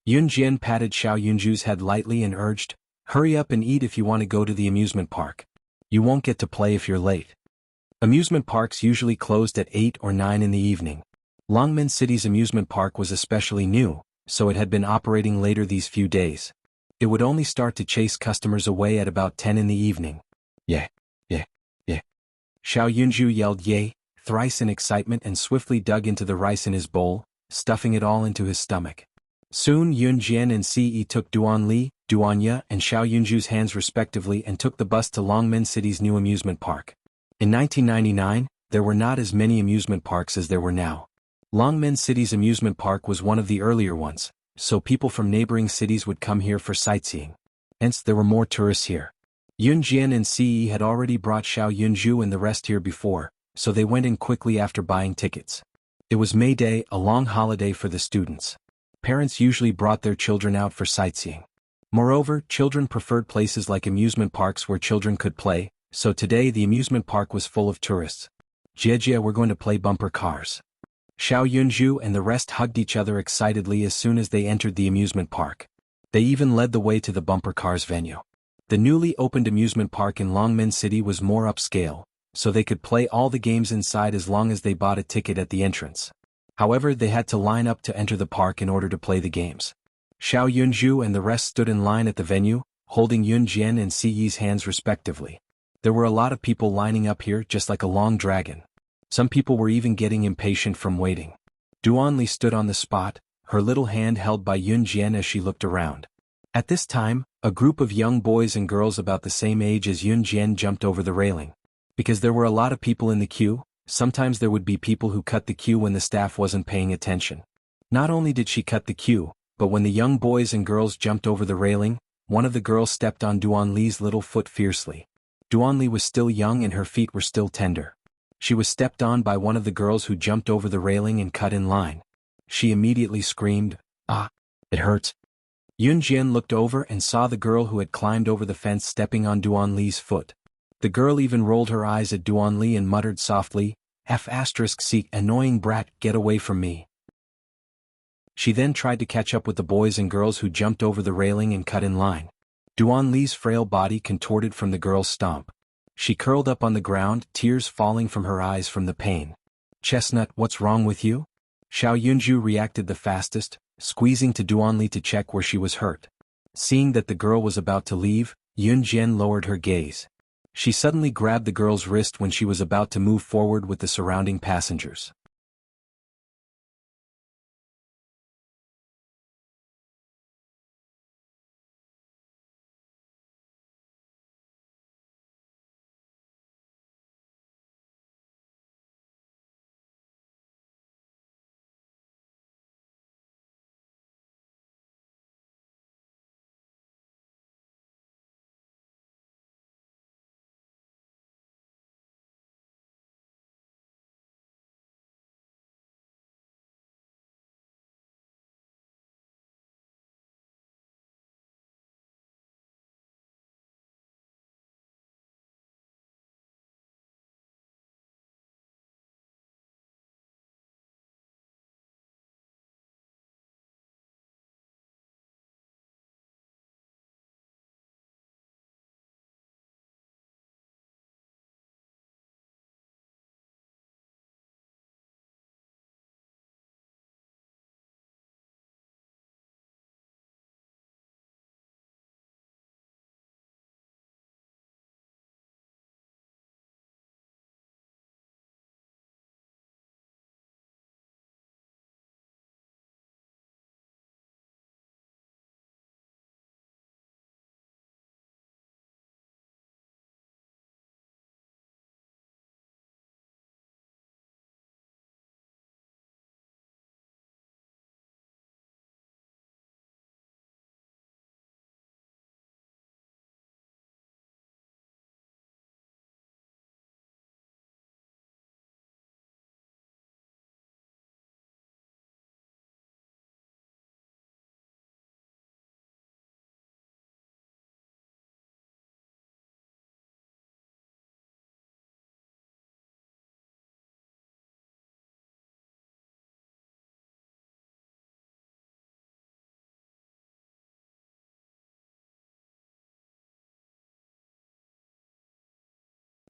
Yunjian patted Xiao Yunju's head lightly and urged, hurry up and eat if you want to go to the amusement park. You won't get to play if you're late. Amusement parks usually closed at 8 or 9 in the evening. Longmen City's amusement park was especially new, so it had been operating later these few days. It would only start to chase customers away at about 10 in the evening. Yeah, yeah, yeah. Xiao Yunju yelled yay, thrice in excitement and swiftly dug into the rice in his bowl, stuffing it all into his stomach. Soon Yunjian and Ce took Duanli, Duanya and Xiao Yunju's hands respectively and took the bus to Longmen City's new amusement park. In 1999, there were not as many amusement parks as there were now. Longmen City's amusement park was one of the earlier ones, so people from neighboring cities would come here for sightseeing. Hence there were more tourists here. Yunjian and Ce had already brought Xiao Yunju and the rest here before, so they went in quickly after buying tickets. It was May Day, a long holiday for the students. Parents usually brought their children out for sightseeing. Moreover, children preferred places like amusement parks where children could play, so today the amusement park was full of tourists. Jie, we're going to play bumper cars. Xiao Yunju and the rest hugged each other excitedly as soon as they entered the amusement park. They even led the way to the bumper cars venue. The newly opened amusement park in Longmen City was more upscale, so they could play all the games inside as long as they bought a ticket at the entrance. However, they had to line up to enter the park in order to play the games. Xiao Yunju and the rest stood in line at the venue, holding Yunjian and Ce's hands respectively. There were a lot of people lining up here just like a long dragon. Some people were even getting impatient from waiting. Duanli stood on the spot, her little hand held by Yunjian as she looked around. At this time, a group of young boys and girls about the same age as Yunjian jumped over the railing. Because there were a lot of people in the queue, sometimes there would be people who cut the queue when the staff wasn't paying attention. Not only did she cut the queue, but when the young boys and girls jumped over the railing, one of the girls stepped on Duanli's little foot fiercely. Duanli was still young and her feet were still tender. She was stepped on by one of the girls who jumped over the railing and cut in line. She immediately screamed, "Ah, it hurts." Yunjian looked over and saw the girl who had climbed over the fence stepping on Duanli's foot. The girl even rolled her eyes at Duanli and muttered softly, "F***, annoying brat, get away from me." She then tried to catch up with the boys and girls who jumped over the railing and cut in line. Duanli's frail body contorted from the girl's stomp. She curled up on the ground, tears falling from her eyes from the pain. "Chestnut, what's wrong with you?" Xiao Yunju reacted the fastest, squeezing to Duanli to check where she was hurt. Seeing that the girl was about to leave, Yun Jian lowered her gaze. She suddenly grabbed the girl's wrist when she was about to move forward with the surrounding passengers.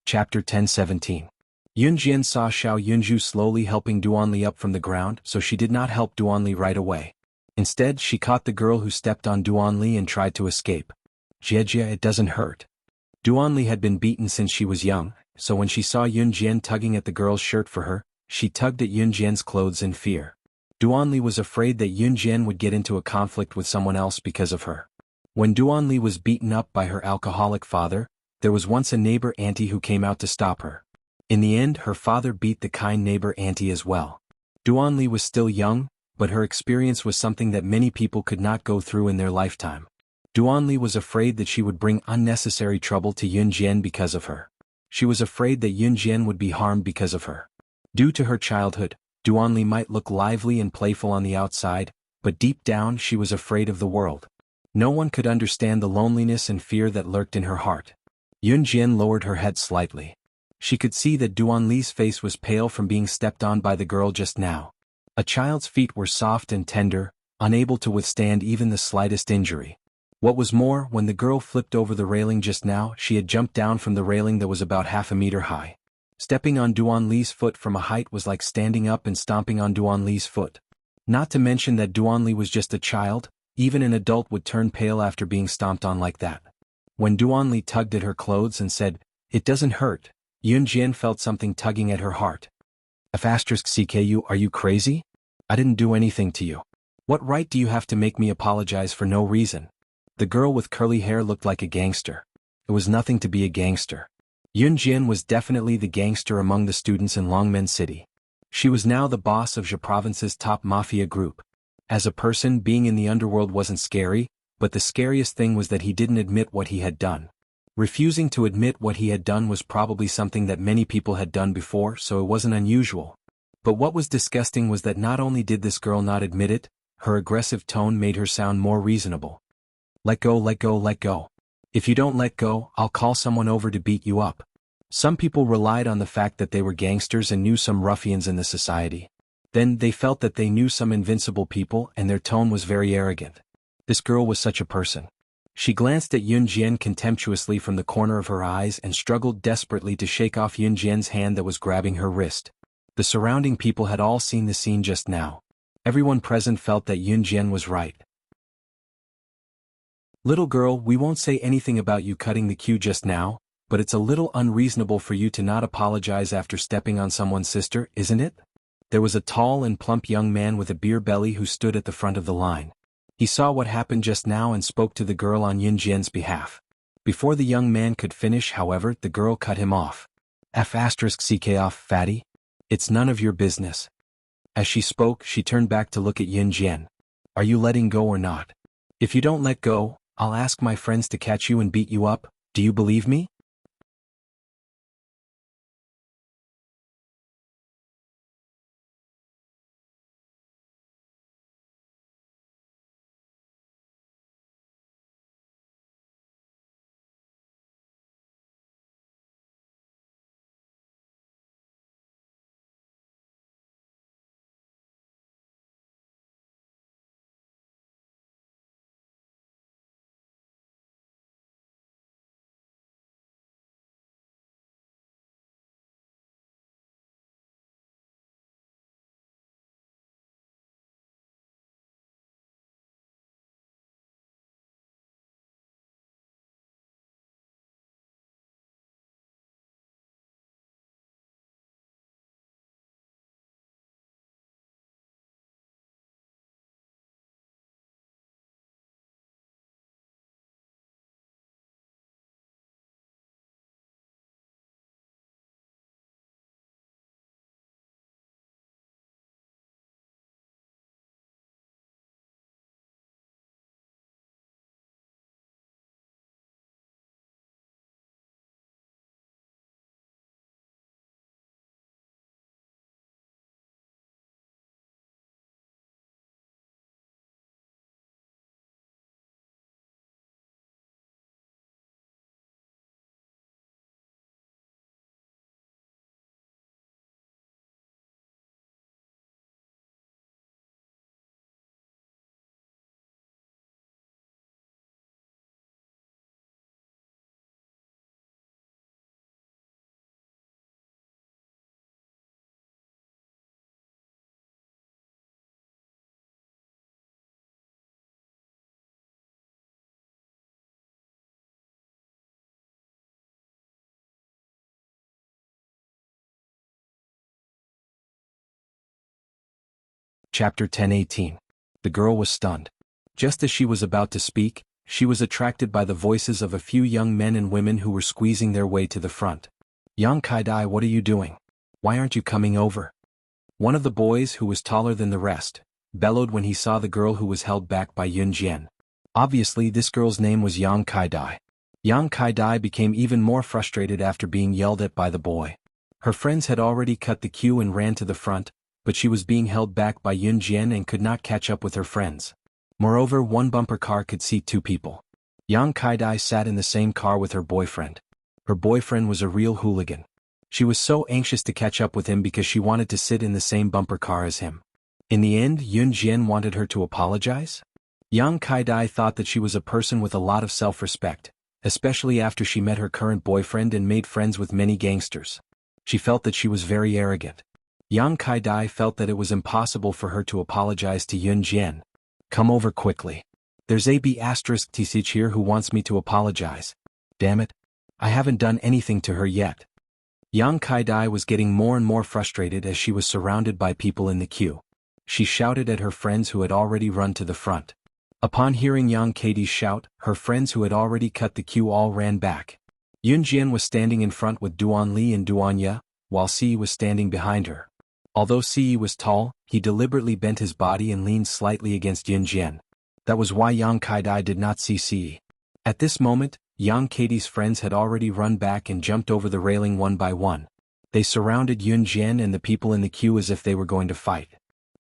Chapter 10:17. Yun Jian saw Xiao Yunju slowly helping Duanli up from the ground, so she did not help Duanli right away. Instead, she caught the girl who stepped on Duanli and tried to escape. Jie, it doesn't hurt. Duanli had been beaten since she was young, so when she saw Yun Jian tugging at the girl's shirt for her, she tugged at Yun Jian's clothes in fear. Duanli was afraid that Yun Jian would get into a conflict with someone else because of her. When Duanli was beaten up by her alcoholic father, there was once a neighbor auntie who came out to stop her. In the end, her father beat the kind neighbor auntie as well. Duanli was still young, but her experience was something that many people could not go through in their lifetime. Duanli was afraid that she would bring unnecessary trouble to Yun Jian because of her. She was afraid that Yun Jian would be harmed because of her. Due to her childhood, Duanli might look lively and playful on the outside, but deep down she was afraid of the world. No one could understand the loneliness and fear that lurked in her heart. Yun Jian lowered her head slightly. She could see that Duanli's face was pale from being stepped on by the girl just now. A child's feet were soft and tender, unable to withstand even the slightest injury. What was more, when the girl flipped over the railing just now, she had jumped down from the railing that was about half a meter high. Stepping on Duanli's foot from a height was like standing up and stomping on Duanli's foot. Not to mention that Duanli was just a child, even an adult would turn pale after being stomped on like that. When Duanli tugged at her clothes and said, "It doesn't hurt," Yun Jian felt something tugging at her heart. *CKU, are you crazy? I didn't do anything to you. What right do you have to make me apologize for no reason? The girl with curly hair looked like a gangster. It was nothing to be a gangster. Yun Jian was definitely the gangster among the students in Longmen City. She was now the boss of Zhe Province's top mafia group. As a person, being in the underworld wasn't scary, but the scariest thing was that he didn't admit what he had done. Refusing to admit what he had done was probably something that many people had done before, so it wasn't unusual. But what was disgusting was that not only did this girl not admit it, her aggressive tone made her sound more reasonable. Let go, let go, let go. If you don't let go, I'll call someone over to beat you up. Some people relied on the fact that they were gangsters and knew some ruffians in the society. Then they felt that they knew some invincible people and their tone was very arrogant. This girl was such a person. She glanced at Yun Jian contemptuously from the corner of her eyes and struggled desperately to shake off Yun Jian's hand that was grabbing her wrist. The surrounding people had all seen the scene just now. Everyone present felt that Yun Jian was right. Little girl, we won't say anything about you cutting the queue just now, but it's a little unreasonable for you to not apologize after stepping on someone's sister, isn't it? There was a tall and plump young man with a beer belly who stood at the front of the line. He saw what happened just now and spoke to the girl on Yun Jian's behalf. Before the young man could finish, however, the girl cut him off. F***ck off, fatty. It's none of your business. As she spoke, she turned back to look at Yun Jian. Are you letting go or not? If you don't let go, I'll ask my friends to catch you and beat you up, do you believe me? Chapter 10:18. The girl was stunned. Just as she was about to speak, she was attracted by the voices of a few young men and women who were squeezing their way to the front. Yang Kai-dai, what are you doing? Why aren't you coming over? One of the boys, who was taller than the rest, bellowed when he saw the girl who was held back by Yun Jian. Obviously this girl's name was Yang Kai-dai. Yang Kai-dai became even more frustrated after being yelled at by the boy. Her friends had already cut the queue and ran to the front, but she was being held back by Yun Jian and could not catch up with her friends. Moreover, one bumper car could seat two people. Yang Kai-dai sat in the same car with her boyfriend. Her boyfriend was a real hooligan. She was so anxious to catch up with him because she wanted to sit in the same bumper car as him. In the end, Yun Jian wanted her to apologize? Yang Kai-dai thought that she was a person with a lot of self-respect, especially after she met her current boyfriend and made friends with many gangsters. She felt that she was very arrogant. Yang Kai-dai felt that it was impossible for her to apologize to Yun Jian. Come over quickly. There's a B***TC here who wants me to apologize. Damn it. I haven't done anything to her yet. Yang Kai-dai was getting more and more frustrated as she was surrounded by people in the queue. She shouted at her friends who had already run to the front. Upon hearing Yang Kai-dai's shout, her friends who had already cut the queue all ran back. Yun Jian was standing in front with Duan Li and Duan Ye, while Si was standing behind her. Although Si was tall, he deliberately bent his body and leaned slightly against Yun Jian. That was why Yang Kai-dai did not see Si. At this moment, Yang Kai-dai's friends had already run back and jumped over the railing one by one. They surrounded Yun Jian and the people in the queue as if they were going to fight.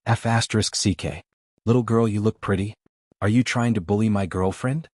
F***ck. Little girl, you look pretty. Are you trying to bully my girlfriend?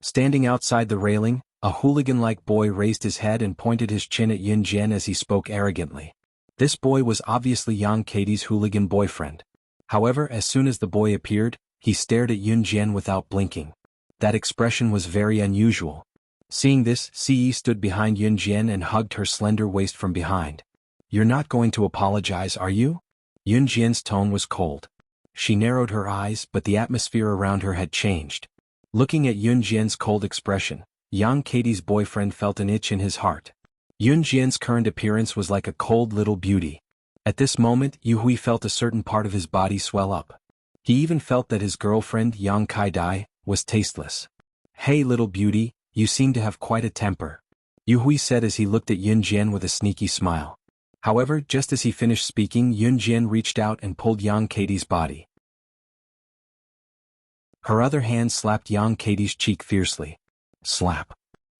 Standing outside the railing, a hooligan-like boy raised his head and pointed his chin at Yun Jian as he spoke arrogantly. This boy was obviously Yang Kai-dai's hooligan boyfriend. However, as soon as the boy appeared, he stared at Yun Jian without blinking. That expression was very unusual. Seeing this, Si stood behind Yun Jian and hugged her slender waist from behind. You're not going to apologize, are you? Yun Jian's tone was cold. She narrowed her eyes, but the atmosphere around her had changed. Looking at Yun Jian's cold expression, Yang Katie's boyfriend felt an itch in his heart. Yun Jian's current appearance was like a cold little beauty. At this moment, Yu Hui felt a certain part of his body swell up. He even felt that his girlfriend, Yang Kai-dai, was tasteless. Hey little beauty, you seem to have quite a temper, Yu Hui said as he looked at Yun Jian with a sneaky smile. However, just as he finished speaking, Yun Jian reached out and pulled Yang Katie's body. Her other hand slapped Yang Katie's cheek fiercely. Slap.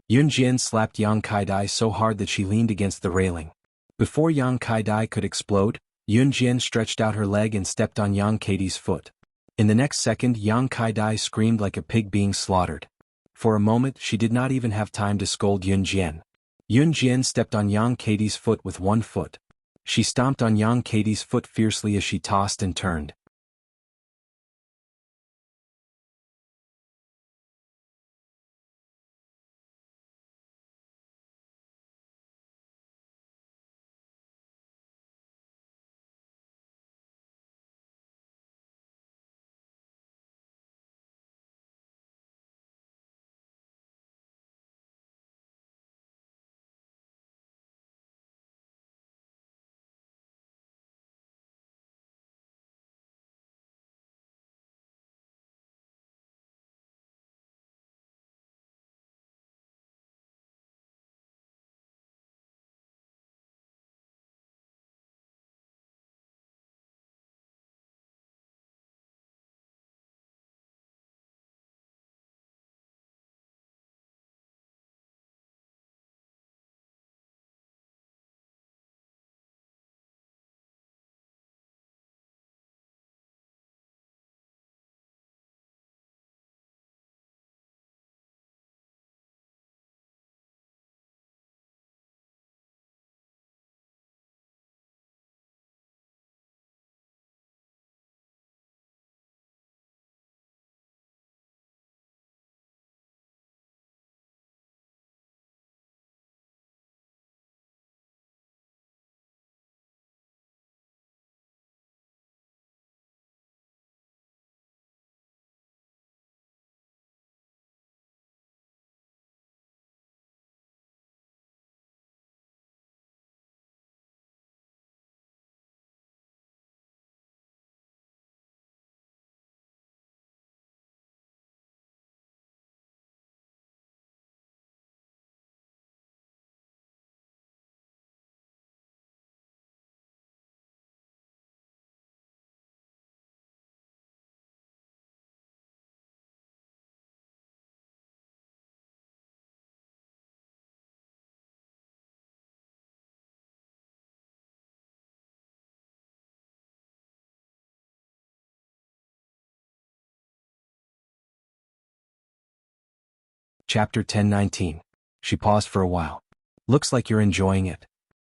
Yun Jian slapped Yang Kai-dai so hard that she leaned against the railing. Before Yang Kai-dai could explode, Yun Jian stretched out her leg and stepped on Yang Katie's foot. In the next second, Yang Kai-dai screamed like a pig being slaughtered. For a moment, she did not even have time to scold Yun Jian. Yun Jian stepped on Yang Katie's foot with one foot. She stomped on Yang Katie's foot fiercely as she tossed and turned. Chapter 10:19. She paused for a while. Looks like you're enjoying it,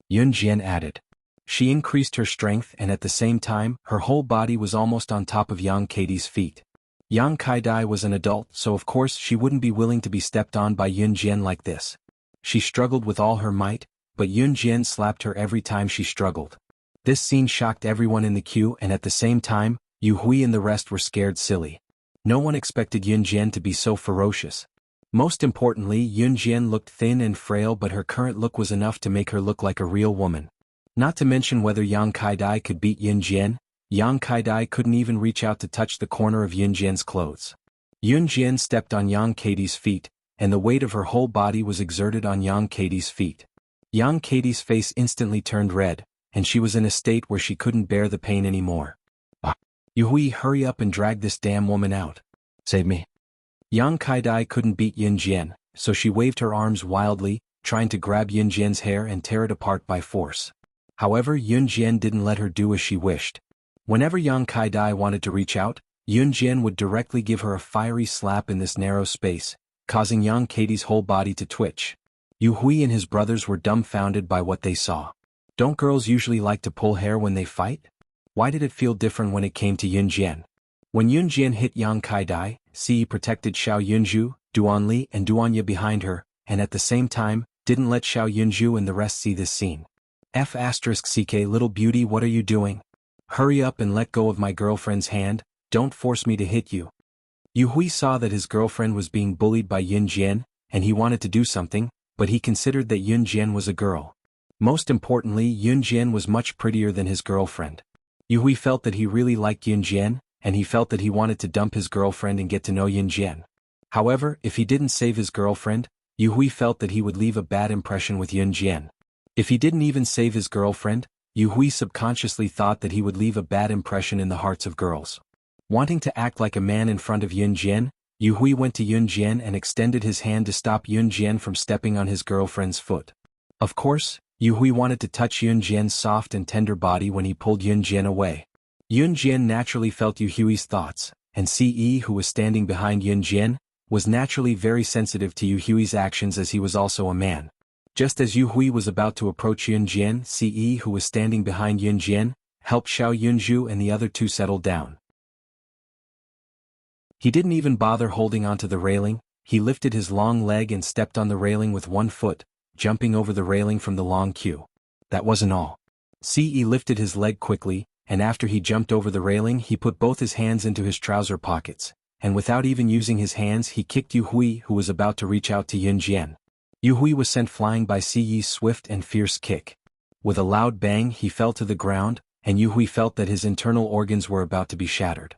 Yun Jian added. She increased her strength and at the same time, her whole body was almost on top of Yang Katie's feet. Yang Kai-dai was an adult, so of course she wouldn't be willing to be stepped on by Yun Jian like this. She struggled with all her might, but Yun Jian slapped her every time she struggled. This scene shocked everyone in the queue and at the same time, Yu Hui and the rest were scared silly. No one expected Yun Jian to be so ferocious. Most importantly, Yun Jian looked thin and frail, but her current look was enough to make her look like a real woman. Not to mention whether Yang Kai-dai could beat Yun Jian, Yang Kai-dai couldn't even reach out to touch the corner of Yun Jian's clothes. Yun Jian stepped on Yang Katie's feet, and the weight of her whole body was exerted on Yang Katie's feet. Yang Katie's face instantly turned red, and she was in a state where she couldn't bear the pain anymore. Yu Hui, hurry up and drag this damn woman out. Save me. Yang Kai-dai couldn't beat Yun Jian, so she waved her arms wildly, trying to grab Yun Jian's hair and tear it apart by force. However, Yun Jian didn't let her do as she wished. Whenever Yang Kai-dai wanted to reach out, Yun Jian would directly give her a fiery slap in this narrow space, causing Yang Katie's whole body to twitch. Yu Hui and his brothers were dumbfounded by what they saw. Don't girls usually like to pull hair when they fight? Why did it feel different when it came to Yun Jian? When Yun Jian hit Yang Kai-dai, Ci protected Xiao Yunju, Duan Li and Duanya behind her, and at the same time, didn't let Xiao Yunju and the rest see this scene. F***ck little beauty, what are you doing? Hurry up and let go of my girlfriend's hand, don't force me to hit you. Yu Hui saw that his girlfriend was being bullied by Yun Jian, and he wanted to do something, but he considered that Yun Jian was a girl. Most importantly, Yun Jian was much prettier than his girlfriend. Yu Hui felt that he really liked Yun Jian, and he felt that he wanted to dump his girlfriend and get to know Yun Jian. However, if he didn't save his girlfriend, Yu Hui felt that he would leave a bad impression with Yun Jian. If he didn't even save his girlfriend, Yu Hui subconsciously thought that he would leave a bad impression in the hearts of girls. Wanting to act like a man in front of Yun Jian, Yu Hui went to Yun Jian and extended his hand to stop Yun Jian from stepping on his girlfriend's foot. Of course, Yu Hui wanted to touch Yun Jian's soft and tender body when he pulled Yun Jian away. Yun Jian naturally felt Yu Hui's thoughts, and Ce, who was standing behind Yun Jian, was naturally very sensitive to Yu Hui's actions as he was also a man. Just as Yu Hui was about to approach Yun Jian, Ce, who was standing behind Yun Jian, helped Xiao Yunju and the other two settle down. He didn't even bother holding onto the railing, he lifted his long leg and stepped on the railing with one foot, jumping over the railing from the long queue. That wasn't all. Ce lifted his leg quickly, and after he jumped over the railing he put both his hands into his trouser pockets, and without even using his hands he kicked Yu Hui, who was about to reach out to Yun Jian. Yu Hui was sent flying by Ce's swift and fierce kick. With a loud bang he fell to the ground, and Yu Hui felt that his internal organs were about to be shattered.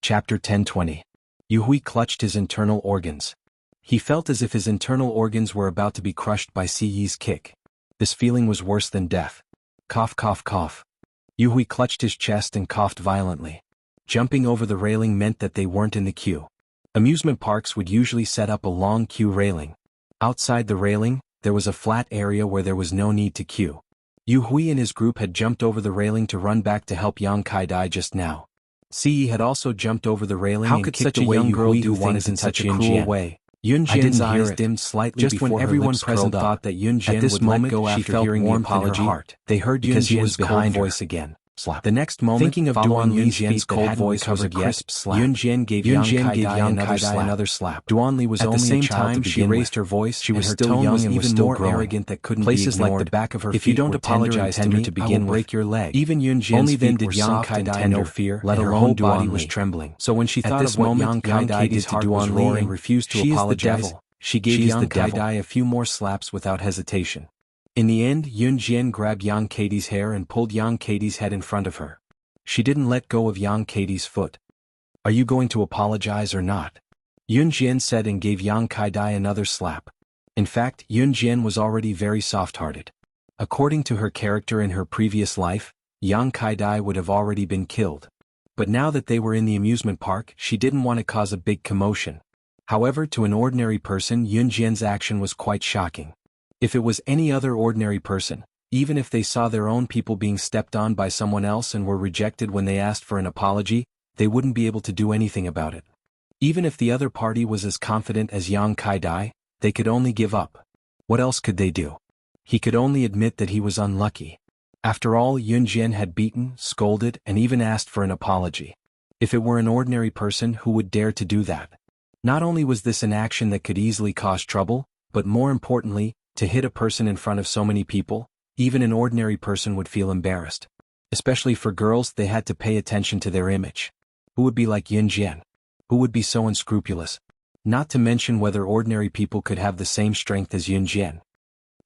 Chapter 10:20. Yu Hui clutched his internal organs. He felt as if his internal organs were about to be crushed by Ce's kick. This feeling was worse than death. Cough, cough, cough. Yu Hui clutched his chest and coughed violently. Jumping over the railing meant that they weren't in the queue. Amusement parks would usually set up a long queue railing. Outside the railing, there was a flat area where there was no need to queue. Yu Hui and his group had jumped over the railing to run back to help Yang Kai-dai just now. Ce had also jumped over the railing and kicked such a young girl do things in such a cruel way. Yun Jian's eyes dimmed slightly just when everyone present thought that Yun Jian would let go after hearing the apology. They heard Yun Jian's cold voice again. Slap. The next moment, thinking of Duan Li's Jian's cold voice was a crisp slap. Yun Jian gave Yang Kai-dai another slap. Duan Li was only a child. At the same time, she raised her voice. She was still young and was even more arrogant that couldn't be ignored. Places like the back of her feet were tender and tender to begin with. Break your leg. Even Yun Jian's feet were soft and tender, let alone Duan Li was trembling. So when she thought of what Yang Kai-dai did to Duan Li and refused to apologize, she gave Yang Kai-dai a few more slaps without hesitation. In the end, Yun Jian grabbed Yang Katie's hair and pulled Yang Katie's head in front of her. She didn't let go of Yang Katie's foot. "Are you going to apologize or not?" Yun Jian said and gave Yang Kai-dai another slap. In fact, Yun Jian was already very soft-hearted. According to her character in her previous life, Yang Kai-dai would have already been killed. But now that they were in the amusement park, she didn't want to cause a big commotion. However, to an ordinary person, Yun Jian's action was quite shocking. If it was any other ordinary person, even if they saw their own people being stepped on by someone else and were rejected when they asked for an apology, they wouldn't be able to do anything about it. Even if the other party was as confident as Yang Kai-dai, they could only give up. What else could they do? He could only admit that he was unlucky. After all, Yun Jian had beaten, scolded, and even asked for an apology. If it were an ordinary person, who would dare to do that? Not only was this an action that could easily cause trouble, but more importantly, to hit a person in front of so many people, even an ordinary person would feel embarrassed. Especially for girls, they had to pay attention to their image. Who would be like Yun Jian? Who would be so unscrupulous? Not to mention whether ordinary people could have the same strength as Yun Jian.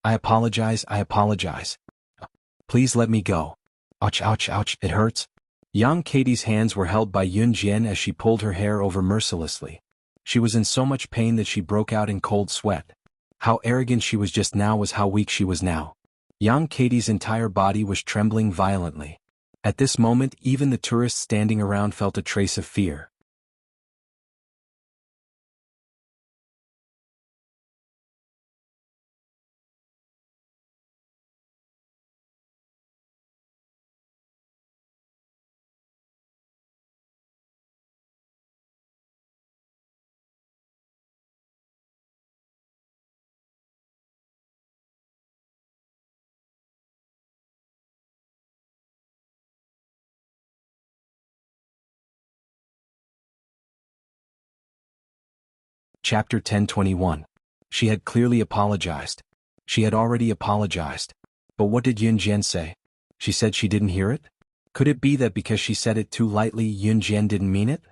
I apologize. Please let me go. Ouch, ouch, ouch, it hurts." Yang Katie's hands were held by Yun Jian as she pulled her hair over mercilessly. She was in so much pain that she broke out in cold sweat. How arrogant she was just now was how weak she was now. Yang Katie's entire body was trembling violently. At this moment, even the tourists standing around felt a trace of fear. Chapter 10:21. She had clearly apologized. She had already apologized. But what did Yun Jian say? She said she didn't hear it? Could it be that because she said it too lightly, Yun Jian didn't mean it?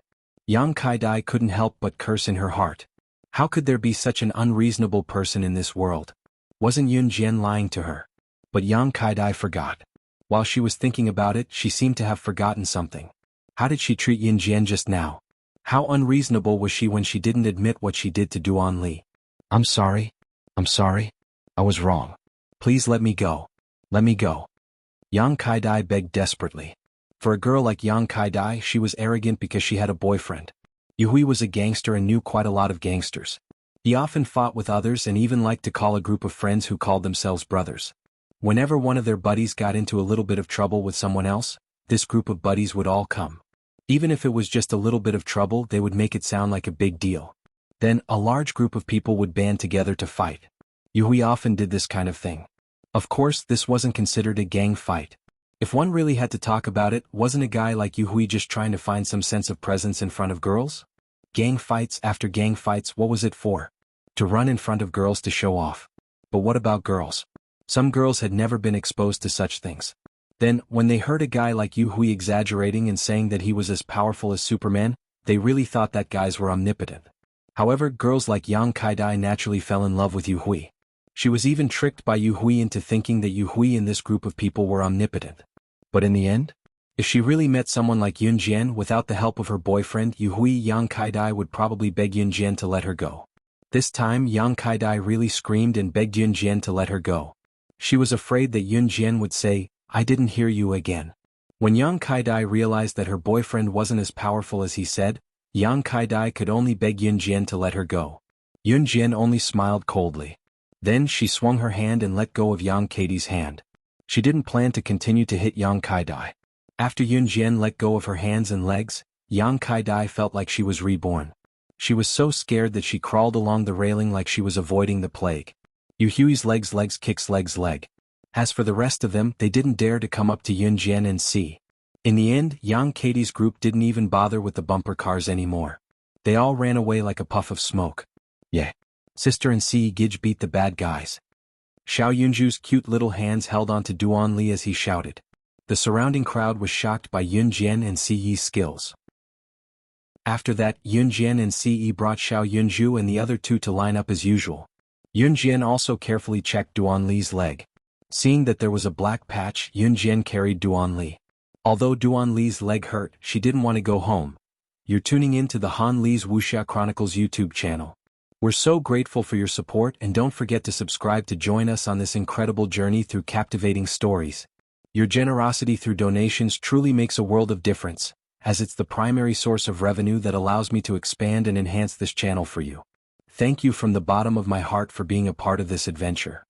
Yang Kai-dai couldn't help but curse in her heart. How could there be such an unreasonable person in this world? Wasn't Yun Jian lying to her? But Yang Kai-dai forgot. While she was thinking about it, she seemed to have forgotten something. How did she treat Yun Jian just now? How unreasonable was she when she didn't admit what she did to Duan Li? I'm sorry. I was wrong. Please let me go. Let me go." Yang Kai-dai begged desperately. For a girl like Yang Kai-dai, she was arrogant because she had a boyfriend. Yuhui was a gangster and knew quite a lot of gangsters. He often fought with others and even liked to call a group of friends who called themselves brothers. Whenever one of their buddies got into a little bit of trouble with someone else, this group of buddies would all come. Even if it was just a little bit of trouble, they would make it sound like a big deal. Then, a large group of people would band together to fight. Yuhui often did this kind of thing. Of course, this wasn't considered a gang fight. If one really had to talk about it, wasn't a guy like Yuhui just trying to find some sense of presence in front of girls? Gang fights after gang fights, what was it for? To run in front of girls to show off. But what about girls? Some girls had never been exposed to such things. Then, when they heard a guy like Yuhui exaggerating and saying that he was as powerful as Superman, they really thought that guys were omnipotent. However, girls like Yang Kai-dai naturally fell in love with Yuhui. She was even tricked by Yuhui into thinking that Yuhui and this group of people were omnipotent. But in the end, if she really met someone like Yun Jian without the help of her boyfriend Yuhui, Yang Kai-dai would probably beg Yun Jian to let her go. This time, Yang Kai-dai really screamed and begged Yun Jian to let her go. She was afraid that Yun Jian would say, "I didn't hear you again." When Yang Kai-dai realized that her boyfriend wasn't as powerful as he said, Yang Kai-dai could only beg Yun Jian to let her go. Yun Jian only smiled coldly. Then she swung her hand and let go of Yang Katie's hand. She didn't plan to continue to hit Yang Kai-dai. After Yun Jian let go of her hands and legs, Yang Kai-dai felt like she was reborn. She was so scared that she crawled along the railing like she was avoiding the plague. Yuhui's legs kicks leg. As for the rest of them, they didn't dare to come up to Yun Jian and see. In the end, Yang Katie's group didn't even bother with the bumper cars anymore. They all ran away like a puff of smoke. Yeah. Sister and Si Gij beat the bad guys. Xiao Yunju's cute little hands held on to Duan Li as he shouted. The surrounding crowd was shocked by Yun Jian and Si Yi's skills. After that, Yun Jian and Si Yi brought Xiao Yunju and the other two to line up as usual. Yun Jian also carefully checked Duan Li's leg. Seeing that there was a black patch, Yunjian carried Duan Li. Although Duan Li's leg hurt, she didn't want to go home. You're tuning in to the Han Li's Wuxia Chronicles YouTube channel. We're so grateful for your support, and don't forget to subscribe to join us on this incredible journey through captivating stories. Your generosity through donations truly makes a world of difference, as it's the primary source of revenue that allows me to expand and enhance this channel for you. Thank you from the bottom of my heart for being a part of this adventure.